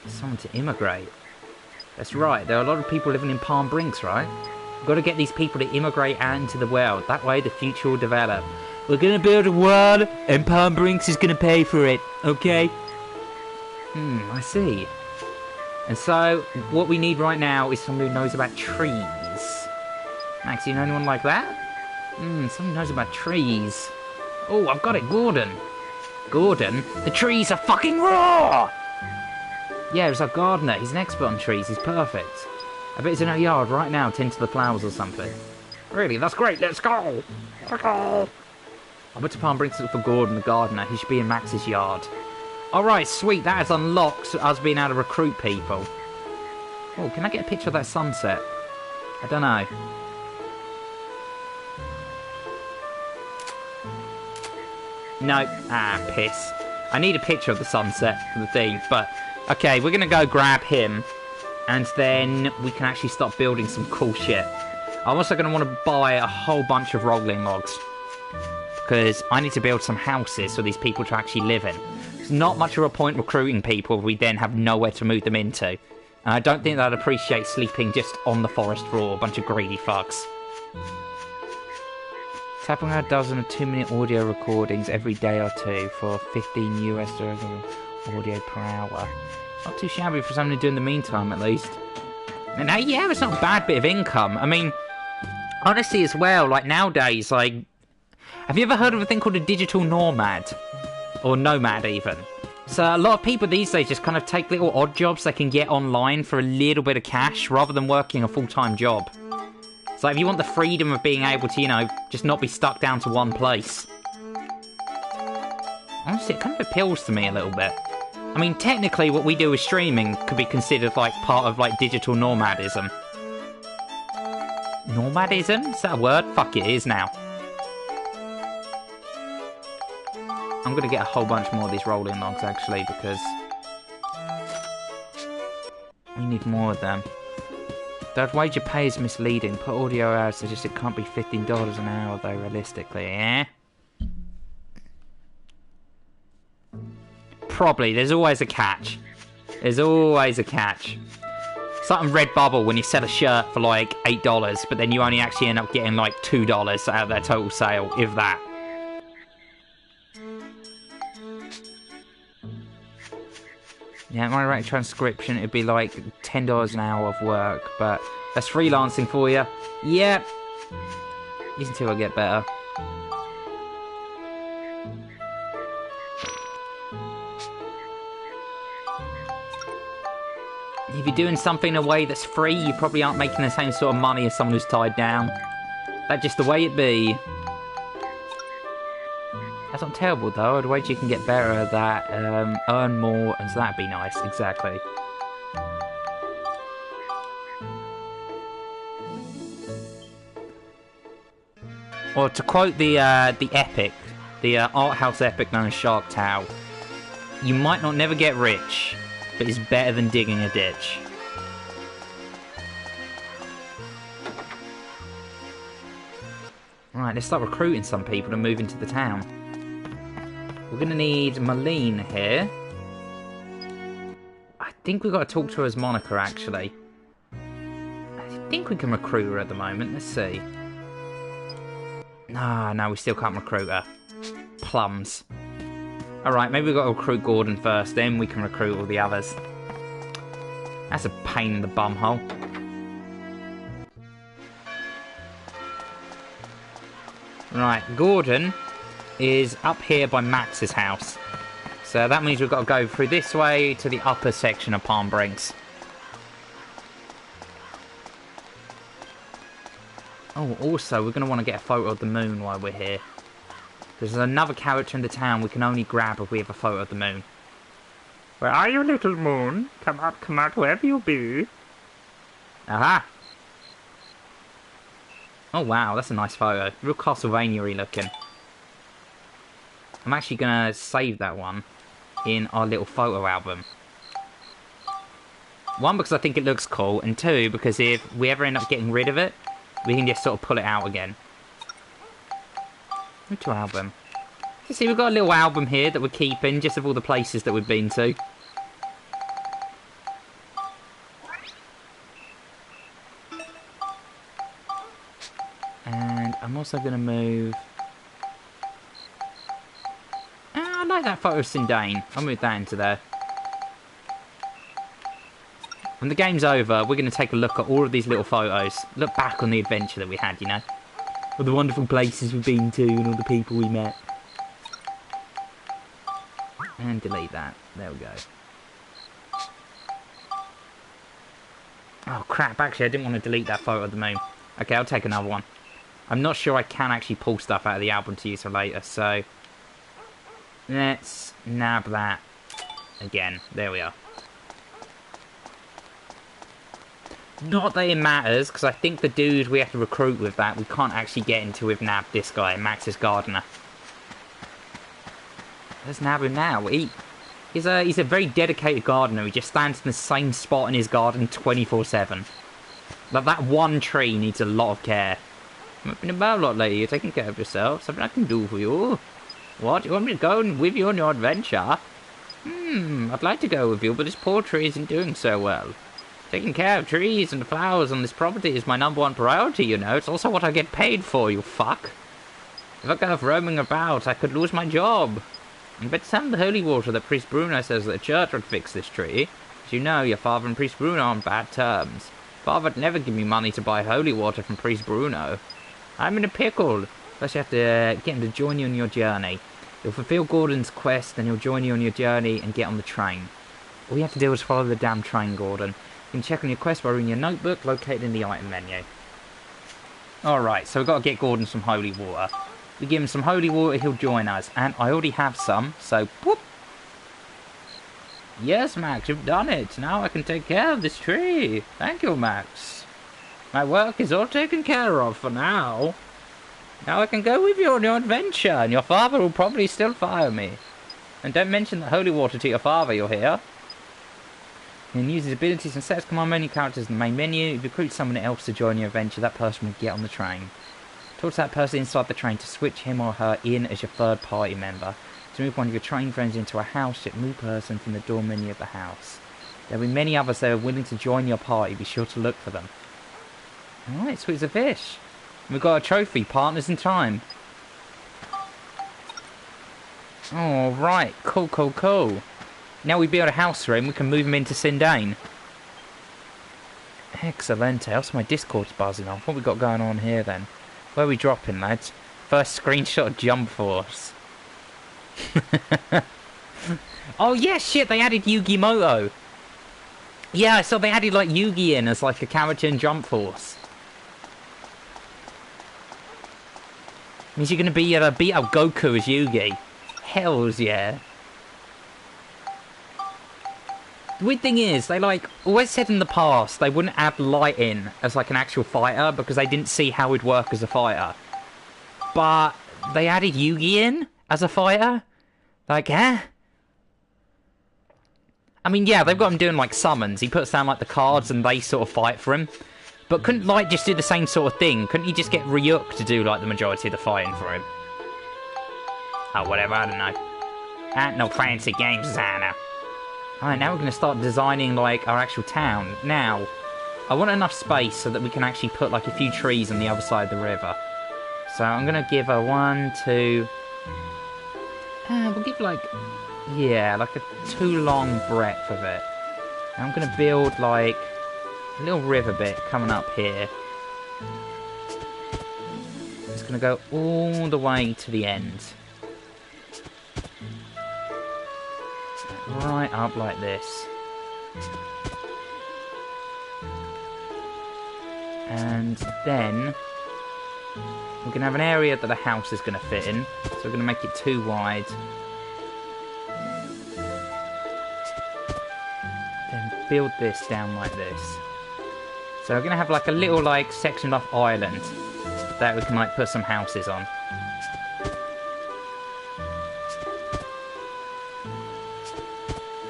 Someone to immigrate? That's right, there are a lot of people living in Palm Brinks, right? We've got to get these people to immigrate out into the world. That way the future will develop. We're going to build a world, and Palm Brinks is going to pay for it, okay? I see. And so, what we need right now is someone who knows about trees. Max, you know anyone like that? Someone who knows about trees. Oh, I've got it, Gordon. Gordon? The trees are fucking raw! Yeah, it's our gardener. He's an expert on trees. He's perfect. I bet he's in our yard right now, tending to the flowers or something. Really? That's great. Let's go! Let's go! I went to Palm Brinks for Gordon, the gardener. He should be in Max's yard. Alright, sweet. That has unlocked us being able to recruit people. Oh, can I get a picture of that sunset? I don't know. No. Ah, piss. I need a picture of the sunset for the thing, but... Okay, we're going to go grab him, and then we can actually start building some cool shit. I'm also going to want to buy a whole bunch of rolling logs, because I need to build some houses for these people to actually live in. There's not much of a point recruiting people if we then have nowhere to move them into. And I don't think they'd appreciate sleeping just on the forest floor, a bunch of greedy fucks. Tapping out a dozen of 2-minute audio recordings every day or two for $15 audio per hour. Not too shabby for something to do in the meantime, at least. And yeah, it's not a bad bit of income. I mean, honestly, as well, like nowadays, like, have you ever heard of a thing called a digital nomad? Or nomad, even. So a lot of people these days just kind of take little odd jobs they can get online for a little bit of cash, rather than working a full-time job. So if you want the freedom of being able to, you know, just not be stuck down to one place. Honestly, it kind of appeals to me a little bit. I mean, technically, what we do with streaming could be considered, like, part of, like, digital nomadism. Nomadism? Is that a word? Fuck it, it is now. I'm gonna get a whole bunch more of these rolling logs, actually, because we need more of them. That wage you pay is misleading. Put audio out, suggest it can't be $15 an hour, though, realistically, eh? Probably. There's always a catch. There's always a catch. Something Redbubble when you sell a shirt for like $8, but then you only actually end up getting like $2 out of their total sale, if that. Yeah, my rate transcription, it'd be like $10 an hour of work, but that's freelancing for you. Yep. Yeah. Until I get better. If you're doing something in a way that's free, you probably aren't making the same sort of money as someone who's tied down. That's just the way it be. That's not terrible, though. I'd wager you can get better at that, earn more, and so that'd be nice, exactly. Or to quote the epic, the art house epic known as Shark Tale, you might not never get rich, but it's better than digging a ditch. Right, let's start recruiting some people to move into the town. We're going to need Malene here. I think we've got to talk to her as Monica, actually. I think we can recruit her at the moment. Let's see. No, we still can't recruit her. Plums. Alright, maybe we've got to recruit Gordon first, then we can recruit all the others. That's a pain in the bumhole. Right, Gordon is up here by Max's house. So that means we've got to go through this way to the upper section of Palm Brinks. Oh, also, we're going to want to get a photo of the moon while we're here. There's another character in the town we can only grab if we have a photo of the moon. Where are you, little moon? Come out, wherever you be. Aha! Oh wow, that's a nice photo. Real Castlevania-y looking. I'm actually going to save that one in our little photo album. One, because I think it looks cool, and two, because if we ever end up getting rid of it, we can just sort of pull it out again. Into album. You see, we've got a little album here that we're keeping, just of all the places that we've been to. And I'm also going to move... I like that photo of Sindane. I'll move that into there. When the game's over, we're going to take a look at all of these little photos. Look back on the adventure that we had, you know. All the wonderful places we've been to and all the people we met. And delete that. There we go. Oh crap, actually I didn't want to delete that photo of the moon. Okay, I'll take another one. I'm not sure I can actually pull stuff out of the album to use for later, so... let's nab that again. There we are. Not that it matters, because I think the dude we have to recruit with that, we can't actually get into with nab this guy, Max's gardener. Let's nab him now. He's a very dedicated gardener. He just stands in the same spot in his garden 24/7. Like, that one tree needs a lot of care. I've been about a lot lately. You're taking care of yourself. Something I can do for you. What? You want me to go with you on your adventure? I'd like to go with you, but this poor tree isn't doing so well. Taking care of trees and flowers on this property is my #1 priority, you know. It's also what I get paid for, you fuck. If I go off roaming about, I could lose my job. But some of the holy water that Priest Bruno says that the church would fix this tree. As you know, your father and Priest Bruno are on bad terms. Father would never give me money to buy holy water from Priest Bruno. I'm in a pickle. First you have to get him to join you on your journey. You'll fulfill Gordon's quest, then he'll join you on your journey and get on the train. All you have to do is follow the damn train, Gordon. You can check on your quest by reading your notebook located in the item menu. Alright, so we've got to get Gordon some holy water. If we give him some holy water, he'll join us. And I already have some, so whoop. Yes, Max, you've done it. Now I can take care of this tree. Thank you, Max. My work is all taken care of for now. Now I can go with you on your adventure, and your father will probably still fire me. And don't mention the holy water to your father, you'll hear. You can use his abilities and sets command menu characters in the main menu. If you recruit someone else to join your adventure, that person will get on the train. Talk to that person inside the train to switch him or her in as your third party member. To move one of your train friends into a house, check move person from the door menu of the house. There will be many others that are willing to join your party. Be sure to look for them. Alright, sweet as a fish. We've got a trophy, partners in time. Alright, cool, cool, cool. Now we build a house for him, we can move him into Sindane. Excellent. Also, my Discord's buzzing off. What we got going on here then? Where are we dropping, lads? First screenshot of Jump Force. Oh yeah, shit, they added Yugi Moto. Yeah, so they added like Yugi in as like a character in Jump Force. Means you're gonna be able to beat up Goku as Yugi. Hells yeah. The weird thing is, they like always said in the past they wouldn't add Light in as like an actual fighter because they didn't see how he'd work as a fighter. But they added Yugi in as a fighter? Like, huh? I mean, yeah, they've got him doing like summons. He puts down like the cards and they sort of fight for him. But couldn't Light just do the same sort of thing? Couldn't he just get Ryuk to do like the majority of the fighting for him? Oh, whatever, I don't know. Ain't no fancy game designer. Alright, now we're going to start designing, like, our actual town. Now, I want enough space so that we can actually put, like, a few trees on the other side of the river. So I'm going to give a 1, 2... we'll give, like... Yeah, like a 2 long breadth of it. And I'm going to build, like, a little river bit coming up here. It's going to go all the way to the end. Right up like this. And then we're going to have an area that the house is going to fit in. So we're going to make it too wide. Then build this down like this. So we're going to have like a little like sectioned off island that we can like put some houses on.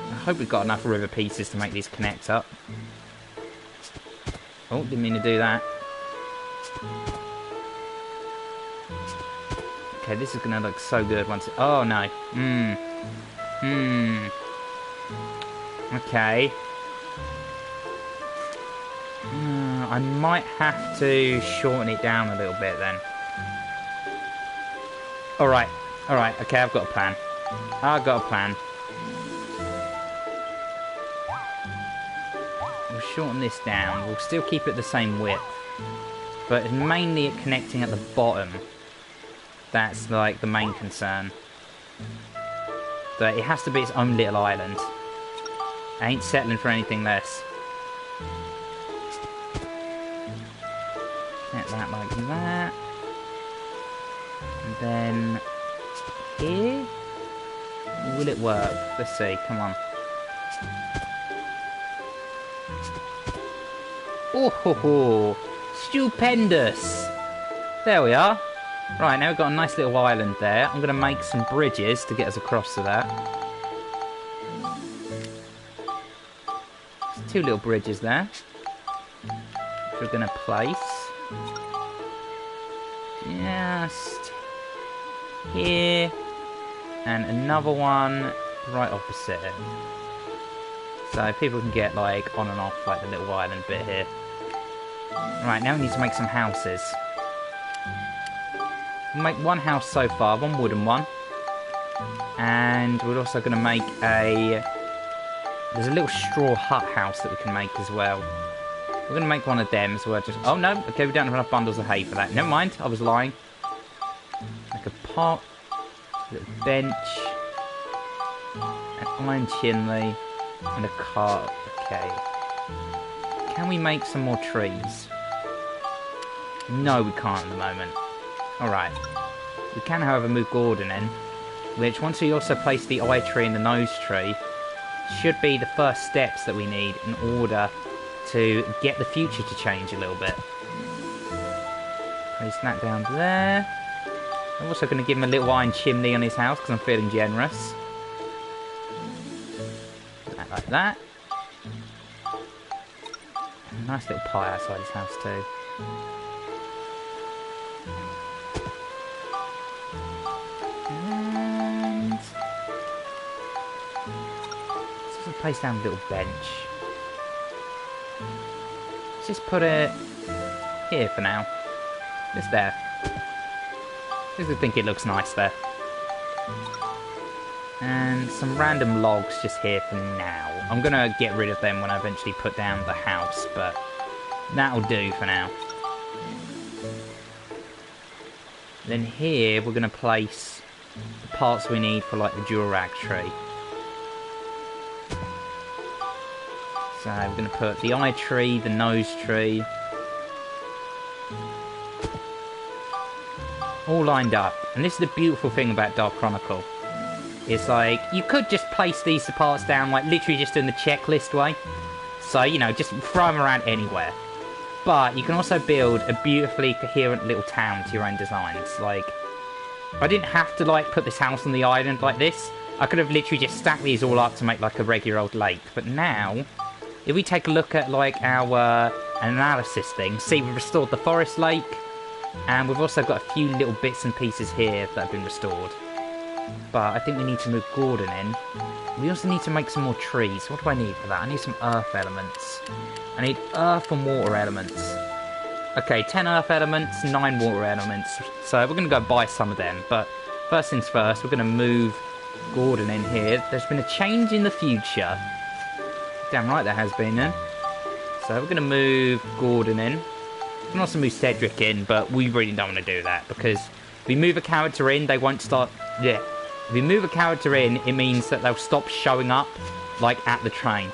I hope we've got enough river pieces to make these connect up. Oh, didn't mean to do that. Okay, this is going to look so good once... Oh, no. Okay. I might have to shorten it down a little bit then. Alright. Alright, okay, I've got a plan. I've got a plan. We'll shorten this down. We'll still keep it the same width. But it's mainly it connecting at the bottom. That's like the main concern. But it has to be its own little island. I ain't settling for anything less. Connect that like that. And then... here? Will it work? Let's see, come on. Oh ho ho! Stupendous! There we are. Right, now we've got a nice little island there. I'm going to make some bridges to get us across to that. There's 2 little bridges there. Which we're going to place. Just here. And another one right opposite it. So people can get like on and off like the little island bit here. Right, now we need to make some houses. We'll make one house so far, one wooden one. And we're also going to make a... There's a little straw hut house that we can make as well. We're going to make one of them as well. Just... Oh, no. Okay, we don't have enough bundles of hay for that. Never mind. I was lying. Like a pot. A little bench. An iron chimney. And a cart. Okay. Can we make some more trees? No, we can't at the moment. Alright. We can, however, move Gordon in. Which, once we also place the eye tree and the nose tree, should be the first steps that we need in order to get the future to change a little bit. Place that down there. I'm also going to give him a little iron chimney on his house because I'm feeling generous. Like that. And a nice little pie outside his house too. And let's also place down a little bench. Let's just put it here for now. Just there. Because I think it looks nice there. And some random logs just here for now. I'm going to get rid of them when I eventually put down the house, but that'll do for now. Then here we're going to place the parts we need for like the Durag tree. So we're going to put the eye tree, the nose tree, all lined up. And this is the beautiful thing about Dark Chronicle. It's like, you could just place these parts down, like, literally just in the checklist way. So, you know, just throw them around anywhere. But you can also build a beautifully coherent little town to your own designs. Like, I didn't have to, like, put this house on the island like this. I could have literally just stacked these all up to make, like, a regular old lake. But now, if we take a look at, like, our analysis thing, see, we've restored the forest lake. And we've also got a few little bits and pieces here that have been restored. But I think we need to move Gordon in. We also need to make some more trees. What do I need for that? I need some earth elements. I need earth and water elements. Okay, 10 earth elements, 9 water elements. So we're going to go buy some of them. But first things first, we're going to move Gordon in here. There's been a change in the future. Damn right there has been then. So we're going to move Gordon in. We can also move Cedric in, but we really don't want to do that. Because if we move a character in, they won't start... Yeah. If we move a character in, it means that they'll stop showing up, like, at the train.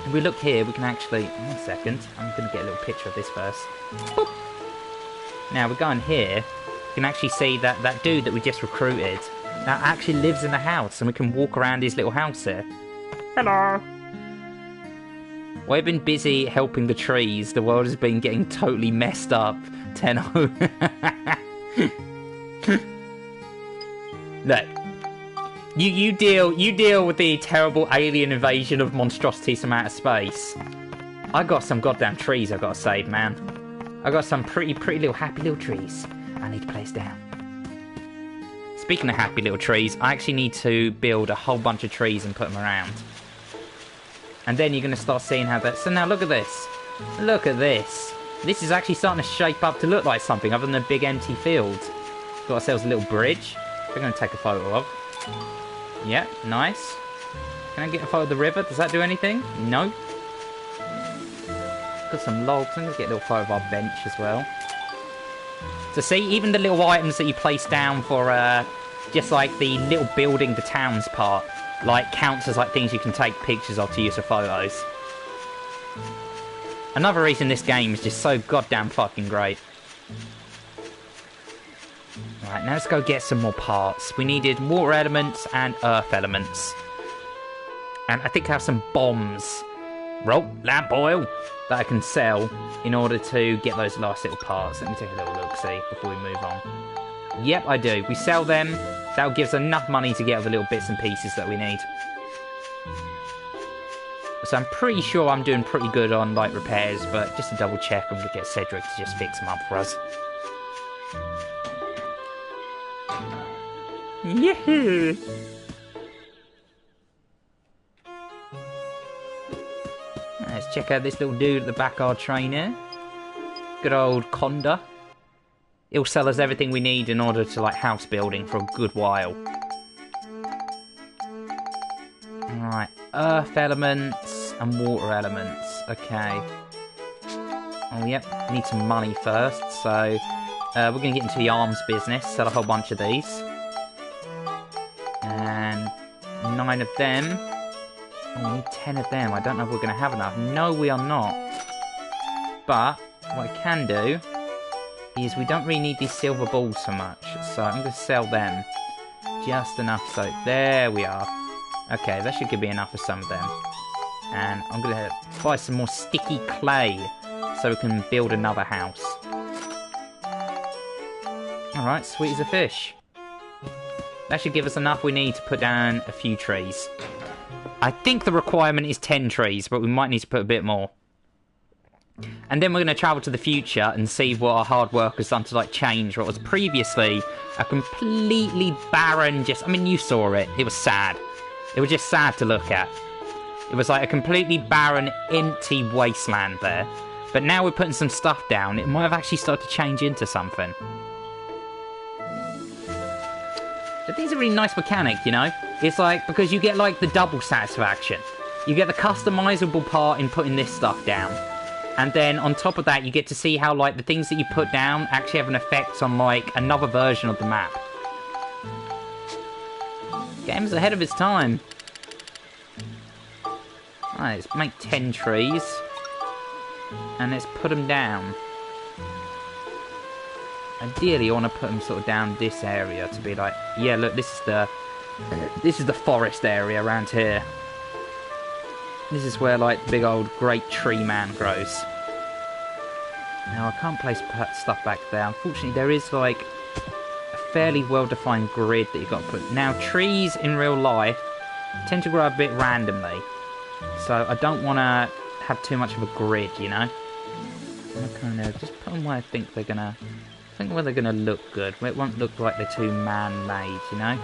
If we look here, we can actually... 1 second. I'm going to get a little picture of this first. Boop. Now, we're going here. You can actually see that that dude that we just recruited now actually lives in the house, and we can walk around his little house here. Hello. While I've been busy helping the trees, the world has been getting totally messed up. 10-0. Look, you deal with the terrible alien invasion of monstrosities from outer space. I got some goddamn trees I gotta save, man. I got some pretty little happy little trees I need to place down. Speaking of happy little trees, I actually need to build a whole bunch of trees and put them around. And then you're gonna start seeing how that... So now look at this. Look at this. This is actually starting to shape up to look like something other than a big empty field. Got ourselves a little bridge. We're going to take a photo of. Yeah, nice. Can I get a photo of the river? Does that do anything? No. Got some logs. I'm going to get a little photo of our bench as well. So see, even the little items that you place down for just like the little building the towns part, like counts as like things you can take pictures of to use for photos. Another reason this game is just so goddamn fucking great. Right, now let's go get some more parts. We needed water elements and earth elements. And I think I have some bombs. Rope, lamp oil, that I can sell in order to get those last little parts. Let me take a little look-see before we move on. Yep, I do. We sell them. That'll give us enough money to get all the little bits and pieces that we need. So I'm pretty sure I'm doing pretty good on, like, repairs, but just to double check, I'm going to get Cedric to just fix them up for us. Yeah. Let's check out this little dude at the back of our train here. Good old Conda. it'll sell us everything we need in order to, like, house building for a good while. Alright, earth elements and water elements. Okay. Oh, yep, need some money first, so we're going to get into the arms business, sell a whole bunch of these. And 9 of them. Oh, we need 10 of them. I don't know if we're going to have enough. No, we are not. But what I can do is we don't really need these silver balls so much, so I'm going to sell them. Just enough, so there we are. Okay, that should give me enough for some of them. And I'm going to buy some more sticky clay so we can build another house. Alright, sweet as a fish. That should give us enough we need to put down a few trees. I think the requirement is 10 trees, but we might need to put a bit more. And then we're going to travel to the future and see what our hard work has done to, like, change what was previously a completely barren, I mean, you saw it. It was sad. It was just sad to look at. It was like a completely barren, empty wasteland there. But now we're putting some stuff down. It might have actually started to change into something. But these are really nice mechanic, you know? It's like, because you get, like, the double satisfaction. You get the customizable part in putting this stuff down. And then, on top of that, you get to see how, like, the things that you put down actually have an effect on, like, another version of the map. Game's ahead of its time. Alright, let's make 10 trees. And let's put them down. Ideally, I want to put them sort of down this area to be like, yeah, look, this is the forest area around here. This is where, like, the big old great tree man grows. Now, I can't place stuff back there. Unfortunately, there is, like, a fairly well-defined grid that you've got to put. Now, trees in real life tend to grow a bit randomly. So, I don't want to have too much of a grid, you know? I kind of just put them where I think they're going to... I think where they're going to look good. Where it won't look like they're too man-made, you know?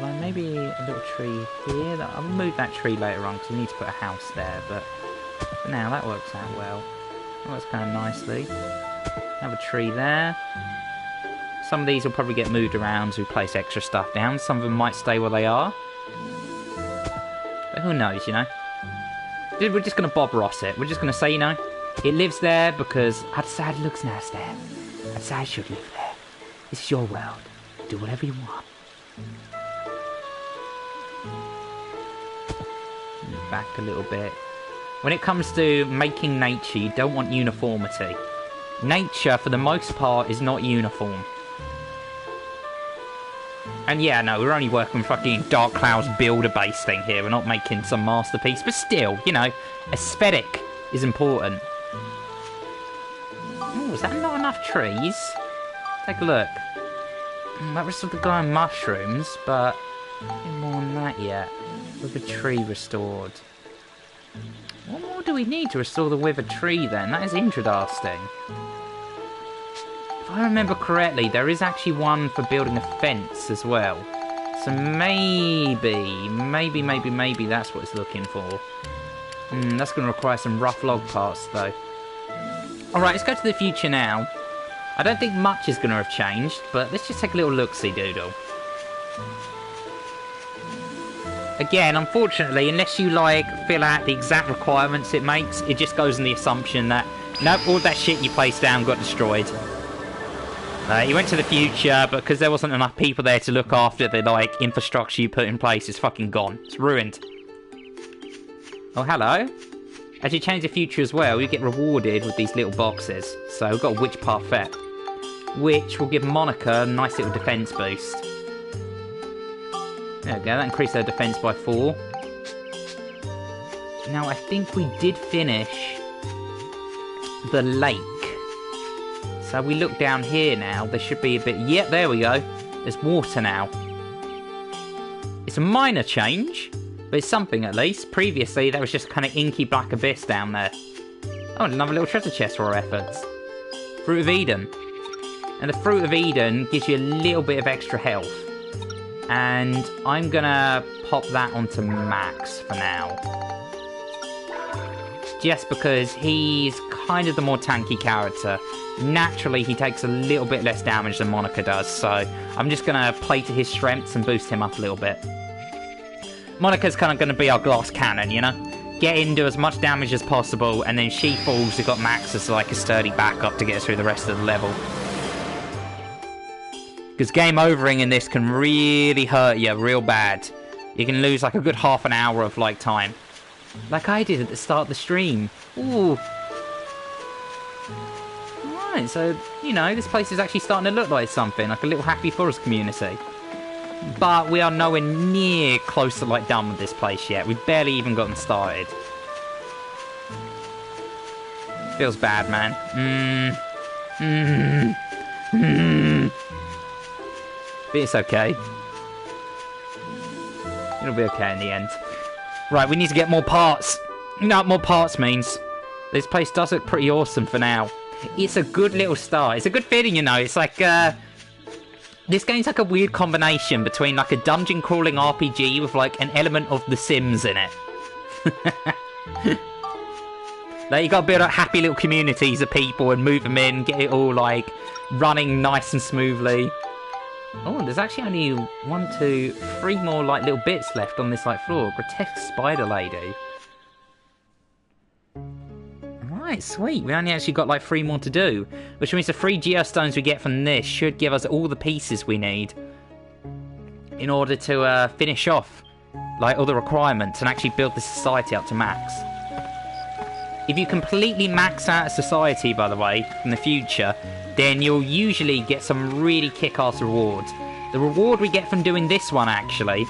Well, maybe a little tree here. I'll move that tree later on because we need to put a house there. But for now, that works out well. That works kind of nicely. Have a tree there. Some of these will probably get moved around as we place extra stuff down. Some of them might stay where they are. But who knows, you know? We're just going to Bob Ross it. We're just going to say, you know, it lives there because I'd say it looks nice there. I'd say it should live there. This is your world. Do whatever you want. Back a little bit. When it comes to making nature, you don't want uniformity. Nature, for the most part, is not uniform. And yeah, no, we're only working fucking Dark Cloud's builder-based thing here. We're not making some masterpiece. But still, you know, aesthetic is important. Oh, is that not enough trees? Take a look. That was the guy on mushrooms, but nothing more than that yet. With a tree restored. What more do we need to restore the withered tree then? That is interesting. If I remember correctly, there is actually one for building a fence as well. So maybe that's what it's looking for. That's going to require some rough log parts though. Alright, let's go to the future now. I don't think much is going to have changed, but let's just take a little look-see doodle. Again, unfortunately, unless you, like, fill out the exact requirements it makes, it just goes on the assumption that, nope, all that shit you placed down got destroyed. You went to the future, but because there wasn't enough people there to look after the, like, infrastructure you put in place, it's fucking gone. It's ruined. Oh, hello. As you change the future as well, you get rewarded with these little boxes. So we've got a Witch Parfait, which will give Monica a nice little defense boost. There we go, that increased her defense by 4. Now, I think we did finish the lake. So we look down here now, there should be a bit... Yep, there we go. There's water now. It's a minor change, but it's something at least. Previously, there was just kind of inky black abyss down there. Oh, and another little treasure chest for our efforts. Fruit of Eden. And the Fruit of Eden gives you a little bit of extra health. And I'm gonna pop that onto max for now. just because he's kind of the more tanky character. Naturally, he takes a little bit less damage than Monica does, so I'm just going to play to his strengths and boost him up a little bit. Monica's kind of going to be our glass cannon, you know? Get in, do as much damage as possible, and then she falls. We've got Max as like a sturdy backup to get us through the rest of the level. Because game overing in this can really hurt you real bad. You can lose like a good half an hour of like time. Like I did at the start of the stream. Ooh. Alright, so, you know, this place is actually starting to look like something, like a little happy forest community. But we are nowhere near close to, like, done with this place yet. We've barely even gotten started. Feels bad, man. But it's okay. It'll be okay in the end. Right, we need to get more parts. You know what more parts means? This place does look pretty awesome for now. It's a good little start. It's a good feeling, you know. It's like, this game's like a weird combination between like a dungeon crawling RPG with like an element of The Sims in it. Like you gotta build up happy little communities of people and move them in, get it all like running nice and smoothly. Oh, there's actually only 1, 2, 3 more like little bits left on this like floor. Grotesque spider lady. Right, sweet. We only actually got like 3 more to do, which means the 3 geostones we get from this should give us all the pieces we need in order to finish off like all the requirements and actually build the society up to max. If you completely max out a society, by the way, in the future, then you'll usually get some really kick-ass rewards. The reward we get from doing this one, actually,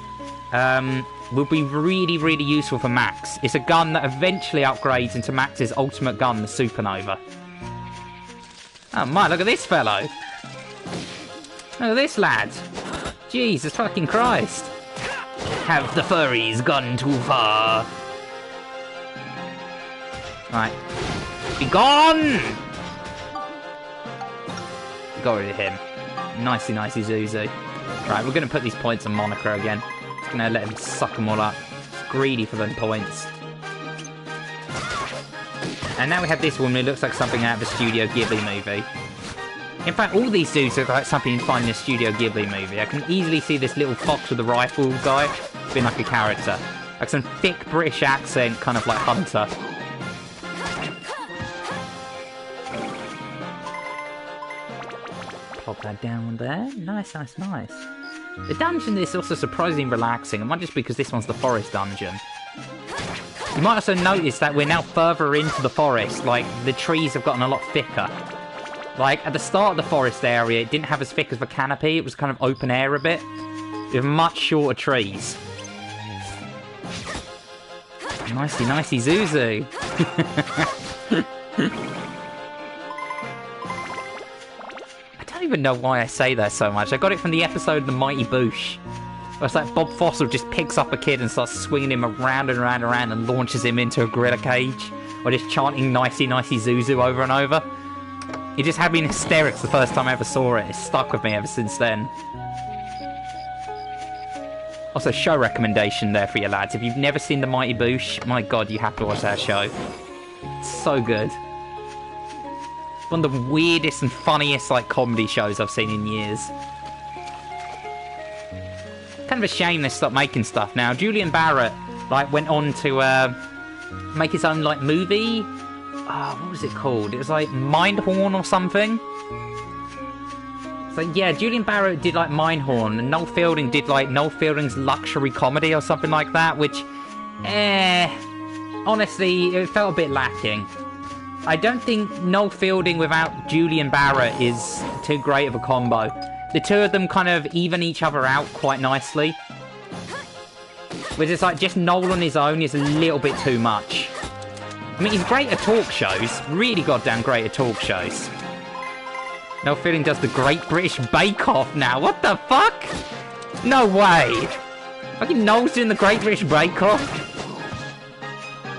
will be really, really useful for Max. It's a gun that eventually upgrades into Max's ultimate gun, the Supernova. Oh my, look at this fellow. Look at this lad. Jesus fucking Christ. Have the furries gone too far? Right. Be gone! Got rid of him. Nicey, nicey, Zuzu. Right, we're going to put these points on Monica again. Just going to let him suck them all up. He's greedy for them points. And now we have this woman who looks like something out of a Studio Ghibli movie. In fact, all these dudes look like something you'd find in a Studio Ghibli movie. I can easily see this little fox with a rifle guy being like a character. Like some thick British accent, kind of like Hunter. Pop that down there. Nice, nice, nice. The dungeon is also surprisingly relaxing. It might just be because this one's the forest dungeon. You might also notice that we're now further into the forest. Like, the trees have gotten a lot thicker. Like, at the start of the forest area, it didn't have as thick as the canopy. It was kind of open air a bit. With much shorter trees. Nicey, nicey, Zuzu. I don't even know why I say that so much. I got it from the episode The Mighty Boosh. Where it's like Bob Fossil just picks up a kid and starts swinging him around and around and around and launches him into a gorilla cage. Or just chanting nicey, nicey, Zuzu over and over. It just had me in hysterics the first time I ever saw it. It's stuck with me ever since then. Also, show recommendation there for you lads. If you've never seen The Mighty Boosh, my god, you have to watch that show. It's so good. One of the weirdest and funniest like comedy shows I've seen in years. Kind of a shame they stopped making stuff now. Julian Barrett like went on to make his own like movie. What was it called? It was like Mindhorn or something. So yeah, Julian Barrett did like Mindhorn, and Noel Fielding did like Noel Fielding's luxury comedy or something like that, which, honestly, it felt a bit lacking. I don't think Noel Fielding without Julian Barrett is too great of a combo. The two of them kind of even each other out quite nicely. Which is like just Noel on his own is a little bit too much. I mean, he's great at talk shows, really goddamn great at talk shows. Noel Fielding does the Great British Bake Off now. What the fuck? No way. Fucking Noel's doing the Great British Bake Off.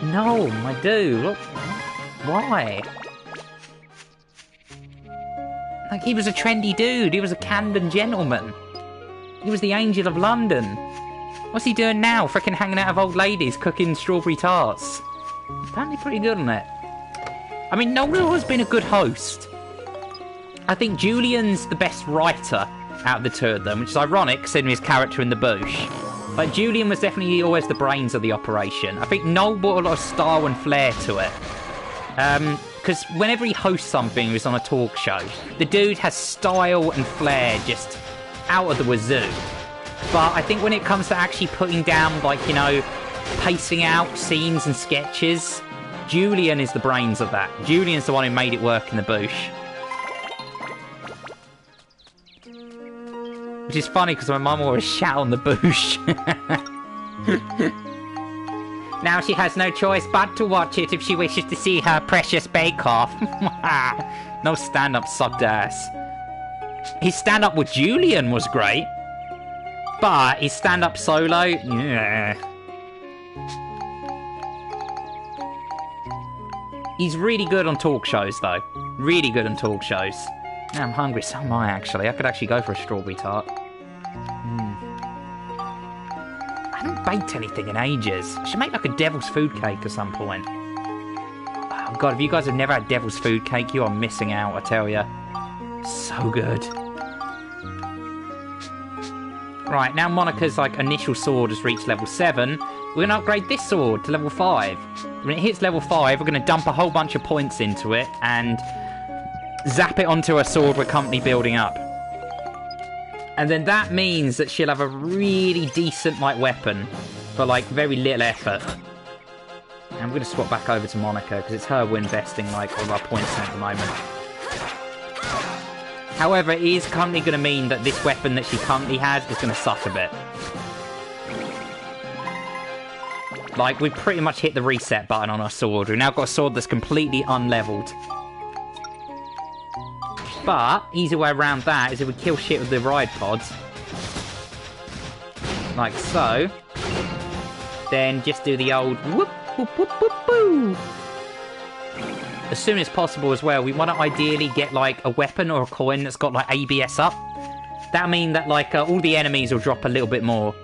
No, my dude. Look. Why? Like, he was a trendy dude. He was a Camden gentleman. He was the Angel of London. What's he doing now? Frickin' hanging out with old ladies, cooking strawberry tarts. Apparently pretty good on it. I mean, Noel has been a good host. I think Julian's the best writer out of the two of them, which is ironic considering his character in the bush. Like, Julian was definitely always the brains of the operation. I think Noel brought a lot of style and flair to it. Because whenever he hosts something, he's on a talk show, the dude has style and flair just out of the wazoo. But I think when it comes to actually putting down, like, you know, pacing out scenes and sketches, Julian is the brains of that. Julian's the one who made it work in the bush. Which is funny because my mum always shout on the bush. Now she has no choice but to watch it if she wishes to see her precious bake-off. No stand-up sucked ass. His stand-up with Julian was great. But his stand-up solo, yeah. He's really good on talk shows, though. Really good on talk shows. Now I'm hungry, so am I, actually. I could actually go for a strawberry tart. I haven't baked anything in ages. I should make, like, a devil's food cake at some point. Oh, God, if you guys have never had devil's food cake, you are missing out, I tell ya. So good. Right, now Monica's, like, initial sword has reached level 7. We're going to upgrade this sword to level 5. When it hits level 5, we're going to dump a whole bunch of points into it and zap it onto a sword we're currently building up. And then that means that she'll have a really decent, like, weapon for, like, very little effort. And we're going to swap back over to Monica, because it's her we're investing, like, all of our points in at the moment. However, it is currently going to mean that this weapon that she currently has is going to suck a bit. Like, we've pretty much hit the reset button on our sword. We've now got a sword that's completely unleveled. But, easy way around that is if we kill shit with the ride pods. Like so. Then just do the old whoop, whoop, whoop, whoop, boo. As soon as possible as well, we want to ideally get, like, a weapon or a coin that's got, like, ABS up. That'll mean that, like, all the enemies will drop a little bit more.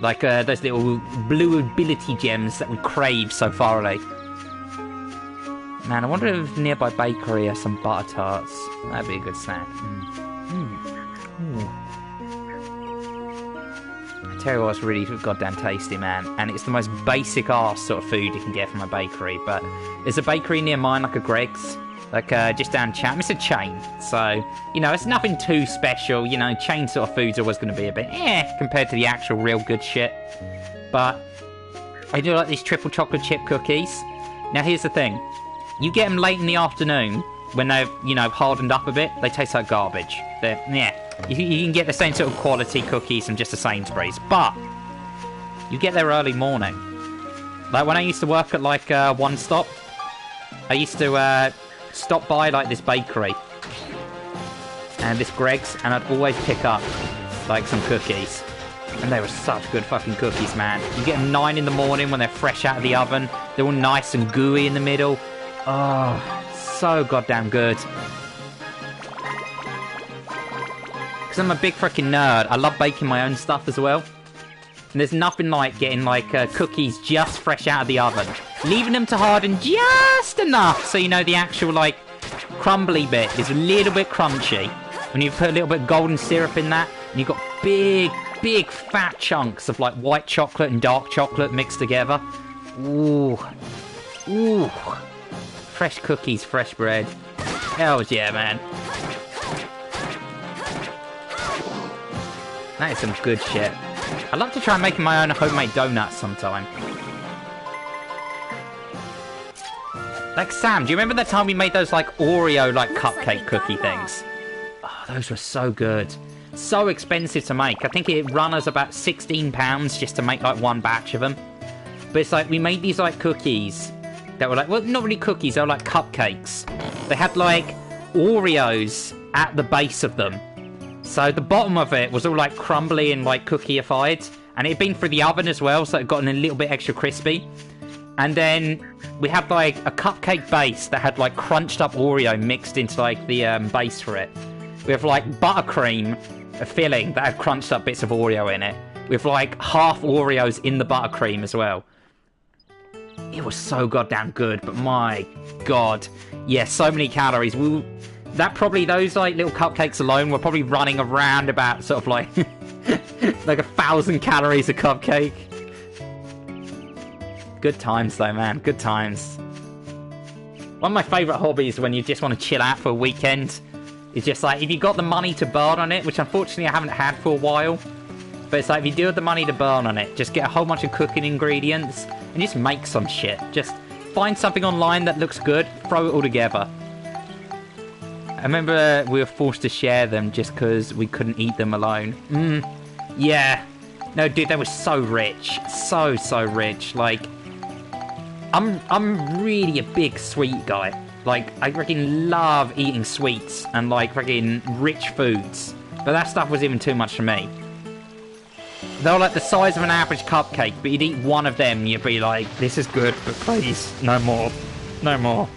Like, those little blue ability gems that we crave so thoroughly. Man, I wonder if nearby bakery has some butter tarts. That'd be a good snack. I tell you what's really goddamn tasty, man. And it's the most basic ass sort of food you can get from a bakery. But there's a bakery near mine, like a Greg's. Like, just down Chatham. It's a chain. So, you know, it's nothing too special. You know, chain sort of food's always going to be a bit compared to the actual real good shit. But I do like these triple chocolate chip cookies. Now, here's the thing. You get them late in the afternoon, when they've, you know, hardened up a bit, they taste like garbage. They're, you can get the same sort of quality cookies from just the Sainsbury's, but you get there early morning. Like, when I used to work at, like, One Stop, I used to, stop by, like, this bakery and this Greg's, and I'd always pick up, like, some cookies. And they were such good fucking cookies, man. You get them 9 in the morning when they're fresh out of the oven. They're all nice and gooey in the middle. Oh, so goddamn good. Because I'm a big freaking nerd. I love baking my own stuff as well. And there's nothing like getting, like, cookies just fresh out of the oven. Leaving them to harden just enough so you know the actual, like, crumbly bit is a little bit crunchy. When you put a little bit of golden syrup in that, and you've got big fat chunks of, like, white chocolate and dark chocolate mixed together. Ooh. Ooh. Fresh cookies, fresh bread. Hell yeah, man. That is some good shit. I'd love to try making my own homemade donuts sometime. Like, Sam, do you remember that time we made those, like, Oreo, like, cupcake cookie things? Oh, those were so good. So expensive to make. I think it run us about £16 just to make, like, one batch of them. But it's like, we made these, like, cookies that were like, well, not really cookies, they were like cupcakes. They had, like, Oreos at the base of them. So the bottom of it was all, like, crumbly and, like, cookieified. And it had been through the oven as well, so it got a little bit extra crispy. And then we had, like, a cupcake base that had, like, crunched up Oreo mixed into, like, the base for it. We have, like, buttercream, a filling that had crunched up bits of Oreo in it. With, like, half Oreos in the buttercream as well. It was so goddamn good, but my god. Yeah, so many calories. Those like little cupcakes alone were probably running around about sort of like like 1,000 calories a cupcake. Good times though, man. Good times. One of my favourite hobbies when you just want to chill out for a weekend is just like, if you got the money to burn on it, which unfortunately I haven't had for a while, but it's like, if you do have the money to burn on it, just get a whole bunch of cooking ingredients and just make some shit. Just find something online that looks good, throw it all together. I remember we were forced to share them just because we couldn't eat them alone. Yeah. No, dude, they were so rich. So rich. Like, I'm really a big sweet guy. Like, I freaking love eating sweets and, like, freaking rich foods. But that stuff was even too much for me. They were like the size of an average cupcake, but you'd eat one of them and you'd be like, this is good, but please, no more. No more.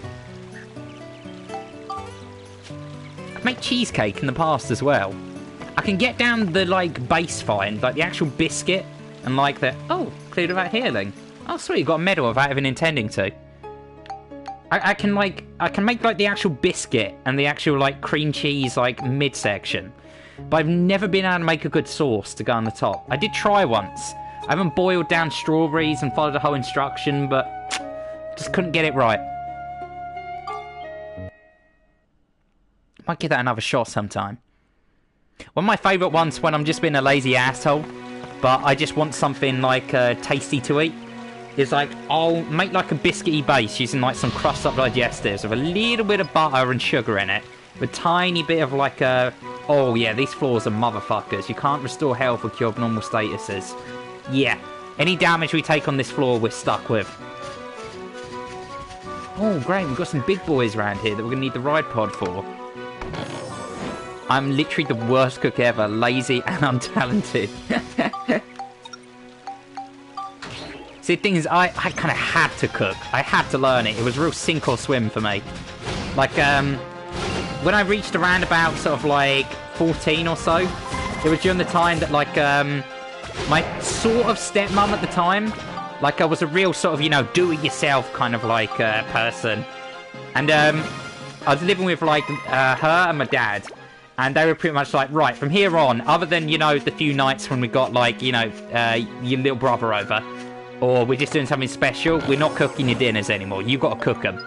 I've made cheesecake in the past as well. I can get down the, like, base fine, like the actual biscuit, and like the, oh, cleared without healing. Oh, sweet, got a medal without even intending to. I can make, like, the actual biscuit and the actual, like, cream cheese, like, midsection. But I've never been able to make a good sauce to go on the top. I did try once. I haven't boiled down strawberries and followed the whole instruction, but just couldn't get it right. Might give that another shot sometime. One of my favourite ones when I'm just being a lazy asshole, but I just want something, like, tasty to eat, is like, I'll make like a biscuity base using like some crushed up digestives with a little bit of butter and sugar in it, with a tiny bit of like a, oh yeah, these floors are motherfuckers. You can't restore health or cure abnormal statuses. Yeah, any damage we take on this floor we're stuck with. Oh great, we've got some big boys around here that we're gonna need the ride pod for. I'm literally the worst cook ever, lazy and untalented. See, the thing is, I kind of had to cook. I had to learn it. It was real sink or swim for me. Like, when I reached around about sort of like 14 or so, it was during the time that like, my sort of stepmom at the time, like I was a real sort of, you know, do-it-yourself kind of like person. And I was living with like her and my dad. And they were pretty much like, right, from here on, other than, you know, the few nights when we got like, you know, your little brother over, or we're just doing something special, we're not cooking your dinners anymore. You've got to cook them.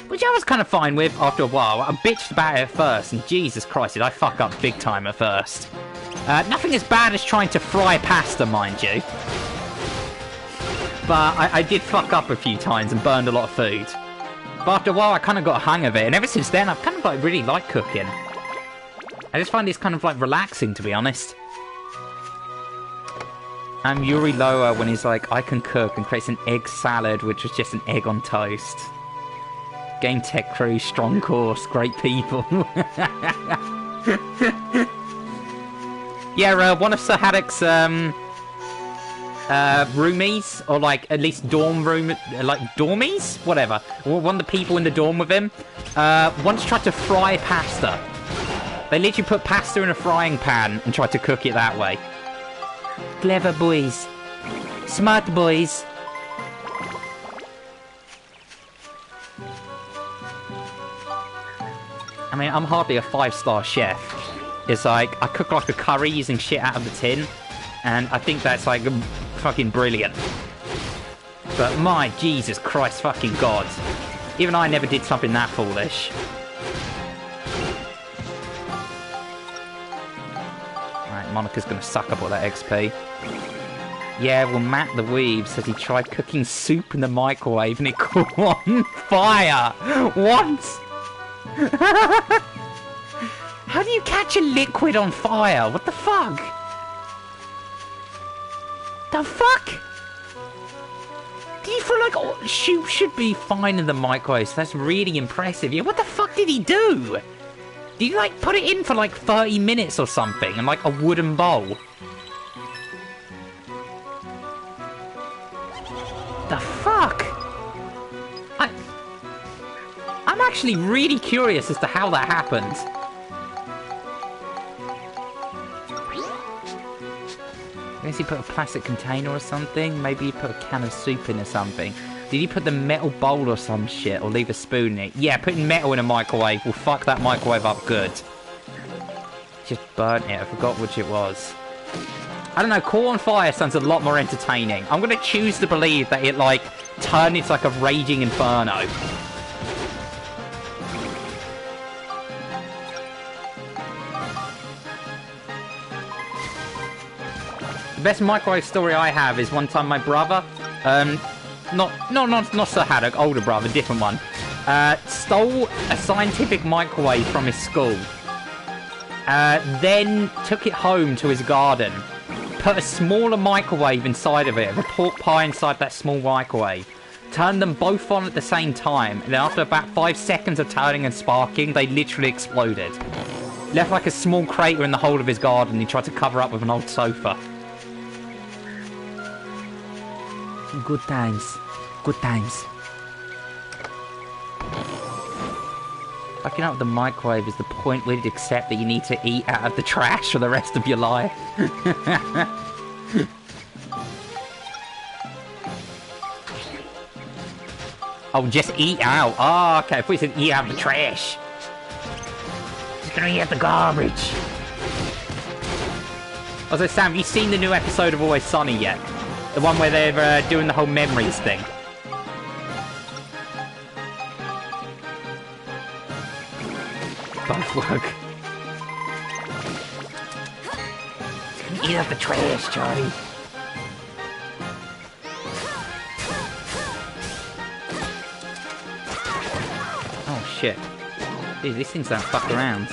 Which I was kind of fine with after a while. I bitched about it at first, and Jesus Christ, did I fuck up big time at first. Nothing as bad as trying to fry pasta, mind you. But I did fuck up a few times and burned a lot of food. But after a while, I kind of got a hang of it, and ever since then, I've kind of like really liked cooking. I just find it's kind of like relaxing, to be honest. I'm Yuri Loa when he's like, I can cook, and creates an egg salad, which was just an egg on toast. Game tech crew, strong course, great people. Yeah, one of Sir Haddock's roomies, or like at least dorm room, like dormies, whatever. One of the people in the dorm with him once tried to fry pasta. They literally put pasta in a frying pan and tried to cook it that way. Clever boys. Smart boys. I mean, I'm hardly a 5-star chef. It's like, I cook like a curry using shit out of the tin, and I think that's like fucking brilliant. But my Jesus Christ fucking God. Even I never did something that foolish. Right, Monica's gonna suck up all that XP. Yeah, well, Matt the Weave says he tried cooking soup in the microwave and it caught on fire! What? How do you catch a liquid on fire? What the fuck? The fuck? Do you feel like soup should be fine in the microwave? So that's really impressive. Yeah, what the fuck did he do? Did he like put it in for like 30 minutes or something in like a wooden bowl? The fuck? I'm actually really curious as to how that happened. guess he put a plastic container or something. Maybe he put a can of soup in or something. Did he put the metal bowl or some shit? Or leave a spoon in it? Yeah, putting metal in a microwave will fuck that microwave up good. Just burnt it. I forgot which it was. I don't know. Caught on fire sounds a lot more entertaining. I'm going to choose to believe that it, like, turned into, like, a raging inferno. The best microwave story I have is one time my brother, not Sir Haddock, older brother, different one, stole a scientific microwave from his school, then took it home to his garden, put a smaller microwave inside of it, a pork pie inside that small microwave, turned them both on at the same time, and then after about 5 seconds of turning and sparking, they literally exploded. Left like a small crater in the whole of his garden he tried to cover up with an old sofa. Good times. Good times. Fucking up with the microwave is the point where you'd accept that you need to eat out of the trash for the rest of your life. Oh, just eat out. Oh, okay. I thought you said eat out of the trash. Just gonna eat out the garbage. Also, Sam, have you seen the new episode of Always Sunny yet? The one where they're doing the whole memories thing. Both work. Eat up the trash, Charlie. Oh shit. Dude, these things don't fuck around.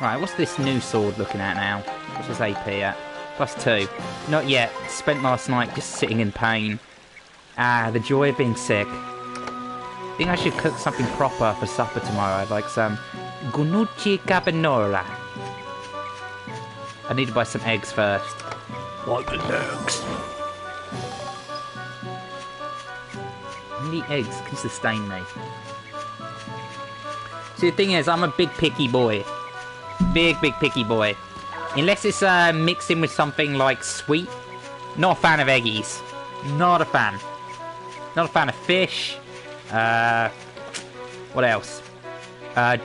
Right, what's this new sword looking at now? What's this AP at? +2. Not yet. Spent last night just sitting in pain. Ah, the joy of being sick. Think I should cook something proper for supper tomorrow. I'd like some gunucci carbonara. I need to buy some eggs first.
What eggs?
How many eggs can sustain me? See, the thing is, I'm a big picky boy. Big picky boy. Unless it's mixed in with something like sweet. Not a fan of eggies. Not a fan. Not a fan of fish. What else?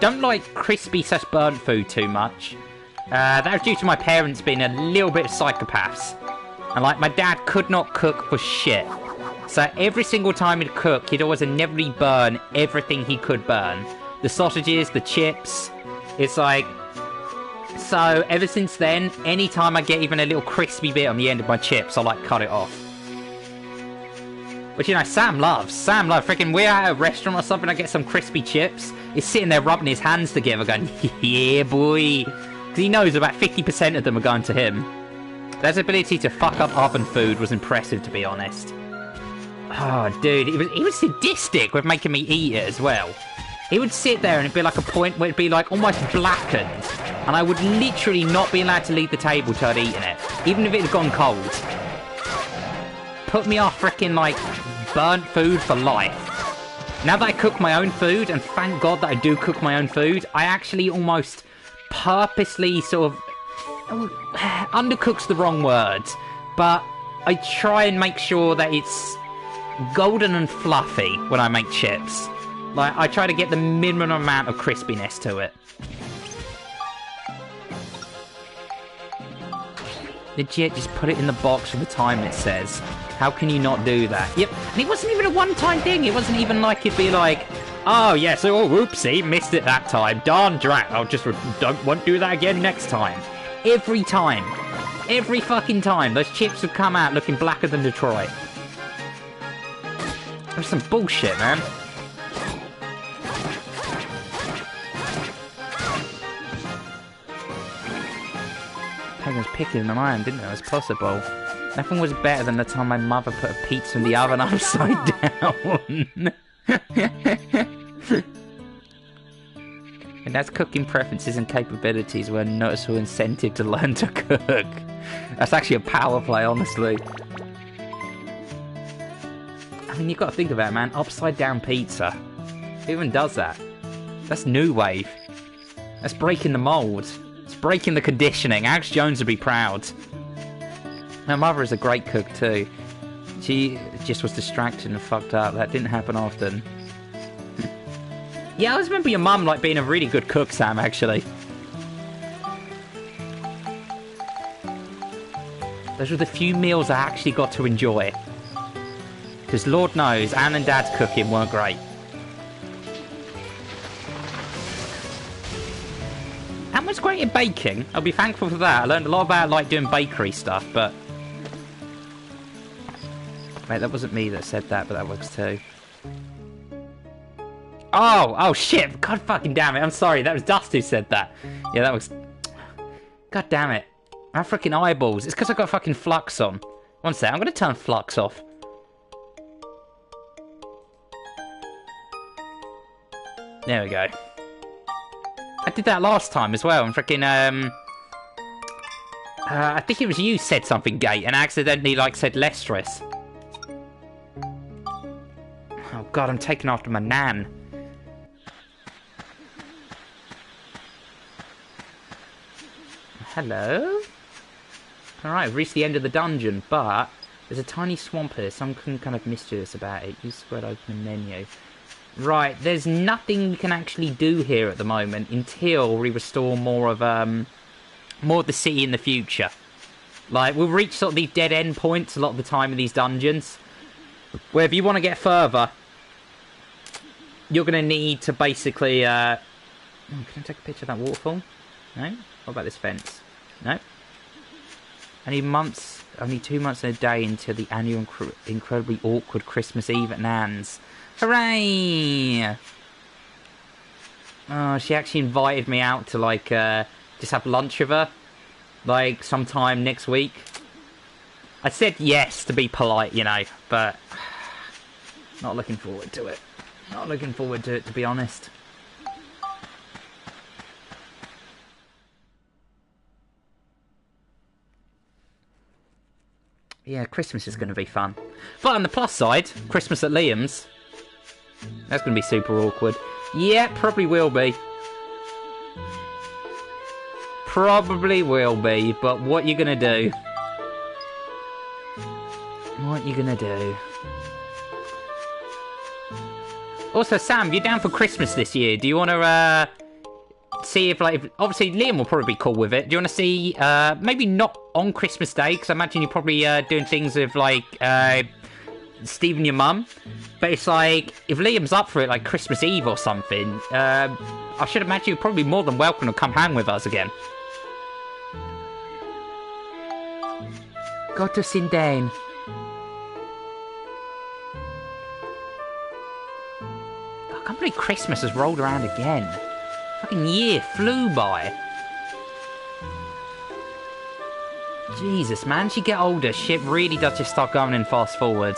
Don't like crispy / burnt food too much. That was due to my parents being a little bit psychopaths. And like, my dad could not cook for shit. So every single time he'd cook, he'd always inevitably burn everything he could burn. The sausages, the chips. It's like... So, ever since then, anytime I get even a little crispy bit on the end of my chips, I like cut it off. Which, you know, Sam loves. Sam loves. Freaking, we're at a restaurant or something, I get some crispy chips. He's sitting there rubbing his hands together going, yeah, boy. Because he knows about 50% of them are going to him. His ability to fuck up oven food was impressive, to be honest. Oh, dude, he was sadistic with making me eat it as well. He would sit there and it'd be like a point where it'd be like almost blackened. And I would literally not be allowed to leave the table till I'd eaten it. Even if it had gone cold. Put me off freaking like burnt food for life. Now that I cook my own food, and thank God that I do cook my own food, I actually almost purposely sort of... undercook's the wrong word. But I try and make sure that it's golden and fluffy when I make chips. Like, I try to get the minimum amount of crispiness to it. Legit, just put it in the box with the time it says. How can you not do that? Yep, and it wasn't even a one-time thing. It wasn't even like it'd be like, oh, yes, oh, whoopsie, missed it that time. Darn drat, I'll just won't do that again next time. Every time. Every fucking time. Those chips would come out looking blacker than Detroit. That's some bullshit, man. Praygon was picking an iron, didn't it? It was possible. Nothing was better than the time my mother put a pizza in the oven upside down. And that's cooking preferences and capabilities were a noticeable incentive to learn to cook. That's actually a power play, honestly. I mean, you've got to think about it, man. Upside down pizza. Who even does that? That's new wave. That's breaking the mold. It's breaking the conditioning. Alex Jones would be proud. My mother is a great cook too. She just was distracted and fucked up. That didn't happen often. Yeah, I always remember your mum like being a really good cook, Sam, actually. Those were the few meals I actually got to enjoy. Because Lord knows, Anne and Dad's cooking weren't great. Anne was great at baking. I'll be thankful for that. I learned a lot about like doing bakery stuff, but... Wait, that wasn't me that said that, but that works too. Oh shit! God fucking damn it! I'm sorry, that was Dust who said that. Yeah, that was... God damn it. My freaking eyeballs. It's because I got fucking flux on. One sec, I'm gonna turn flux off. There we go. I did that last time as well. I'm freaking, I think it was you said something gay and accidentally, like, said Lestress. Oh god, I'm taking after my nan. Hello? Alright, we've reached the end of the dungeon, but there's a tiny swamp here. Something kind of mysterious about it. Use squared open menu. Right, there's nothing we can actually do here at the moment until we restore more of the city in the future. Like, we'll reach sort of these dead end points a lot of the time in these dungeons, where if you want to get further, you're going to need to basically, oh, can I take a picture of that waterfall? No? What about this fence? No? Only 2 months and a day until the annual incredibly awkward Christmas Eve at Nan's. Hooray! Oh, she actually invited me out to, like, just have lunch with her. Like, sometime next week. I said yes to be polite, you know, but... Not looking forward to it. Not looking forward to it, to be honest. Yeah, Christmas is going to be fun. But on the plus side, Christmas at Liam's... That's going to be super awkward. Yeah, probably will be. Probably will be, but what you going to do? What you going to do? Also, Sam, you're down for Christmas this year. Do you want to, see if, like... Obviously, Liam will probably be cool with it. Do you want to see, maybe not on Christmas Day, because I imagine you're probably, doing things with, like, Steve and your mum. But it's like, if Liam's up for it, like Christmas Eve or something, I should imagine you're probably more than welcome to come hang with us again. Go to Sindane. I can't believe Christmas has rolled around again. Fucking year flew by. Jesus, man, as you get older, shit really does just start going in fast forward.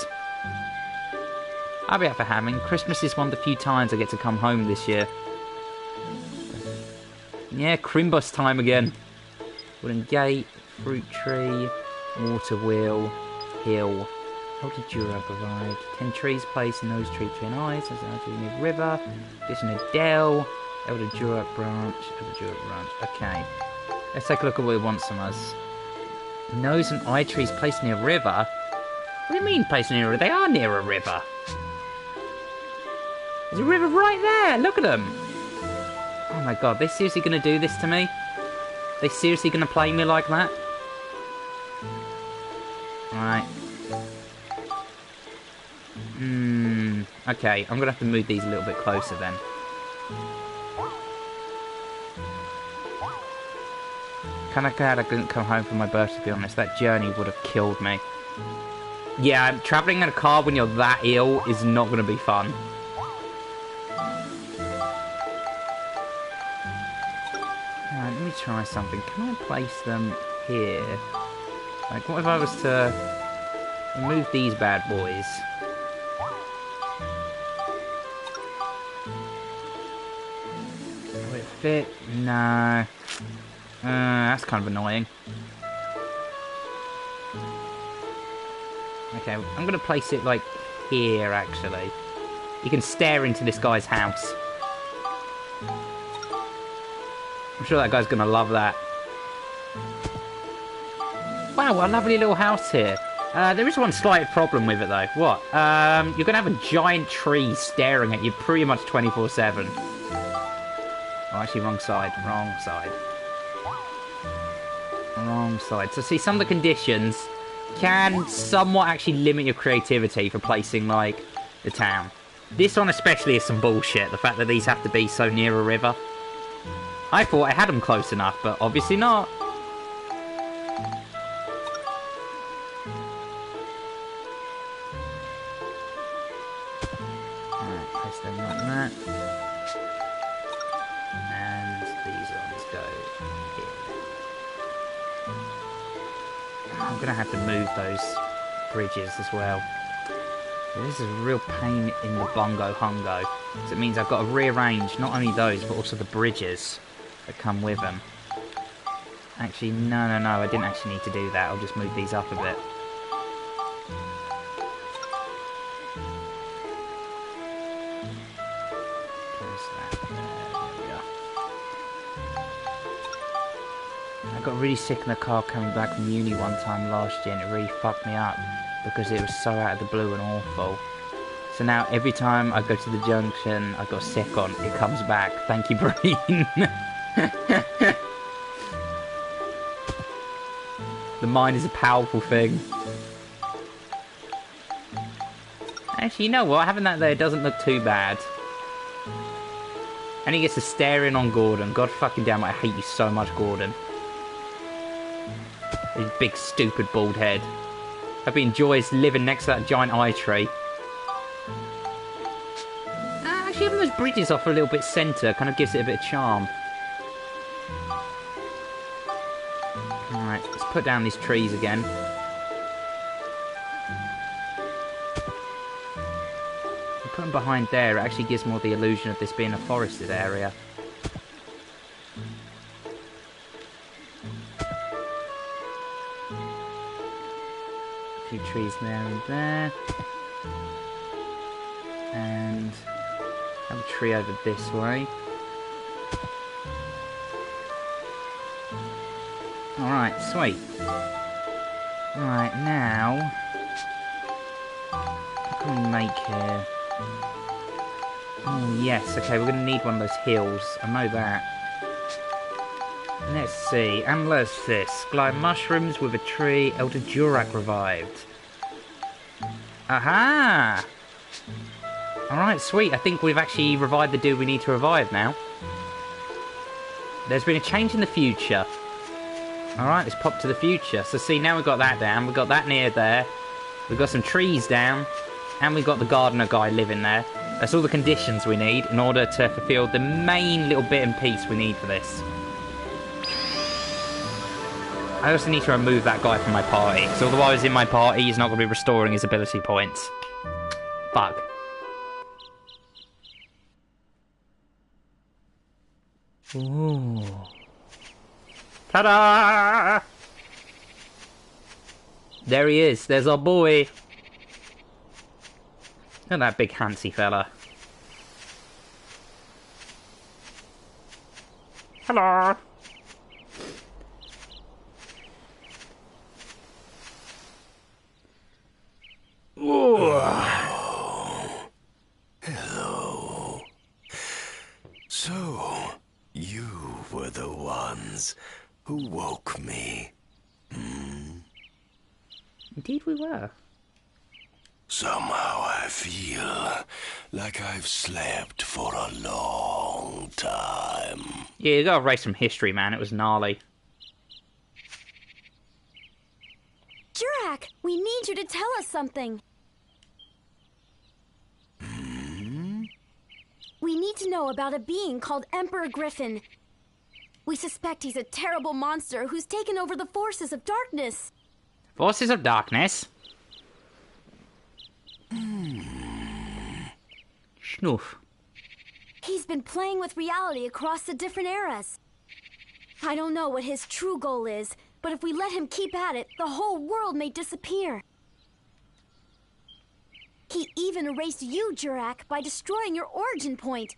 I'll be up for hamming. Christmas is one of the few times I get to come home this year. Yeah, Crimbus time again. Wooden gate, fruit tree, water wheel, hill. Elder Jura arrived. 10 trees placed in those tree twin eyes. There's a river. There's an Adele. Elder Jura branch. Elder Jura branch. Okay. Let's take a look at what he wants from us. Nose and eye trees placed near a river? What do you mean placed near a river? They are near a river. There's a river right there! Look at them! Oh my god, they seriously gonna do this to me? They seriously gonna play me like that? Alright. Okay, I'm gonna have to move these a little bit closer then. Kinda glad I couldn't come home for my birthday, to be honest. That journey would have killed me. Yeah, travelling in a car when you're that ill is not gonna be fun. Alright, let me try something. Can I place them here? Like, what if I was to remove these bad boys? Will it fit? No. That's kind of annoying. Okay, I'm going to place it, like, here, actually. You can stare into this guy's house. I'm sure that guy's going to love that. Wow, what a lovely little house here. There is one slight problem with it, though. What? You're going to have a giant tree staring at you pretty much 24/7. Oh, actually, wrong side. Wrong side. Wrong side. So, see, some of the conditions can somewhat actually limit your creativity for placing, like, the town. This one especially is some bullshit, the fact that these have to be so near a river. I thought I had them close enough, but obviously not. Alright, place them like that. And these ones go here. I'm gonna have to move those bridges as well. This is a real pain in the bungo hungo. So it means I've got to rearrange not only those, but also the bridges that come with them. Actually, no, I didn't actually need to do that. I'll just move these up a bit. There's that. There we go. I got really sick in the car coming back from uni one time last year, and it really fucked me up because it was so out of the blue and awful. So now every time I go to the junction I got sick on, it comes back. Thank you, Breen. The mind is a powerful thing. Actually, you know what? Having that there doesn't look too bad. And he gets to stare in on Gordon. God fucking damn it, I hate you so much, Gordon. His big, stupid, bald head. Hope he enjoys living next to that giant eye tree. Actually, having those bridges off a little bit centre kind of gives it a bit of charm. Alright, let's put down these trees again. Put them behind there, it actually gives more the illusion of this being a forested area. A few trees there and there. And have a tree over this way. Alright, sweet. Alright, now what can we make here? Oh yes, okay, we're gonna need one of those hills. I know that. Let's see, analyze this. Glide mushrooms with a tree, Elder Jurak revived. Aha! Alright, sweet. I think we've actually revived the dude we need to revive now. There's been a change in the future. Alright, let's pop to the future. So see, now we've got that down. We've got that near there. We've got some trees down. And we've got the gardener guy living there. That's all the conditions we need in order to fulfill the main little bit and piece we need for this. I also need to remove that guy from my party. So although I was in my party, he's not going to be restoring his ability points. Fuck. Ooh. Ta-da! There he is. There's our boy. Look at that big handsy fella. Hello.
Oh. Hello. So, you were the ones who woke me.
Indeed we were.
Somehow I feel like I've slept for a long time.
Yeah, you gotta erase some history, man. It was gnarly.
Jurak, we need you to tell us something. We need to know about a being called Emperor Griffin. We suspect he's a terrible monster who's taken over the forces of darkness.
Forces of darkness? Schnoof.
He's been playing with reality across the different eras. I don't know what his true goal is, but if we let him keep at it, the whole world may disappear. He even erased you, Jurak, by destroying your origin point.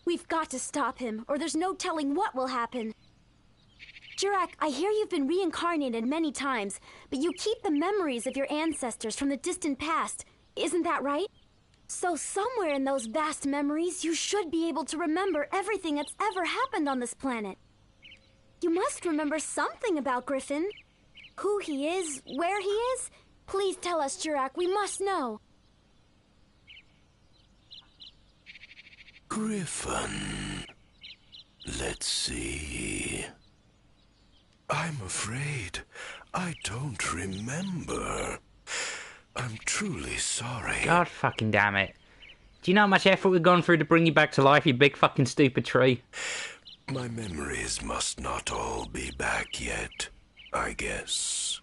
We've got to stop him, or there's no telling what will happen. Jurak, I hear you've been reincarnated many times, but you keep the memories of your ancestors from the distant past. Isn't that right? So somewhere in those vast memories, you should be able to remember everything that's ever happened on this planet. You must remember something about Griffin. Who he is, where he is. Please tell us, Jurak. We must know.
Griffin. Let's see. I'm afraid I don't remember. I'm truly sorry.
God fucking damn it. Do you know how much effort we've gone through to bring you back to life, you big fucking stupid tree?
My memories must not all be back yet, I guess.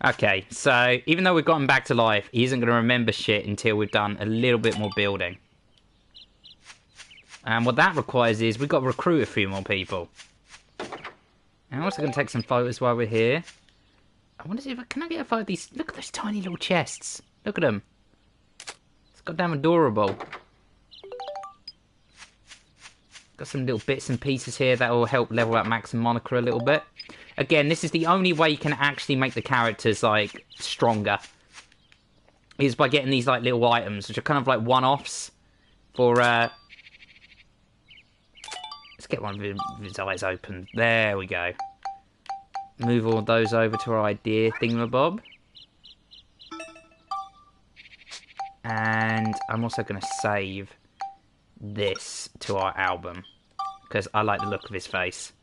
Okay, so even though we've gotten back to life, he isn't going to remember shit until we've done a little bit more building. And what that requires is we've got to recruit a few more people. And I'm also going to take some photos while we're here. I wonder if can I get a photo of these? Look at those tiny little chests. Look at them. It's goddamn adorable. Got some little bits and pieces here that will help level up Max and Monica a little bit. Again, this is the only way you can actually make the characters, like, stronger. Is by getting these, like, little items, which are kind of like one-offs for, Let's get one of his eyes open. There we go. Move all those over to our idea thingamabob. And I'm also going to save this to our album. Because I like the look of his face.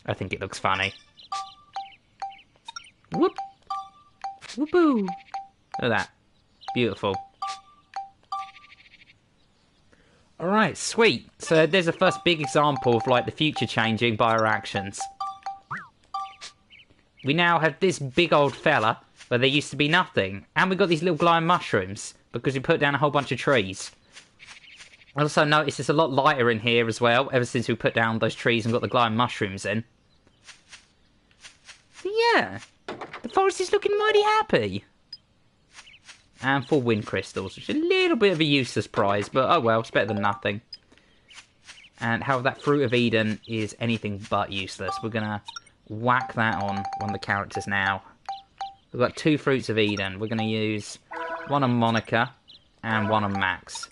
I think it looks funny. Whoop! Whoopoo! Look at that. Beautiful. Alright, sweet. So there's a first big example of, like, the future changing by our actions. We now have this big old fella, where there used to be nothing. And we got these little glowing mushrooms, because we put down a whole bunch of trees. I also noticed it's a lot lighter in here as well, ever since we put down those trees and got the glowing mushrooms in. So yeah, the forest is looking mighty happy. And 4 wind crystals, which is a little bit of a useless prize, but oh well, it's better than nothing. And how that Fruit of Eden is anything but useless. We're going to whack that on one of the characters now. We've got 2 Fruits of Eden. We're going to use one on Monica and one on Max.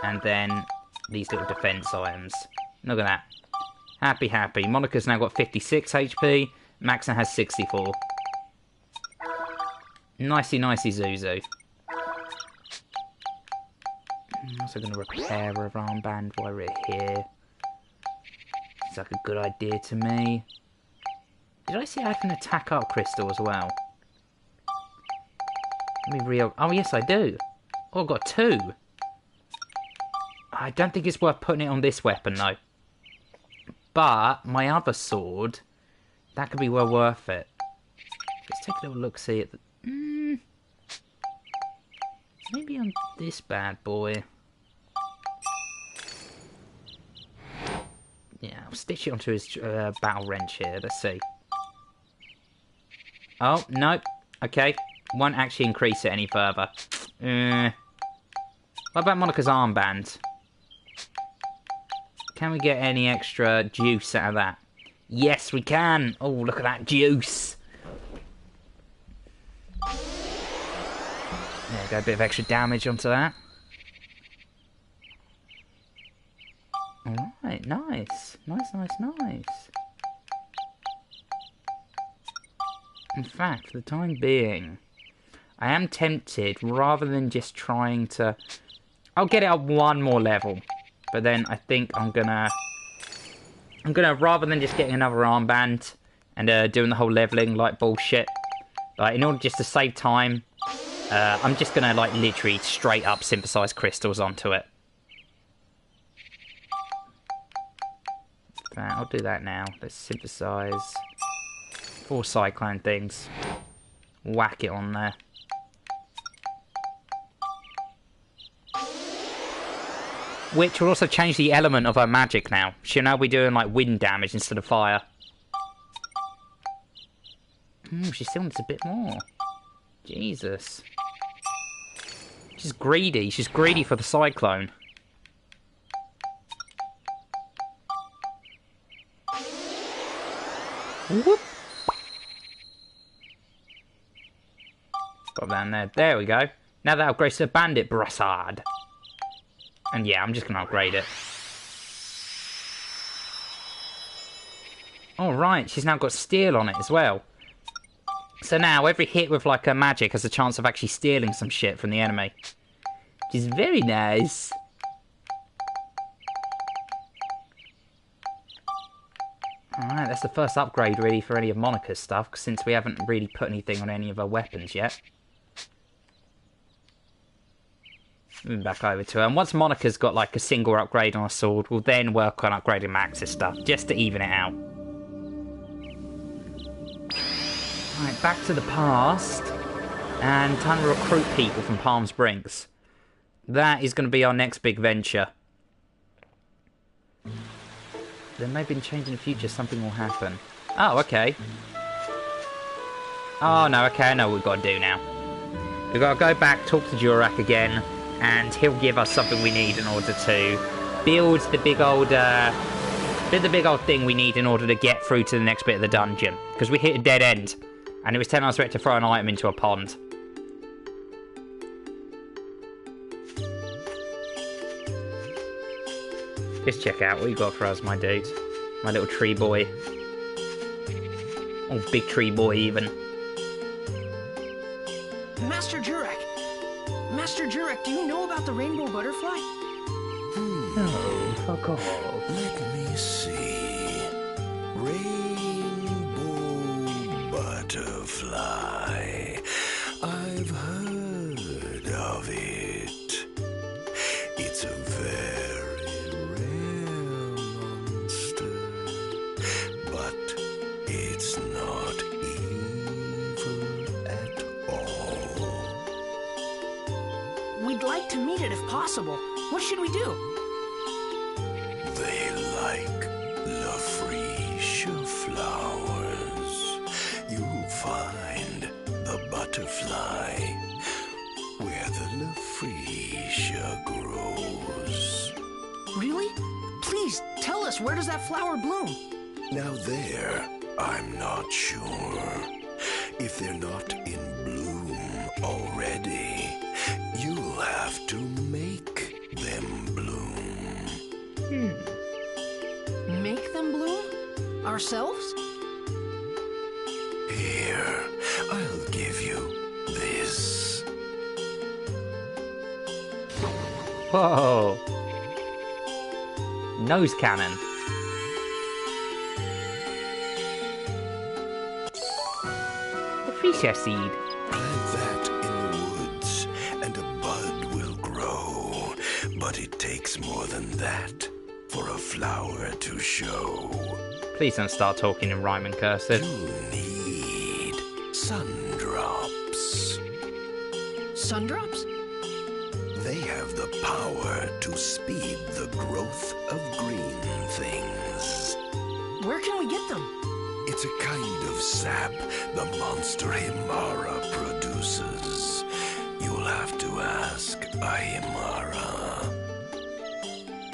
And then these little defense items. Look at that. Happy, happy. Monica's now got 56 HP. Max now has 64. Nicey, nicey, Zuzu. I'm also going to repair our armband while we're here. It's like a good idea to me. Did I see I had an attack art crystal as well? Let me oh, yes, I do. Oh, I've got 2. I don't think it's worth putting it on this weapon, though. But my other sword, that could be well worth it. Let's take a little look-see at the... maybe on this bad boy. Yeah, I'll stitch it onto his battle wrench here. Let's see. Oh, nope. Okay. Won't actually increase it any further. What about Monica's armband? Can we get any extra juice out of that? Yes, we can. Oh, look at that juice. There we go, a bit of extra damage onto that. Alright, nice. Nice, nice, nice. In fact, for the time being, I am tempted, rather than just trying to... I'll get it up 1 more level. But then I think I'm gonna, rather than just getting another armband and doing the whole leveling like bullshit, like in order just to save time, I'm just gonna like literally straight up synthesize crystals onto it. Right, I'll do that now. Let's synthesize 4 cyclone things. Whack it on there. Which will also change the element of her magic now. She'll now be doing like wind damage instead of fire. She still needs a bit more. Jesus. She's greedy. She's greedy for the cyclone. Whoop. Got down there. There we go. Now that upgrades to Bandit Brassard. And yeah, I'm just going to upgrade it. Alright, she's now got steel on it as well. So now every hit with like a magic has a chance of actually stealing some shit from the enemy. Which is very nice. Alright, that's the first upgrade really for any of Monica's stuff, since we haven't really put anything on any of her weapons yet. Moving back over to her. And once Monica's got like a single upgrade on a sword, we'll then work on upgrading Max's stuff, just to even it out. Right, back to the past, and time to recruit people from Palm Springs. That is going to be our next big venture. There may be a change in the future, something will happen. Oh, okay. Oh, no, okay, I know what we've got to do now. We've got to go back, talk to Jurak again, and he'll give us something we need in order to build the big old thing we need in order to get through to the next bit of the dungeon. Because we hit a dead end. And it was telling us we had to throw an item into a pond. Just check out what you got for us, my dude. My little tree boy. Oh, big tree boy, even.
Master Jurak! Master Jurak, do you know about the rainbow butterfly?
No, fuck off.
Let me see. Rainbow butterfly. I've heard of it. It's a very rare monster, but it's not evil at all.
We'd like to meet it if possible. What should we do?
They like Lafretia flowers. You'll find the butterfly where the Lafretia grows.
Really? Please, tell us, where does that flower bloom?
Now there, I'm not sure. If they're not in bloom already, you'll have to make them bloom.
Make them bloom? Ourselves?
Here, I'll give you this.
Whoa. Nose cannon. The freesia seed.
Plant that in the woods, and a bud will grow. But it takes more than that for a flower to show.
Please don't start talking in rhyme and cursive.
You'll need sundrops.
Sundrops?
They have the power to speed the growth of green things.
Where can we get them?
It's a kind of sap the monster Himara produces. You'll have to ask Himara.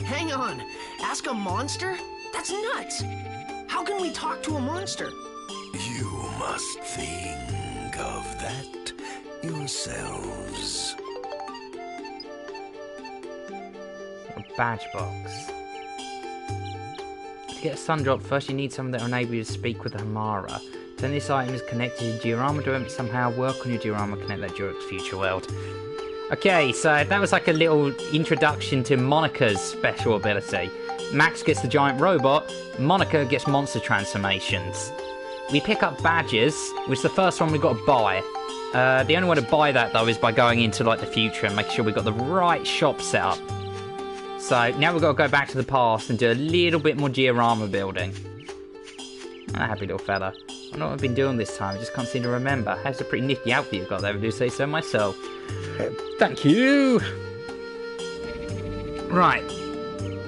Hang on. Ask a monster? That's nuts. How can we talk to a monster?
You must think of that yourselves.
A badge box. To get a sundrop, first you need something that will enable you to speak with the Himara. Then this item is connected to your diorama to somehow work on your diorama, connect that Jurak's future world. Okay, so that was like a little introduction to Monica's special ability. Max gets the giant robot, Monica gets monster transformations. We pick up badges, which is the first one we've got to buy. The only way to buy that, though, is by going into like the future and making sure we've got the right shop set up. So now we've got to go back to the past and do a little bit more diorama building. A happy little fella. I don't know what I've been doing this time, I just can't seem to remember. That's a pretty nifty outfit you've got there, if I do say so myself. Thank you! Right.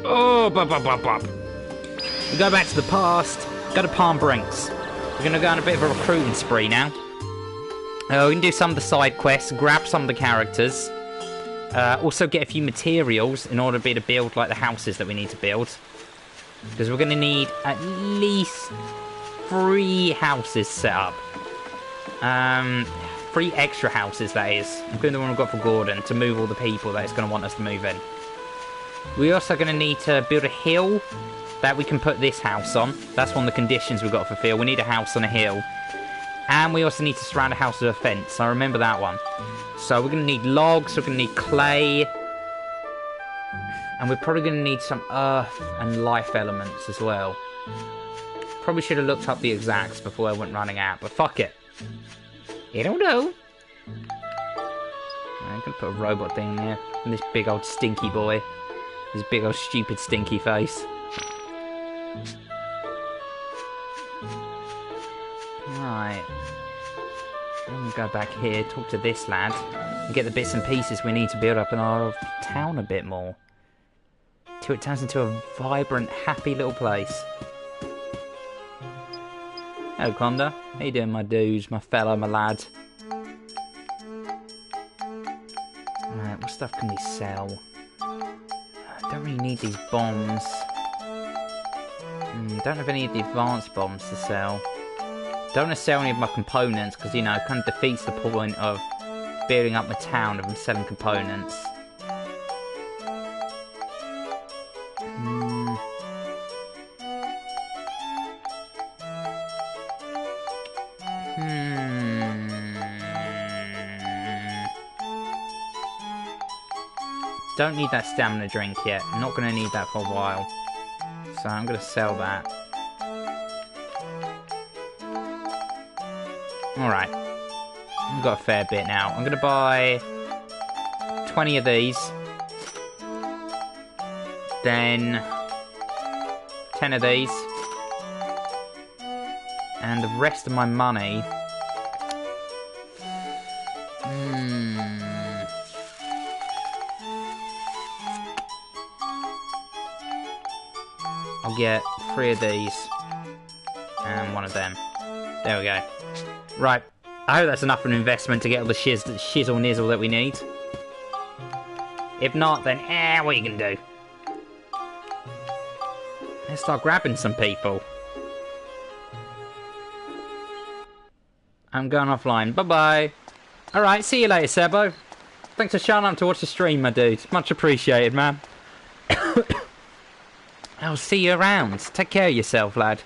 Oh, bop, bop, bop, bop. We go back to the past, go to Palm Brinks. We're going to go on a bit of a recruiting spree now. We can do some of the side quests, grab some of the characters, Also get a few materials in order to be able to build like the houses that we need to build. Because we're going to need at least 3 houses set up. 3 extra houses, that is. Including the one we've got for Gordon, to move all the people that it's going to want us to move in. We're also going to need to build a hill that we can put this house on. That's one of the conditions we've got to fulfill. We need a house on a hill. And we also need to surround a house with a fence. I remember that one. So we're going to need logs, we're going to need clay. And we're probably going to need some earth and life elements as well. Probably should have looked up the exacts before I went running out, but fuck it. You don't know. I'm going to put a robot thing in there. And this big old stinky boy. This big old stupid stinky face. Right. Let me go back here, talk to this lad, and get the bits and pieces we need to build up in our town a bit more. Till it turns into a vibrant, happy little place. Hello, Conda. How you doing, my dudes, my fellow, my lad? Right, what stuff can we sell? I don't really need these bombs. Don't have any of the advanced bombs to sell. Don't want to sell any of my components, because, you know, it kind of defeats the point of building up my town if I'm selling components. Don't need that stamina drink yet. I'm not going to need that for a while. So I'm going to sell that. Alright. We've got a fair bit now. I'm going to buy 20 of these. Then 10 of these. And the rest of my money... I'll get 3 of these. And 1 of them. There we go. Right. I hope that's enough of an investment to get all the shizzle nizzle that we need. If not, then what are you gonna do? Let's start grabbing some people. I'm going offline. Bye-bye. Alright, see you later, Sebo. Thanks for showing up to watch the stream, my dude. Much appreciated, man. I'll see you around. Take care of yourself, lad.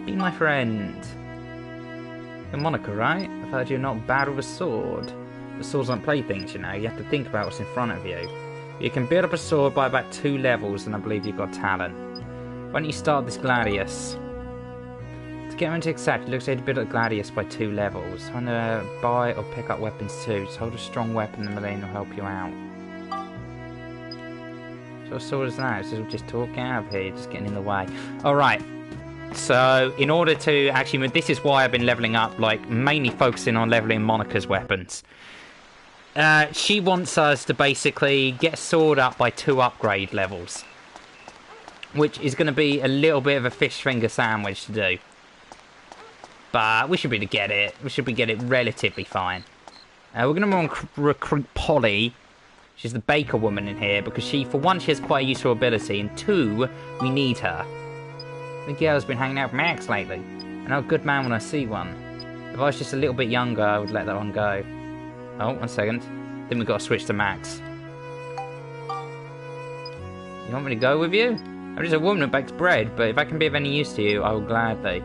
Be my friend. You're Monica, right? I've heard you're not bad with a sword. The swords aren't playthings, you know. You have to think about what's in front of you. You can build up a sword by about 2 levels, and I believe you've got talent. Why don't you start this Gladius? To get into exact, it looks like you build up Gladius by 2 levels. I'm gonna buy or pick up weapons too. Just hold a strong weapon and the lane will help you out. So what sword is that? Is this just talking out of here? Just getting in the way. Alright. So, in order to actually... This is why I've been leveling up, like, mainly focusing on leveling Monica's weapons. She wants us to basically get a sword up by 2 upgrade levels. Which is going to be a little bit of a fish finger sandwich to do. But we should be able to get it. We should be able to get it relatively fine. We're going to recruit Polly. She's the baker woman in here. Because she, for one, she has quite a useful ability. And 2, we need her. The girl's been hanging out with Max lately. And I'm a good man when I see one. If I was just a little bit younger, I would let that one go. Oh, 1 second. Then we've got to switch to Max. You want me to go with you? I'm just a woman who bakes bread, but if I can be of any use to you, I will gladly.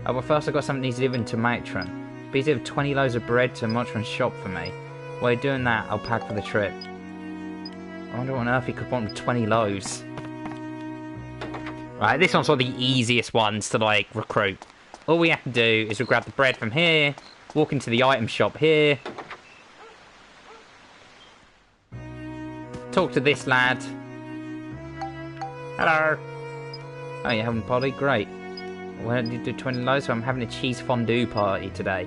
Oh, but first I've got something to deliver to Matron. Please deliver 20 loaves of bread to Matron's shop for me. While you're doing that, I'll pack for the trip. I wonder what on earth he could want with 20 loaves. Right, this one's one of the easiest ones to, like, recruit. All we have to do is we grab the bread from here, walk into the item shop here, talk to this lad. Hello. Oh, you're having a party? Great. Why don't you do 20 loaves? So I'm having a cheese fondue party today.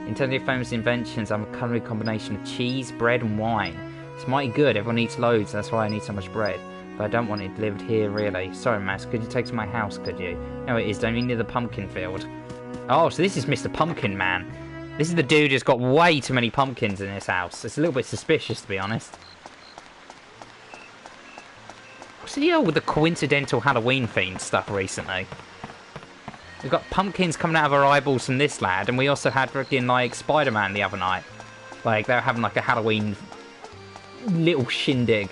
In terms of famous inventions, I'm a culinary combination of cheese, bread, and wine. It's mighty good. Everyone eats loads, that's why I need so much bread. But I don't want it delivered here, really. Sorry, Max, could you take it to my house, could you? No, it is, don't you, near the pumpkin field? Oh, so this is Mr. Pumpkin Man. This is the dude who's got way too many pumpkins in his house. It's a little bit suspicious, to be honest. What's the deal with the coincidental Halloween themed stuff recently? We've got pumpkins coming out of our eyeballs from this lad, and we also had freaking, like, Spider-Man the other night. Like, they were having, like, a Halloween little shindig.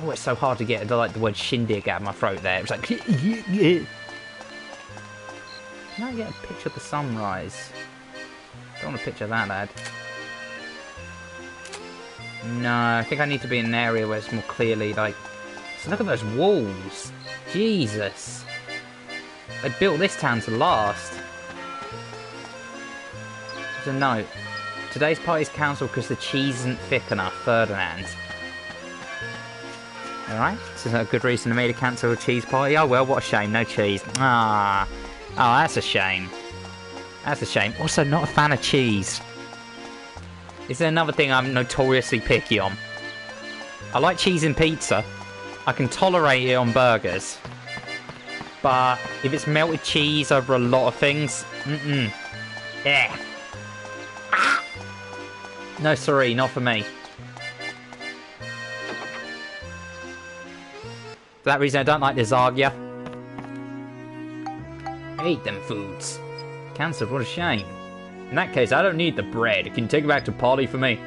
Oh, it's so hard to get, like, the word shindig out of my throat there. It was like... Can I get a picture of the sunrise? Don't want a picture of that, lad. No, I think I need to be in an area where it's more clearly, like... So look at those walls. Jesus. They built this town to last. There's a note. Today's party's cancelled because the cheese isn't thick enough, Ferdinand. Alright, so is that a good reason for me to cancel a cheese party? Oh well, what a shame, no cheese. Ah. Oh, that's a shame. That's a shame. Also, not a fan of cheese. Is there another thing I'm notoriously picky on? I like cheese in pizza. I can tolerate it on burgers. But if it's melted cheese over a lot of things, yeah. Ah! No, sorry, not for me. For that reason, I don't like lasagna. I hate them foods. Cancelled, what a shame. In that case, I don't need the bread. Can you take it back to Polly for me?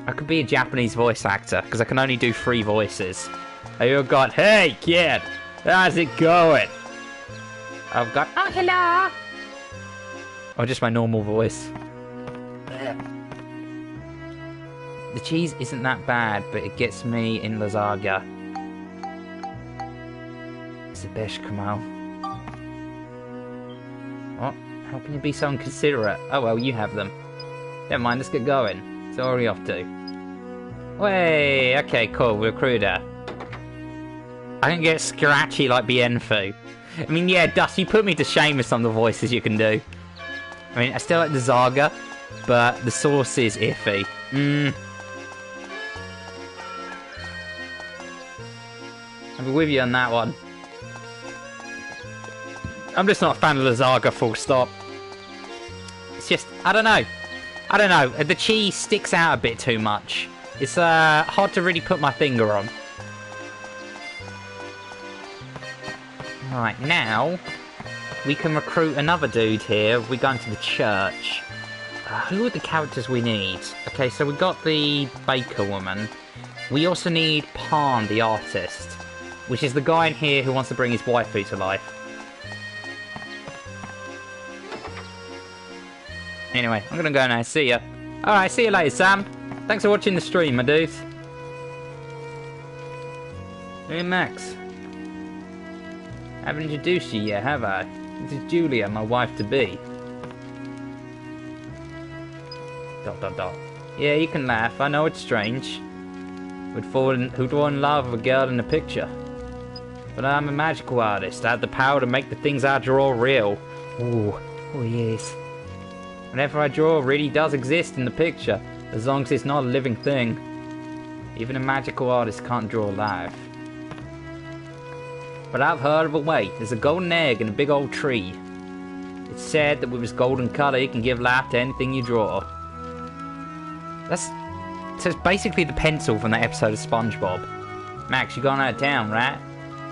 I could be a Japanese voice actor, because I can only do 3 voices. I've got, hey kid, how's it going? I've got, oh hello. Or just my normal voice. The cheese isn't that bad, but it gets me in lasagna. It's the best, Kamal. What? How can you be so inconsiderate? Oh well, you have them. Never mind, let's get going. So where are we off to? Way, okay, cool, we're recruiter. I can get scratchy like Bienfu. I mean, yeah, Dust, you put me to shame with some of the voices you can do. I mean, I still like the Zaga, but the sauce is iffy. I'll be with you on that one. I'm just not a fan of the Zaga, full stop. It's just, I don't know. I don't know, the cheese sticks out a bit too much. It's hard to really put my finger on. Right, now we can recruit another dude here. We go into the church. Who are the characters we need? Okay, so we got the baker woman. We also need Pan, the artist, which is the guy in here who wants to bring his waifu to life. Anyway, I'm gonna go now. See ya. Alright, see you later, Sam. Thanks for watching the stream, my dudes. Hey, Max. I haven't introduced you yet, have I? This is Julia, my wife-to-be. ... Yeah, you can laugh. I know it's strange. Who'd fall in love with a girl in a picture? But I'm a magical artist. I have the power to make the things I draw real. Ooh, oh yes. Whatever I draw really does exist in the picture, as long as it's not a living thing. Even a magical artist can't draw life. But I've heard of a way. There's a golden egg in a big old tree. It's said that with its golden color, you can give life to anything you draw. So it's basically the pencil from that episode of SpongeBob. Max, you're going out of town, right?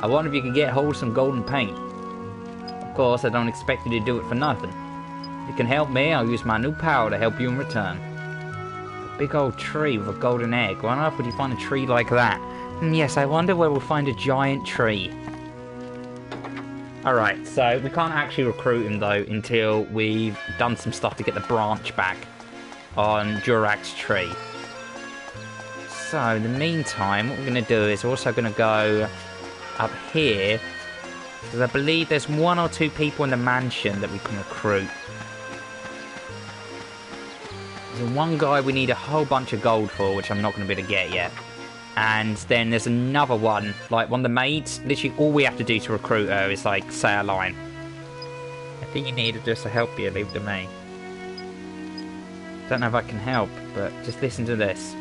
I wonder if you can get hold of some golden paint. Of course, I don't expect you to do it for nothing. If you can help me, I'll use my new power to help you in return. A big old tree with a golden egg. Where on earth would you find a tree like that? And yes, I wonder where we'll find a giant tree. Alright, so we can't actually recruit him though until we've done some stuff to get the branch back on Durak's tree. So, in the meantime, what we're going to do is we're also going to go up here, because I believe there's 1 or 2 people in the mansion that we can recruit. There's one guy we need a whole bunch of gold for, which I'm not going to be able to get yet. And then there's another one, like one of the maids. Literally all we have to do to recruit her is like say a line. I think you need just to help you, leave it to me. Don't know if I can help, but just listen to this.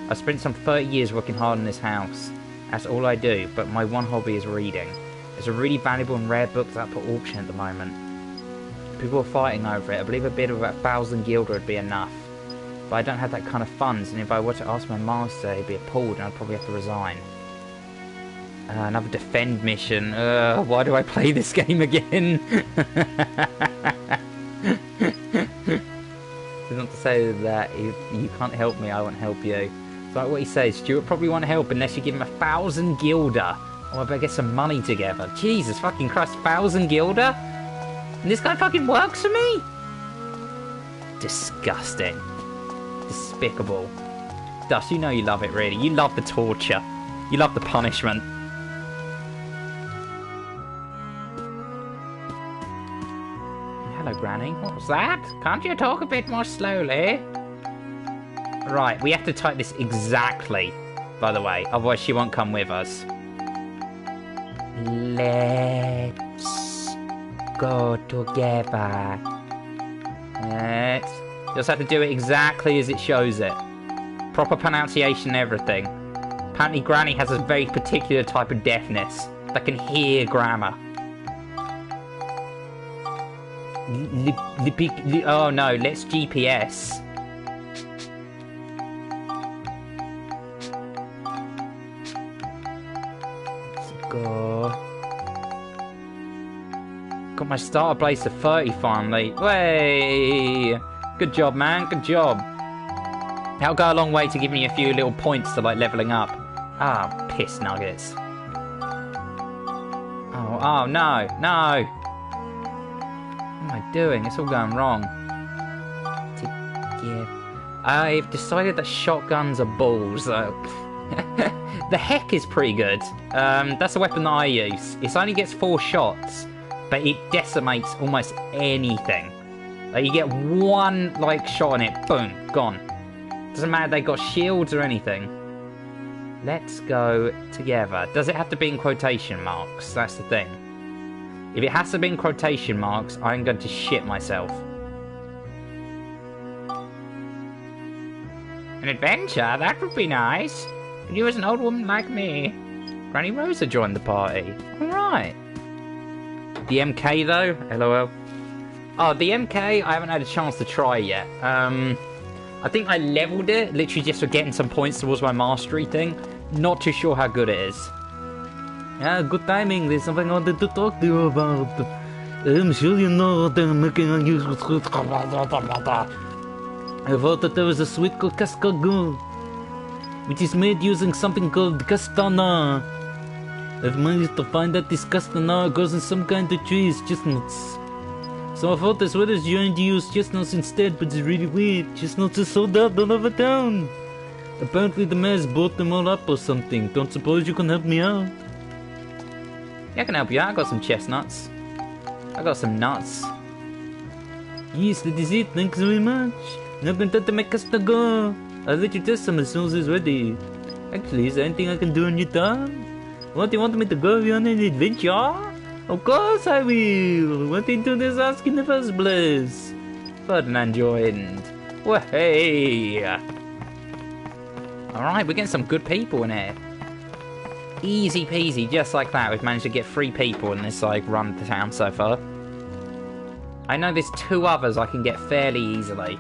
I've spent some 30 years working hard in this house. That's all I do, but my one hobby is reading. There's a really valuable and rare book that's up at auction at the moment. People are fighting over it. I believe a bid of about 1,000 guilder would be enough. But I don't have that kind of funds, and if I were to ask my master, he'd be appalled and I'd probably have to resign. Another defend mission. Why do I play this game again? It's not to say that if you can't help me, I won't help you. It's like what he says, Stuart probably won't help unless you give him 1,000 guilder. Or I better get some money together. Jesus fucking Christ, 1,000 guilder? And this guy fucking works for me? Disgusting. Despicable. Dust, you know you love it, really. You love the torture. You love the punishment. Hello, Granny. What was that? Can't you talk a bit more slowly? Right, we have to type this exactly, by the way. Otherwise, she won't come with us. Let's go together. Let's... You just have to do it exactly as it shows it. Proper pronunciation and everything. Apparently Granny has a very particular type of deafness that can hear grammar. Oh no, let's GPS. Let's go. Got my starter place to 30 finally. Way! Good job, man. Good job. That'll go a long way to giving you a few little points to like leveling up. Ah, piss nuggets. Oh no, no. What am I doing? It's all going wrong. I've decided that shotguns are balls. The heck is pretty good. That's the weapon that I use. It only gets 4 shots, but it decimates almost anything. Like you get one like shot on it, boom, gone. Doesn't matter if they got shields or anything. Let's go together. Does it have to be in quotation marks? That's the thing. If it has to be in quotation marks, I'm going to shit myself. An adventure? That would be nice. And you as an old woman like me. Granny Rosa joined the party. Alright. The MK though? LOL. Oh, the MK, I haven't had a chance to try yet. I think I leveled it, literally just for getting some points towards my mastery thing. Not too sure how good it is. Yeah, good timing. There's something I wanted to talk to you about. I'm sure you know what I'm making on you. I thought that there was a sweet called cascargon, which is made using something called castana. I've managed to find that this castana grows in some kind of trees, chestnuts. So I thought this weather's trying to use chestnuts instead, but it's really weird. Chestnuts are sold out all over town. Apparently the mayor's bought them all up or something. Don't suppose you can help me out? Yeah, I can help you out. I got some chestnuts. I got some nuts. Yes, that is it. Thanks very much. Now I'm going to make us to go. I'll let you test some as soon as it's ready. Actually, is there anything I can do on your time? What, you want me to go on an adventure? Of course I will! What into this ask in the first place? Ferdinand joined. Well, hey! Alright, we're getting some good people in here. Easy peasy, just like that. We've managed to get 3 people in this like run the town so far. I know there's 2 others I can get fairly easily.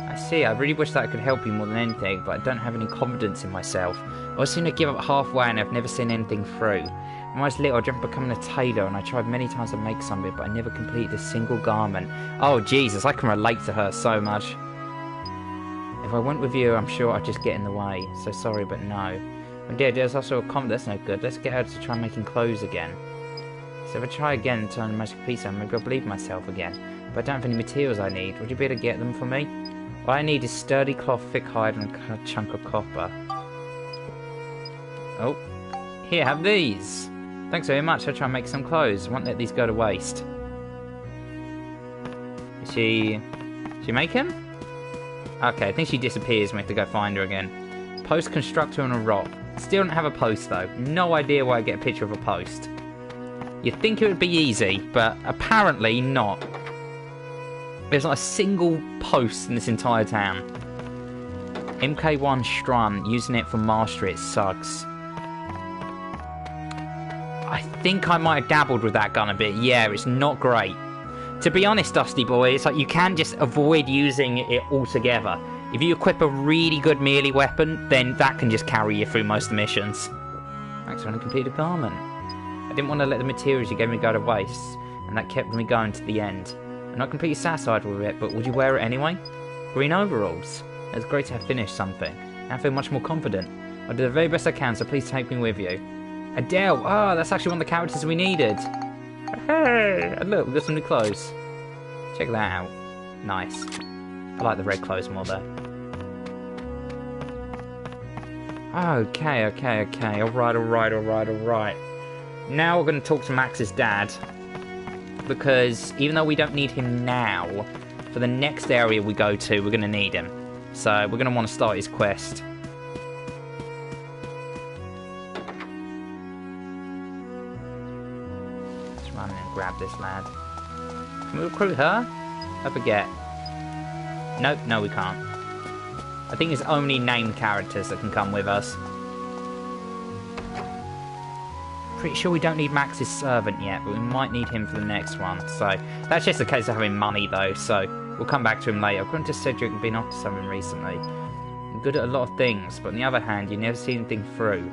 I see, I really wish that I could help you more than anything, but I don't have any confidence in myself. I always seem to give up halfway and I've never seen anything through. When I was little, I dreamt of becoming a tailor, and I tried many times to make something, but I never completed a single garment. Oh, Jesus, I can relate to her so much. If I went with you, I'm sure I'd just get in the way. So sorry, but no. And dear, there's also a comment that's no good. Let's get her to try making clothes again. So if I try again and turn the magic piece on, maybe I'll believe myself again. But I don't have any materials I need. Would you be able to get them for me? All I need is sturdy cloth, thick hide, and a chunk of copper. Oh. Here, have these. Thanks very much. I'll try and make some clothes. I won't let these go to waste. Is she making? Okay, I think she disappears. We have to go find her again. Post constructor on a rock. Still don't have a post though. No idea why I get a picture of a post. You'd think it would be easy, but apparently not. There's not a single post in this entire town. MK1 Strun, using it for mastery, it sucks. I think I might have dabbled with that gun a bit. Yeah, it's not great. To be honest, Dusty Boy, it's like you can just avoid using it altogether. If you equip a really good melee weapon, then that can just carry you through most of the missions. Thanks for a completed garment. I didn't want to let the materials you gave me go to waste, and that kept me going to the end. I'm not completely satisfied with it, but would you wear it anyway? Green overalls. It's great to have finished something. I feel much more confident. I'll do the very best I can, so please take me with you. Adele! Oh, that's actually one of the characters we needed. Hey! And look, we've got some new clothes. Check that out. Nice. I like the red clothes more though. Okay. Alright. Now we're going to talk to Max's dad. Because even though we don't need him now, for the next area we go to, we're going to need him. So we're going to want to start his quest. Let's run in and grab this lad. Can we recruit her? I forget. Nope, no we can't. I think it's only named characters that can come with us. Pretty sure we don't need Max's servant yet, but we might need him for the next one. So that's just a case of having money though, so we'll come back to him later. According to Cedric, you've been off to something recently. You're good at a lot of things, but on the other hand, you never see anything through.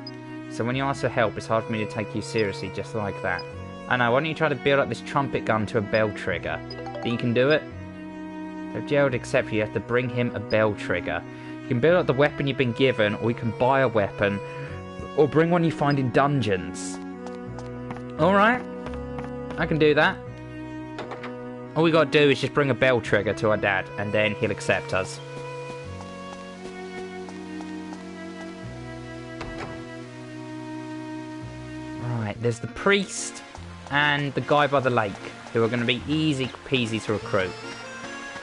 So when you ask for help, it's hard for me to take you seriously just like that. I know, why don't you try to build up this trumpet gun to a bell trigger? Think you can do it? If Gerald accepts you have to bring him a bell trigger. You can build up the weapon you've been given, or you can buy a weapon, or bring one you find in dungeons. Alright, I can do that. All we gotta do is just bring a bell trigger to our dad, and then he'll accept us. Right, there's the priest and the guy by the lake, who are going to be easy peasy to recruit.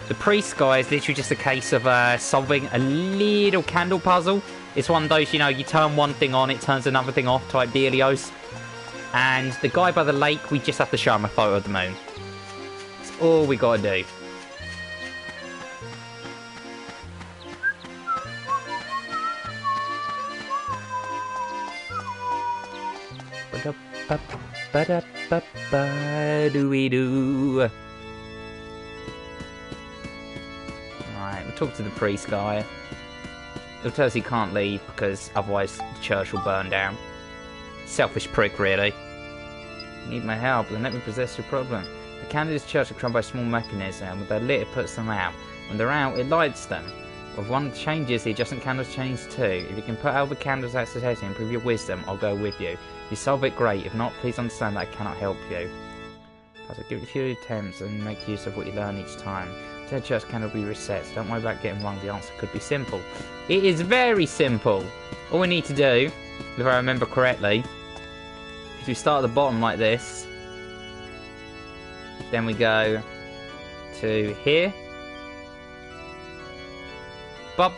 The priest guy is literally just a case of solving a little candle puzzle. It's one of those, you know, you turn one thing on, it turns another thing off type dealios. And the guy by the lake, we just have to show him a photo of the moon. That's all we gotta do. Ba-da-ba-ba-da-ba-doo-doo. Right, we'll talk to the priest guy. He'll tell us he can't leave because otherwise the church will burn down. Selfish prick, really. You need my help, then let me possess your problem. The candles church are controlled by a small mechanism. When they're lit, it puts them out. When they're out, it lights them. If one changes, the adjustment candles change too. If you can put out the candles out to improve your wisdom, I'll go with you. If you solve it, great. If not, please understand that I cannot help you. I'll give you a few attempts and make use of what you learn each time. The church candle will be reset, so don't worry about getting wrong. The answer could be simple. It is very simple. All we need to do, if I remember correctly, is we start at the bottom like this. Then we go to here. Bob.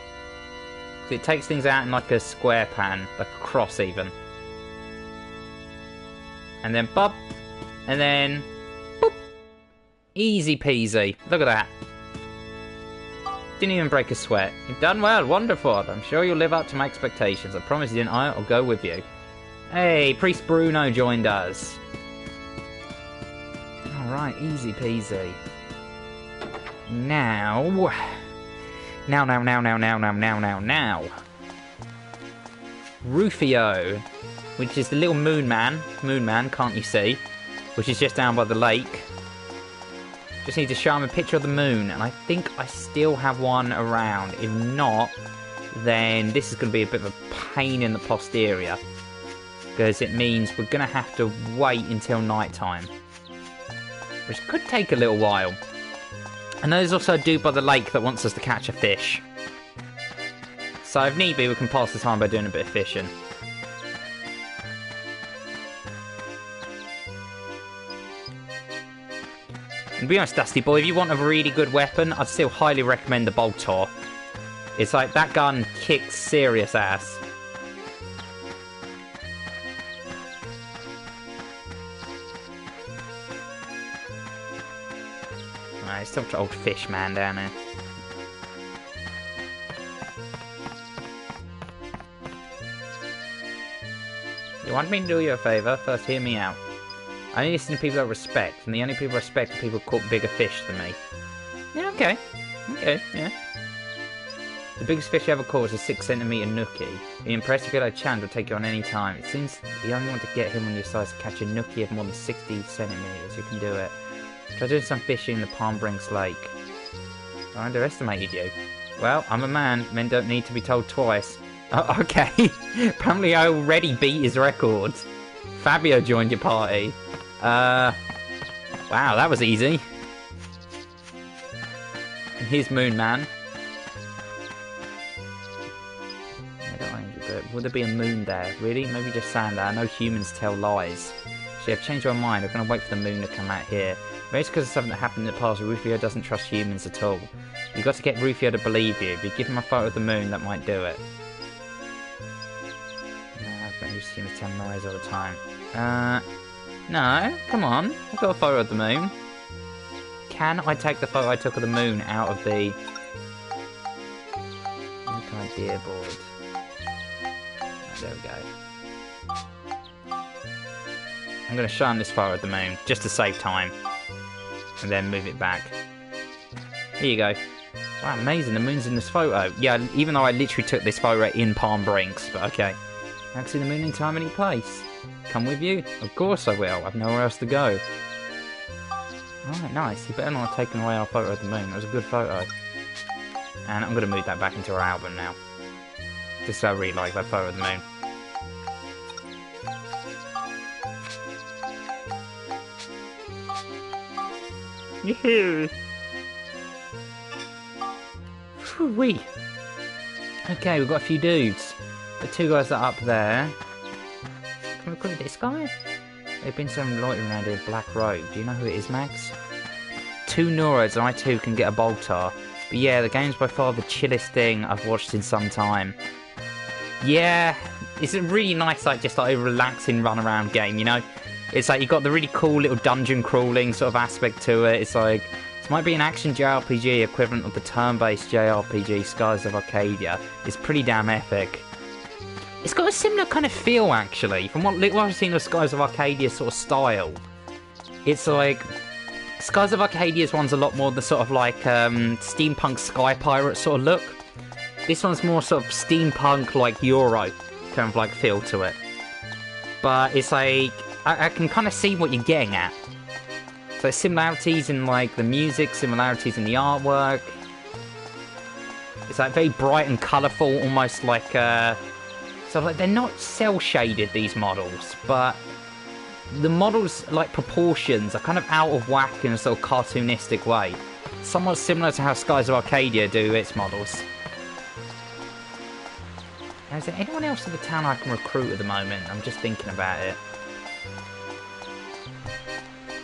So it takes things out in like a square pattern, like a cross even. And then bob. And then boop. Easy peasy. Look at that. Didn't even break a sweat. You've done well, wonderful. I'm sure you'll live up to my expectations. I promise you, didn't I? I'll go with you. Hey, Priest Bruno joined us. Alright, easy peasy. Now. Rufio, which is the little moon man, can't you see? Which is just down by the lake. Just need to show him a picture of the moon, and I think I still have one around. If not, then this is going to be a bit of a pain in the posterior. Because it means we're going to have to wait until night time. Which could take a little while. And there's also a dude by the lake that wants us to catch a fish. So if need be, we can pass the time by doing a bit of fishing. And to be honest, Dusty Boy, if you want a really good weapon, I'd still highly recommend the Boltor. It's like, that gun kicks serious ass. Let's talk to old fish man down there. You want me to do you a favour? First, hear me out. I only listen to people I respect, and the only people I respect are people who caught bigger fish than me. Yeah, okay. Okay, yeah. The biggest fish I ever caught was a 6cm nookie. The impressive good chance will take you on any time. It seems you only want to get him on your size to catch a nookie of more than 60 centimeters. You can do it. Try doing some fishing in the Palm Brinks Lake. I underestimated you. Well, I'm a man. Men don't need to be told twice. Oh, okay. Apparently I already beat his record. Fabio joined your party. Wow, that was easy. And here's Moon Man. But would there be a moon there? Really? Maybe just sand there. I know humans tell lies. Actually, I've changed my mind. I'm going to wait for the moon to come out here. Maybe it's because of something that happened in the past. Rufio doesn't trust humans at all. You've got to get Rufio to believe you. If you give him a photo of the moon, that might do it. No, I've been used to humans telling lies all the time. No. Come on. I've got a photo of the moon. Can I take the photo I took of the moon out of the... idea board? There we go. I'm going to show him this photo of the moon, just to save time. And then move it back. Here you go. Wow, amazing, the moon's in this photo. Yeah, even though I literally took this photo in Palm Brinks, but okay. I can see the moon in time, any place. Come with you? Of course I will, I've nowhere else to go. Alright, nice. You better not have taken away our photo of the moon, it was a good photo. And I'm going to move that back into our album now. Just so I really like that photo of the moon. Yoo-hoo! Whee! Okay, we've got a few dudes. The two guys that are up there. Can we recruit this guy? There've been some loitering around here with black robe. Do you know who it is, Max? 2 Neuroids and I too can get a Boltar. But yeah, the game's by far the chillest thing I've watched in some time. Yeah, it's a really nice, like, just like a relaxing run-around game, you know? It's like, you've got the really cool little dungeon crawling sort of aspect to it. It's like, this might be an action JRPG equivalent of the turn-based JRPG Skies of Arcadia. It's pretty damn epic. It's got a similar kind of feel, actually, from what little I've seen of Skies of Arcadia sort of style. It's like... Skies of Arcadia's one's a lot more the sort of like steampunk Sky Pirate sort of look. This one's more sort of steampunk like Euro kind of like feel to it. But it's like, I can kind of see what you're getting at. So similarities in like the music, similarities in the artwork. It's like very bright and colourful, almost like so like they're not cel shaded, these models, but the models, like, proportions are kind of out of whack in a sort of cartoonistic way. Somewhat similar to how Skies of Arcadia do its models. Now, is there anyone else in the town I can recruit at the moment? I'm just thinking about it.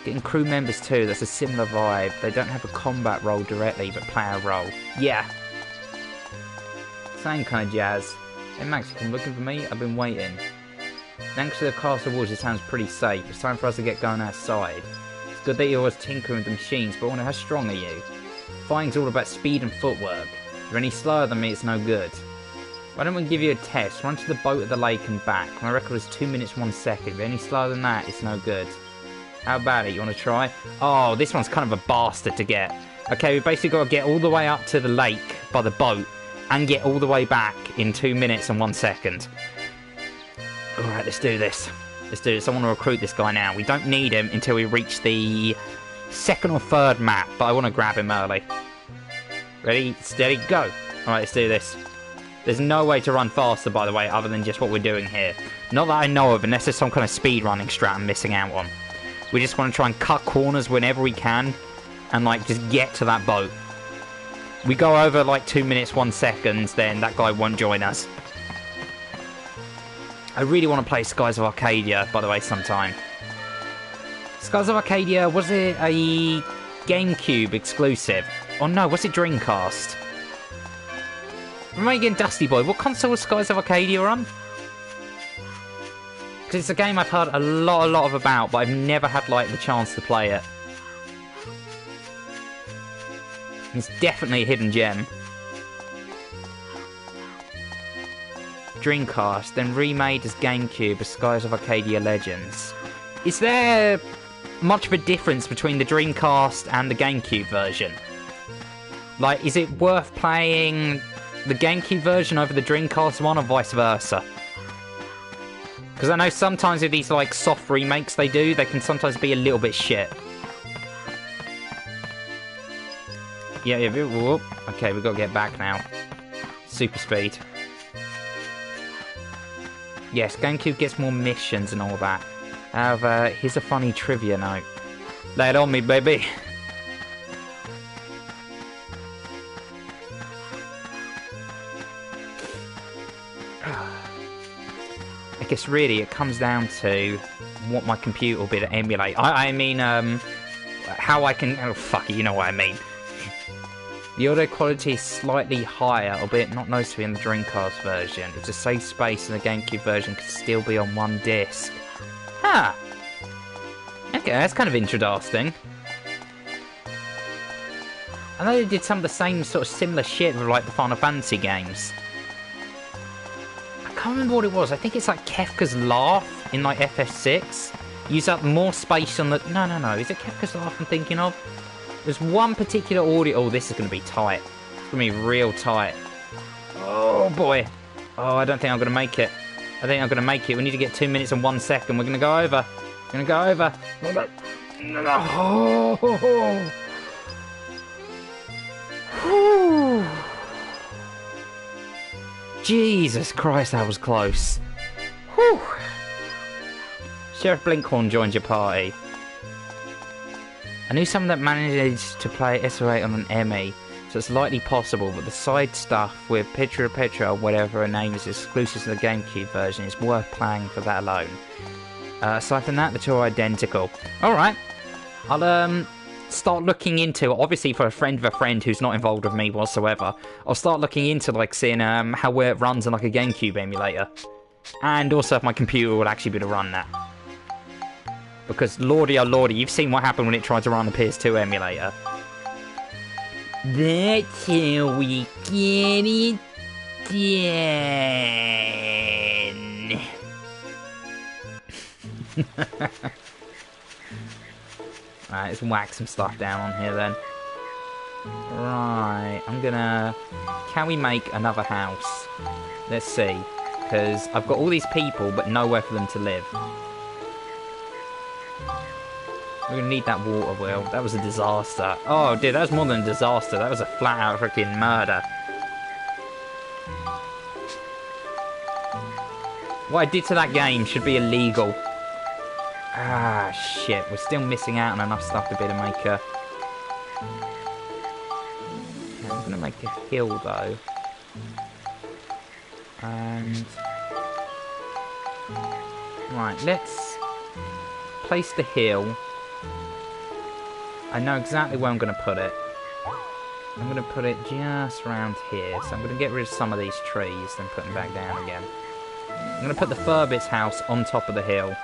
Getting crew members too, that's a similar vibe. They don't have a combat role directly, but play a role. Yeah! Same kind of jazz. Hey Max, you come looking for me? I've been waiting. Thanks to the castle walls, it sounds pretty safe. It's time for us to get going outside. It's good that you're always tinkering with the machines, but I wonder how strong are you? Fighting's all about speed and footwork. If you're any slower than me, it's no good. Why don't we give you a test? Run to the boat at the lake and back. My record is 2 minutes 1 second. If you're any slower than that, it's no good. How about it? You want to try? Oh, this one's kind of a bastard to get. Okay, we basically got to get all the way up to the lake by the boat and get all the way back in 2 minutes and 1 second. Alright, let's do this. Let's do this. I want to recruit this guy now. We don't need him until we reach the 2nd or 3rd map, but I want to grab him early. Ready, steady, go. Alright, let's do this. There's no way to run faster, by the way, other than just what we're doing here. Not that I know of, unless there's some kind of speed running strat I'm missing out on. We just want to try and cut corners whenever we can, and, like, just get to that boat. We go over, like, 2 minutes 1 second, then that guy won't join us. I really want to play Skies of Arcadia, by the way, sometime. Skies of Arcadia, was it a GameCube exclusive? Or no, was it Dreamcast? Am I getting Dusty Boy? What console was Skies of Arcadia on? Because it's a game I've heard a lot of about, but I've never had, like, the chance to play it. It's definitely a hidden gem. Dreamcast, then remade as GameCube as Skies of Arcadia Legends. Is there much of a difference between the Dreamcast and the GameCube version? Like, is it worth playing the GameCube version over the Dreamcast one, or vice versa? Because I know sometimes with these, like, soft remakes they do, they can sometimes be a little bit shit. Yeah, whoop. Okay, we've got to get back now. Super speed. Yes, GameCube gets more missions and all that. However, here's a funny trivia note. Lay it on me, baby. I guess really it comes down to what my computer will be to emulate. I mean, how I can... Oh, fuck it, you know what I mean. The audio quality is slightly higher, albeit not noticeably in the Dreamcast version. If the save space in the GameCube version could still be on one disc. Huh. Okay, that's kind of interesting. I know they did some of the same sort of similar shit with, like, the Final Fantasy games. I can't remember what it was. I think it's like Kefka's Laugh in, like, FF6. Use up more space on the... No. Is it Kefka's Laugh I'm thinking of? There's one particular audio... Oh, this is going to be tight. It's going to be real tight. Oh, boy. Oh, I don't think I'm going to make it. I think I'm going to make it. We need to get 2 minutes and 1 second. We're going to go over. We're going to go over. Oh. Whew. Jesus Christ, that was close. Whew. Sheriff Blinkhorn joins your party. I knew someone that managed to play SO8 on an ME, so it's likely possible, but the side stuff with Petra, or whatever her name is, exclusive to the GameCube version, is worth playing for that alone. Aside from that, the two are identical. Alright, I'll start looking into, obviously for a friend of a friend who's not involved with me whatsoever, I'll start looking into, like, seeing how it runs on, like, a GameCube emulator. And also if my computer will actually be able to run that. Because, lordy oh lordy, you've seen what happened when it tried to run the PS2 emulator. That's how we get it done. Alright, let's whack some stuff down on here then. Right, I'm gonna... Can we make another house? Let's see. Because I've got all these people, but nowhere for them to live. We're gonna need that water wheel. That was a disaster. Oh, dude, that was more than a disaster. That was a flat-out freaking murder. What I did to that game should be illegal. Ah, shit. We're still missing out on enough stuff to be able to make a... Okay, I'm gonna make a hill, though. And... Right, let's place the hill. I know exactly where I'm going to put it. I'm going to put it just around here. So I'm going to get rid of some of these trees, then put them back down again. I'm going to put the Furbit's house on top of the hill.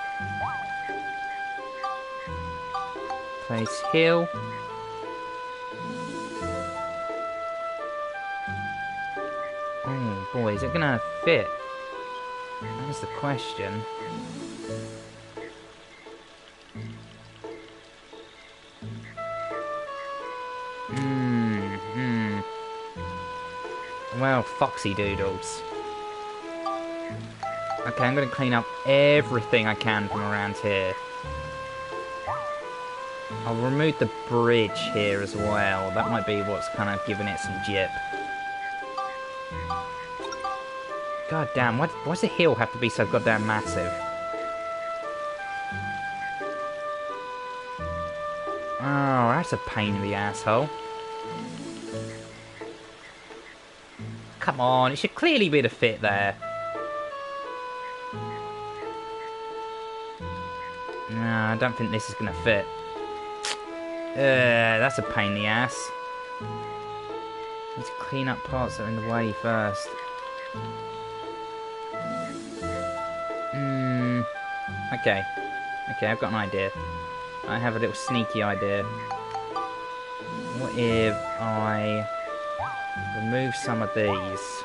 Place hill. Oh boy, is it going to fit? That's the question. Well, foxy doodles. Okay, I'm going to clean up everything I can from around here. I'll remove the bridge here as well. That might be what's kind of giving it some jip. God damn, why does the hill have to be so goddamn massive? Oh, that's a pain in the asshole. Come on, it should clearly be the fit there. No, I don't think this is going to fit. That's a pain in the ass. Need to clean up parts that are in the way first. Okay. Okay, I've got an idea. I have a little sneaky idea. What if I remove some of these?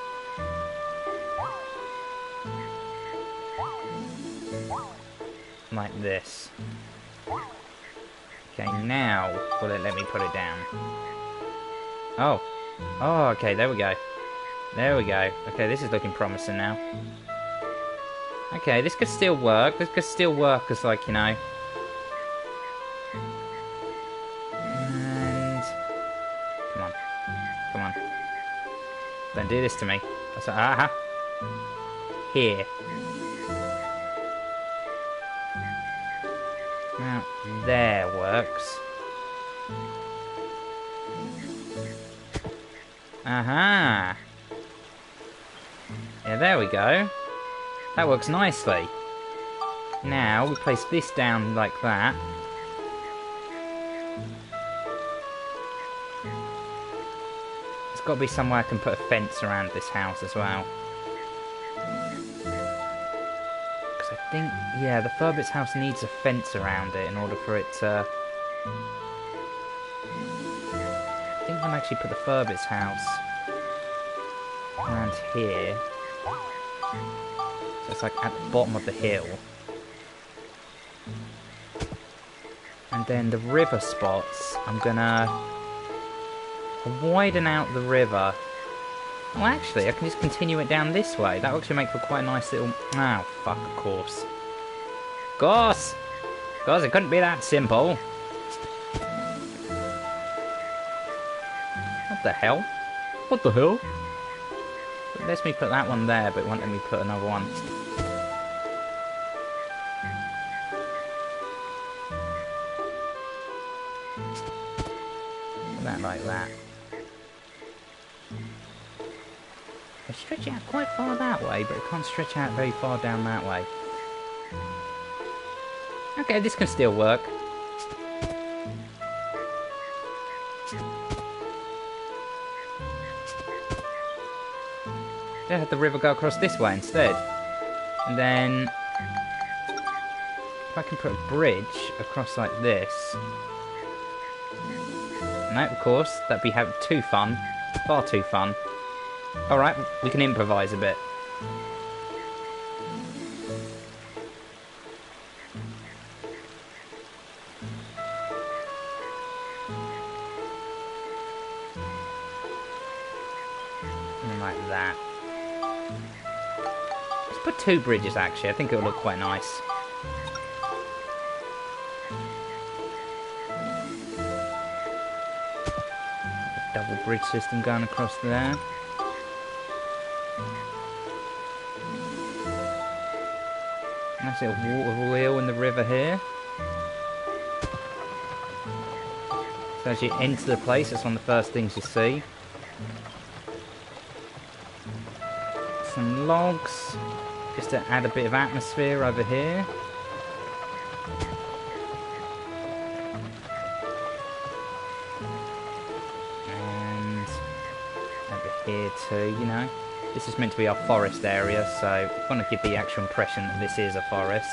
Like this. Okay, now will it let me put it down? Oh. Oh, okay, there we go. There we go. Okay, this is looking promising now. Okay, this could still work. This could still work as, like, you know... And... Come on. Come on. Don't do this to me. Aha. Here. Now, there works. Aha! Yeah, there we go. That works nicely. Now, we place this down like that. There's got to be somewhere I can put a fence around this house as well. Because I think, yeah, the Furbit's house needs a fence around it in order for it to... I think I'll actually put the Furbit's house around here. So it's like at the bottom of the hill. And then the river spots, I'm gonna widen out the river. Oh, actually, I can just continue it down this way. That will actually make for quite a nice little... Oh, fuck, of course. Of course! Of course, it couldn't be that simple. What the hell? What the hell? It lets me put that one there, but it won't let me put another one. Put that like that. I stretch it out quite far that way, but it can't stretch out very far down that way. Okay, this can still work. I had the river go across this way instead. And then... if I can put a bridge across like this... No, of course, that'd be too fun. Far too fun. Alright, we can improvise a bit. And like that. Let's put 2 bridges, actually. I think it'll look quite nice. Double bridge system going across there. Nice little water wheel in the river here. So as you enter the place, that's one of the first things you see. Some logs, just to add a bit of atmosphere over here. And over here too, you know. This is meant to be our forest area, so I want to give the actual impression that this is a forest.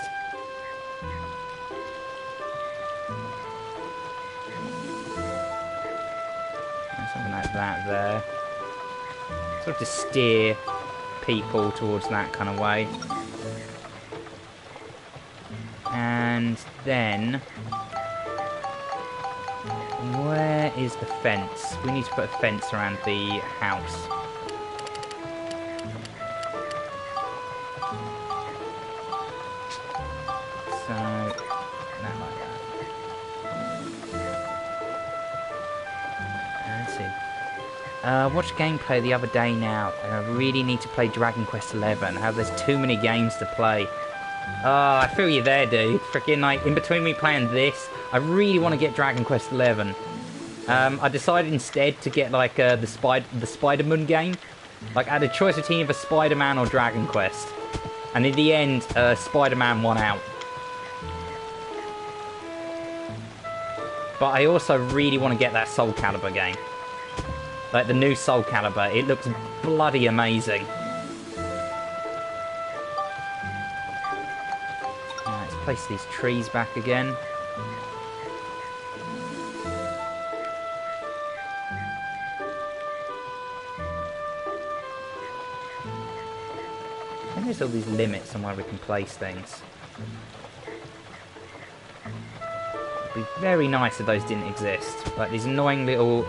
And something like that there. Sort of to steer people towards that kind of way. And then... where is the fence? We need to put a fence around the house. So, not like that. Let's see. Watched gameplay the other day now, and I really need to play Dragon Quest XI. How there's too many games to play. Oh, I feel you there, dude. Freaking, like, in between me playing this, I really want to get Dragon Quest XI. I decided instead to get, like, the Spider-Man game. Like, I had a choice between either Spider-Man or Dragon Quest. And in the end, Spider-Man won out. But I also really want to get that Soul Calibur game. Like, the new Soul Calibur. It looks bloody amazing. Let's place these trees back again. there's all these limits on where we can place things. It'd be very nice if those didn't exist. Like these annoying little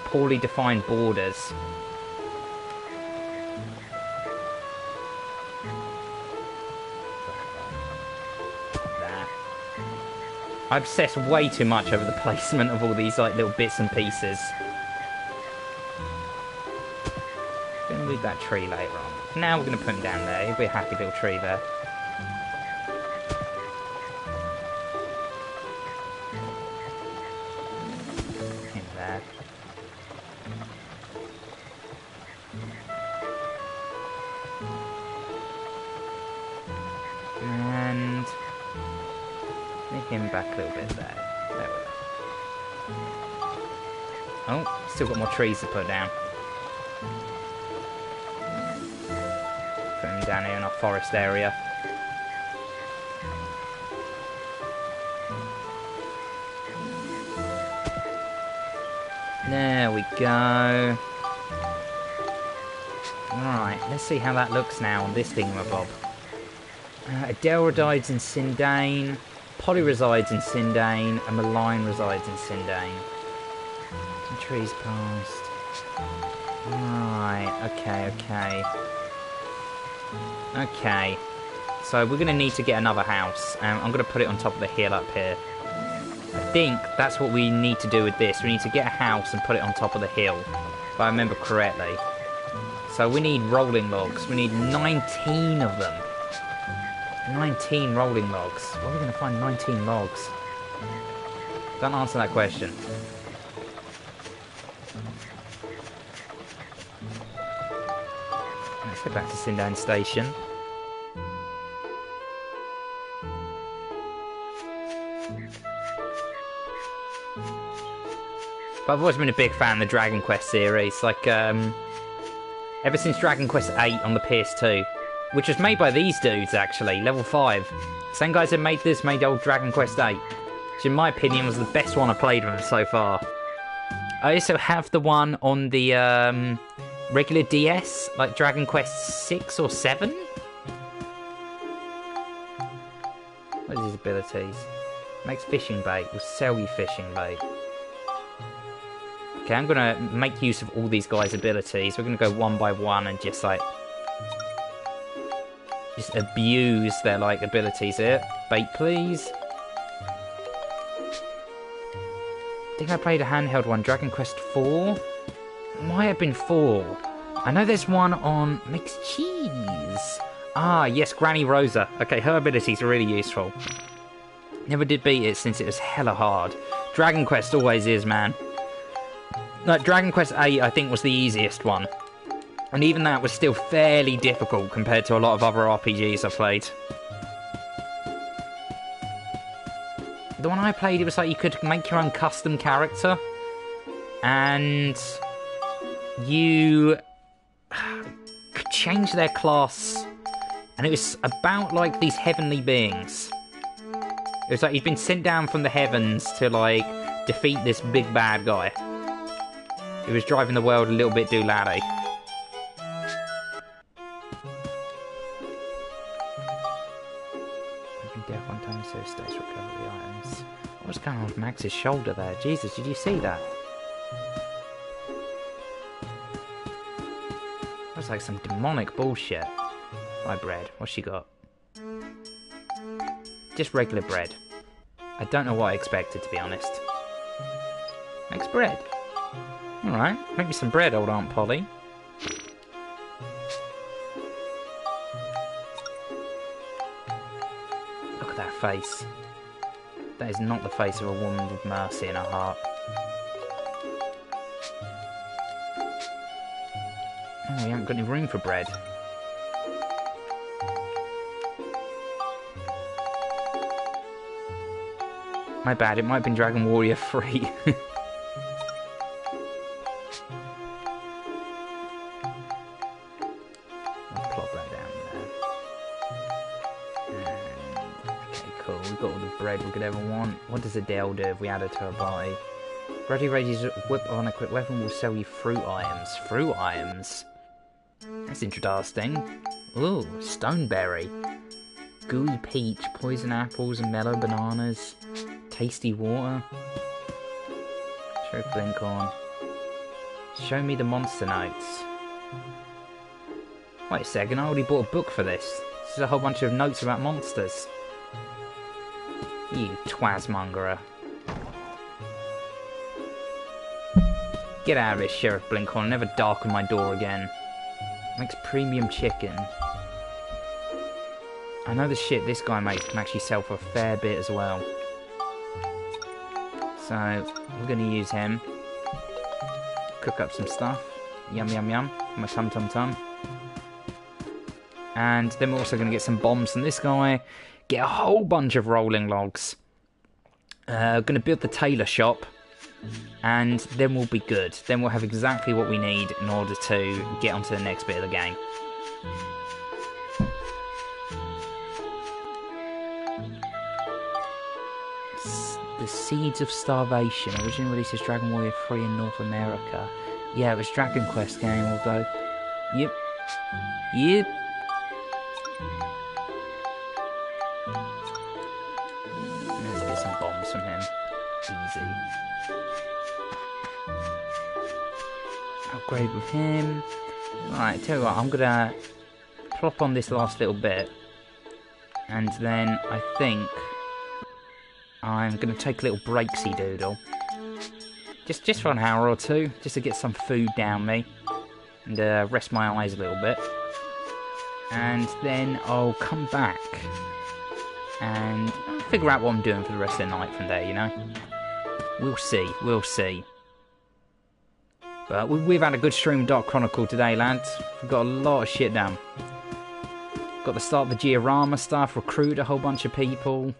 poorly defined borders. I obsess way too much over the placement of all these like little bits and pieces. Gonna leave that tree later on. Now we're gonna put him down there. He'll be a happy little tree there. Him there. And make him back a little bit there. There we go. Oh, still got more trees to put down. Put him down here in our forest area. There we go. Alright, let's see how that looks now on this thingamabob. Adele resides in Sindane, Polly resides in Sindane, and Malign resides in Sindane. Some trees passed. Right, okay. Okay, so we're going to need to get another house. I'm going to put it on top of the hill up here. I think that's what we need to do with this. We need to get a house and put it on top of the hill, if I remember correctly. So we need rolling logs. We need 19 of them. 19 rolling logs. Where are we going to find 19 logs? Don't answer that question. Let's go back to Sindane Station. But I've always been a big fan of the Dragon Quest series. Like, ever since Dragon Quest 8 on the PS2. Which was made by these dudes, actually. Level 5. Same guys that made this made old Dragon Quest 8. Which, in my opinion, was the best one I played with so far. I also have the one on the regular DS. Like Dragon Quest 6 or 7. What are these abilities? Makes fishing bait. Will sell you fishing bait. Okay, I'm going to make use of all these guys' abilities. We're going to go one by one and just, like... just abuse their, like, abilities here. Bait, please. I think I played a handheld one. Dragon Quest 4? Might have been 4. I know there's one on... Makes cheese. Ah, yes, Granny Rosa. Okay, her abilities are really useful. Never did beat it since it was hella hard. Dragon Quest always is, man. Like, Dragon Quest 8, I think, was the easiest one. And even that was still fairly difficult compared to a lot of other RPGs I've played. The one I played, it was like you could make your own custom character. And you could change their class. And it was about, like, these heavenly beings. It was like you'd been sent down from the heavens to, like, defeat this big bad guy. He was driving the world a little bit doolally. Death one time, so stays recover the items. What's going on with Max's shoulder there? Jesus, did you see that? Looks like some demonic bullshit. My bread. What's she got? Just regular bread. I don't know what I expected, to be honest. Makes bread. Alright, make me some bread, old Aunt Polly. Look at that face. That is not the face of a woman with mercy in her heart. Oh, we haven't got any room for bread. My bad, it might have been Dragon Warrior 3. We could ever want. What does Adele do if we add her to her body? Ready Rage's whip on a quick weapon will sell you fruit items. Fruit items? That's interesting. Ooh, stoneberry. Gooey peach, poison apples, and mellow bananas. Tasty water. Cherry blinkhorn. Show me the monster notes. Wait a second, I already bought a book for this. This is a whole bunch of notes about monsters. You twasmongerer. Get out of here, Sheriff Blinkhorn. Never darken my door again. Makes premium chicken. I know the shit this guy makes can actually sell for a fair bit as well. So, we're going to use him. Cook up some stuff. Yum yum yum. My tum tum tum. And then we're also going to get some bombs from this guy. Get a whole bunch of rolling logs. Going to build the tailor shop. And then we'll be good. Then we'll have exactly what we need in order to get onto the next bit of the game. The Seeds of Starvation. Originally released as Dragon Warrior 3 in North America. Yeah, it was Dragon Quest game, although... Yep. Yep. Let's get some bombs from him. Easy. Upgrade with him. Alright, tell you what, I'm gonna plop on this last little bit. And then I think I'm gonna take a little breaksy doodle. Just for an hour or two, just to get some food down me. And rest my eyes a little bit. And then I'll come back and figure out what I'm doing for the rest of the night from there, you know? We'll see, we'll see. But we've had a good stream of Dark Chronicle today, lads. We've got a lot of shit done. Got to start the Diorama stuff, recruit a whole bunch of people.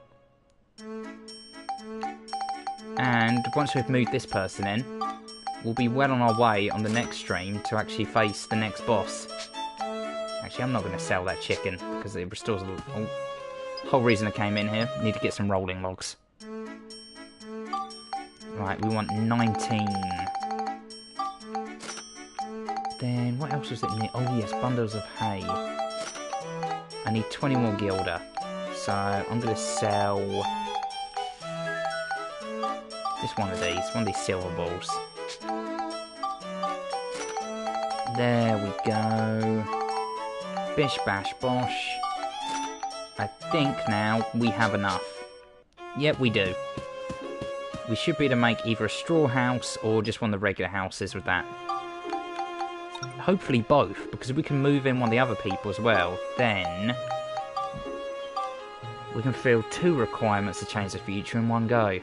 And once we've moved this person in, we'll be well on our way on the next stream to actually face the next boss. Actually, I'm not going to sell that chicken, because it restores the whole reason I came in here. Need to get some rolling logs. Right, we want 19. Then, what else was it near? Oh yes, bundles of hay. I need 20 more Gilda. So, I'm going to sell... just one of these silver balls. There we go. Bish bash bosh. I think now we have enough. Yep, we do. We should be able to make either a straw house or just one of the regular houses with that. Hopefully both, because if we can move in one of the other people as well, then we can fill 2 requirements to change the future in one go.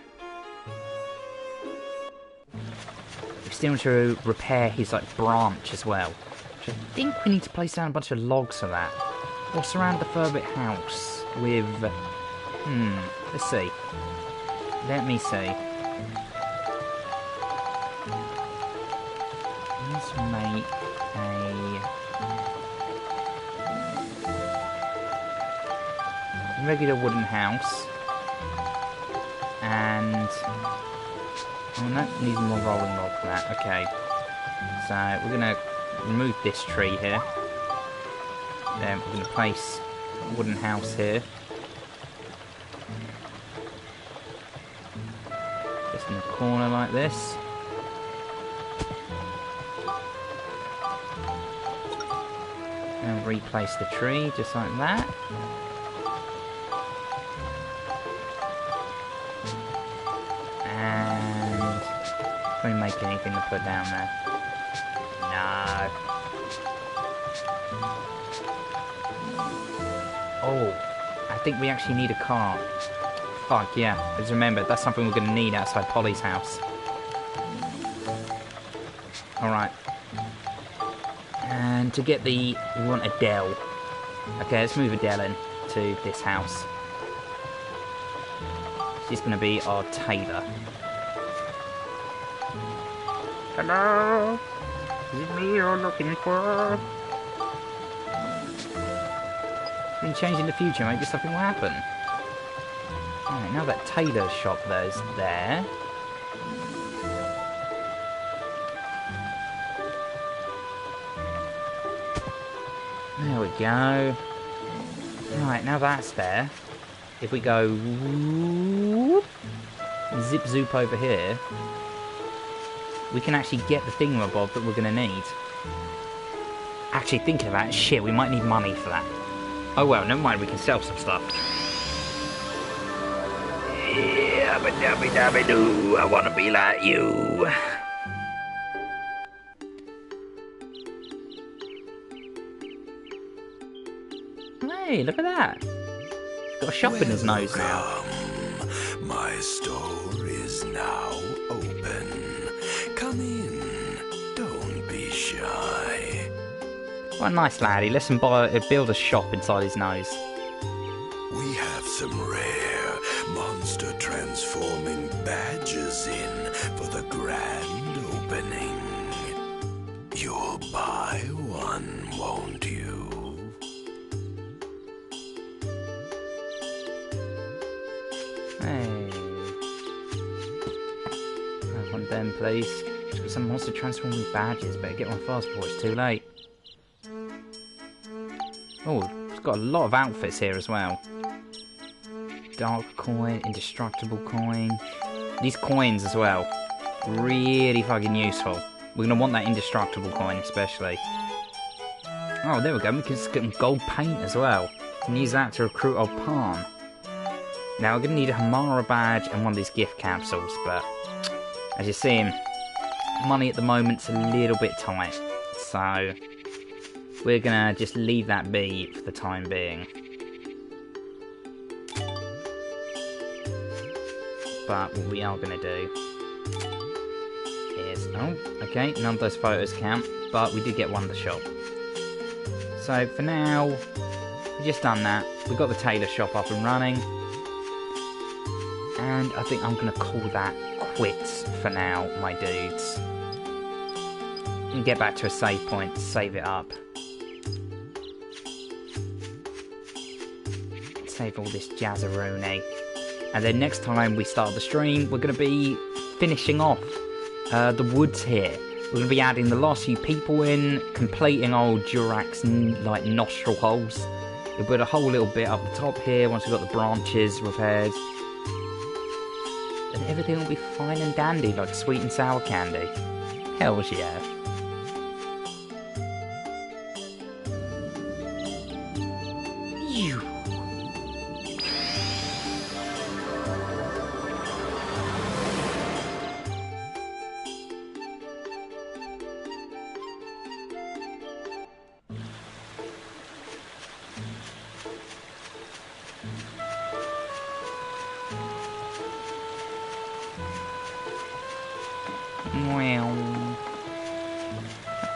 We still need to repair his branch as well. Which I think we need to place down a bunch of logs for that. Or surround the Furbit house with... let's see. Let me see. Let's make a regular wooden house. And... oh no, needs more rolling log for that. Okay. So, we're going to remove this tree here. Then we're going to place a wooden house here. Just in the corner like this. And replace the tree just like that. And can we make anything to put down there? No. Oh, I think we actually need a cart. Fuck yeah, just remember, that's something we're going to need outside Polly's house. Alright. And to get we want Adele. Okay, let's move Adele in to this house. She's going to be our tailor. Hello? Is it me you're looking for? Been changed in the future, maybe something will happen. Alright, now that tailor's shop there's there. There we go. Right, now that's there. If we go whoop, zip zoop over here, we can actually get the thingamabob that we're going to need. Actually, thinking about it, shit, we might need money for that. Oh well, never mind, we can sell some stuff. Yeah, but dabby doo, I want to be like you. Hey, look at that. He's got a shop in his nose now.
My store is now open. Come in. Don't be shy.
What a nice lad. He lets him build a shop inside his nose.
We have some rare monster transforming badges in for the grand opening. You'll buy one, won't you?
Hey. Have one then, please. Just got some monster transforming badges. Better get one fast before it's too late. Oh, it's got a lot of outfits here as well. Dark coin, indestructible coin. These coins as well. Really fucking useful. We're going to want that indestructible coin especially. Oh, there we go. We can just get some gold paint as well. We can use that to recruit old Palm. Now, we're going to need a Hamara badge and one of these gift capsules, but as you're seeing, money at the moment's a little bit tight. So, we're going to just leave that be for the time being. But what we are going to do is... Oh, okay, none of those photos count, but we did get one at the shop. So, for now, we've just done that. We've got the tailor shop up and running. And I think I'm going to call that quits for now, my dudes. And get back to a save point to save it up. Save all this jazzeroni. And then next time we start the stream, we're going to be finishing off the woods here. We're going to be adding the last few people in, completing old Durak's like nostril holes. We'll put a whole little bit up the top here once we've got the branches repaired. And everything will be fine and dandy like sweet and sour candy. Hells yeah. You.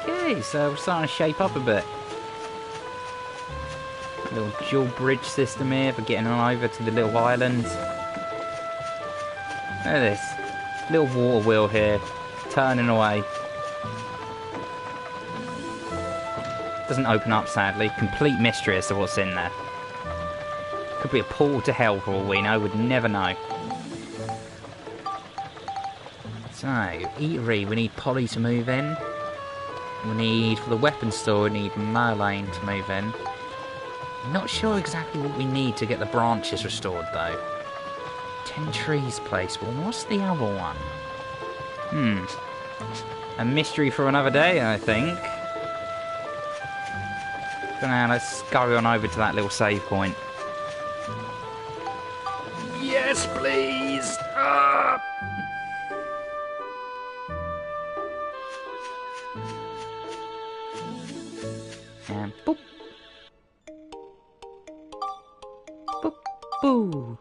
Okay, so we're starting to shape up a bit. A little dual bridge system here for getting on over to the little island. Look at this. Little water wheel here, turning away. Doesn't open up, sadly. Complete mystery as to what's in there. Could be a portal to hell for all we know, we'd never know. So, eatery, we need Polly to move in. We need, for the weapons store, we need Merlane to move in. Not sure exactly what we need to get the branches restored, though. 10 trees place. Well, what's the other one? A mystery for another day, I think. For now, let's scurry on over to that little save point. Yes, please! And boop. Boop, boo.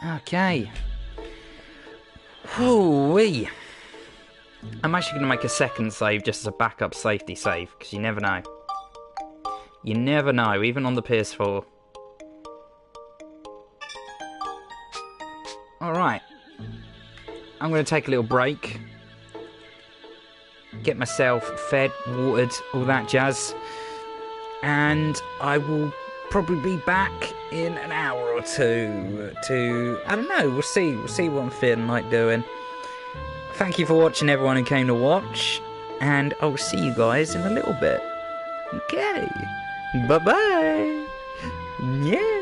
Okay. Hoo-wee. I'm actually going to make a second save just as a backup safety save, because you never know. You never know, even on the PS4. Alright. I'm going to take a little break. Get myself fed, watered, all that jazz. And I will probably be back in an hour or two to... I don't know, we'll see what I'm feeling like doing. Thank you for watching, everyone who came to watch. and I'll see you guys in a little bit. Okay. Bye-bye. Yes.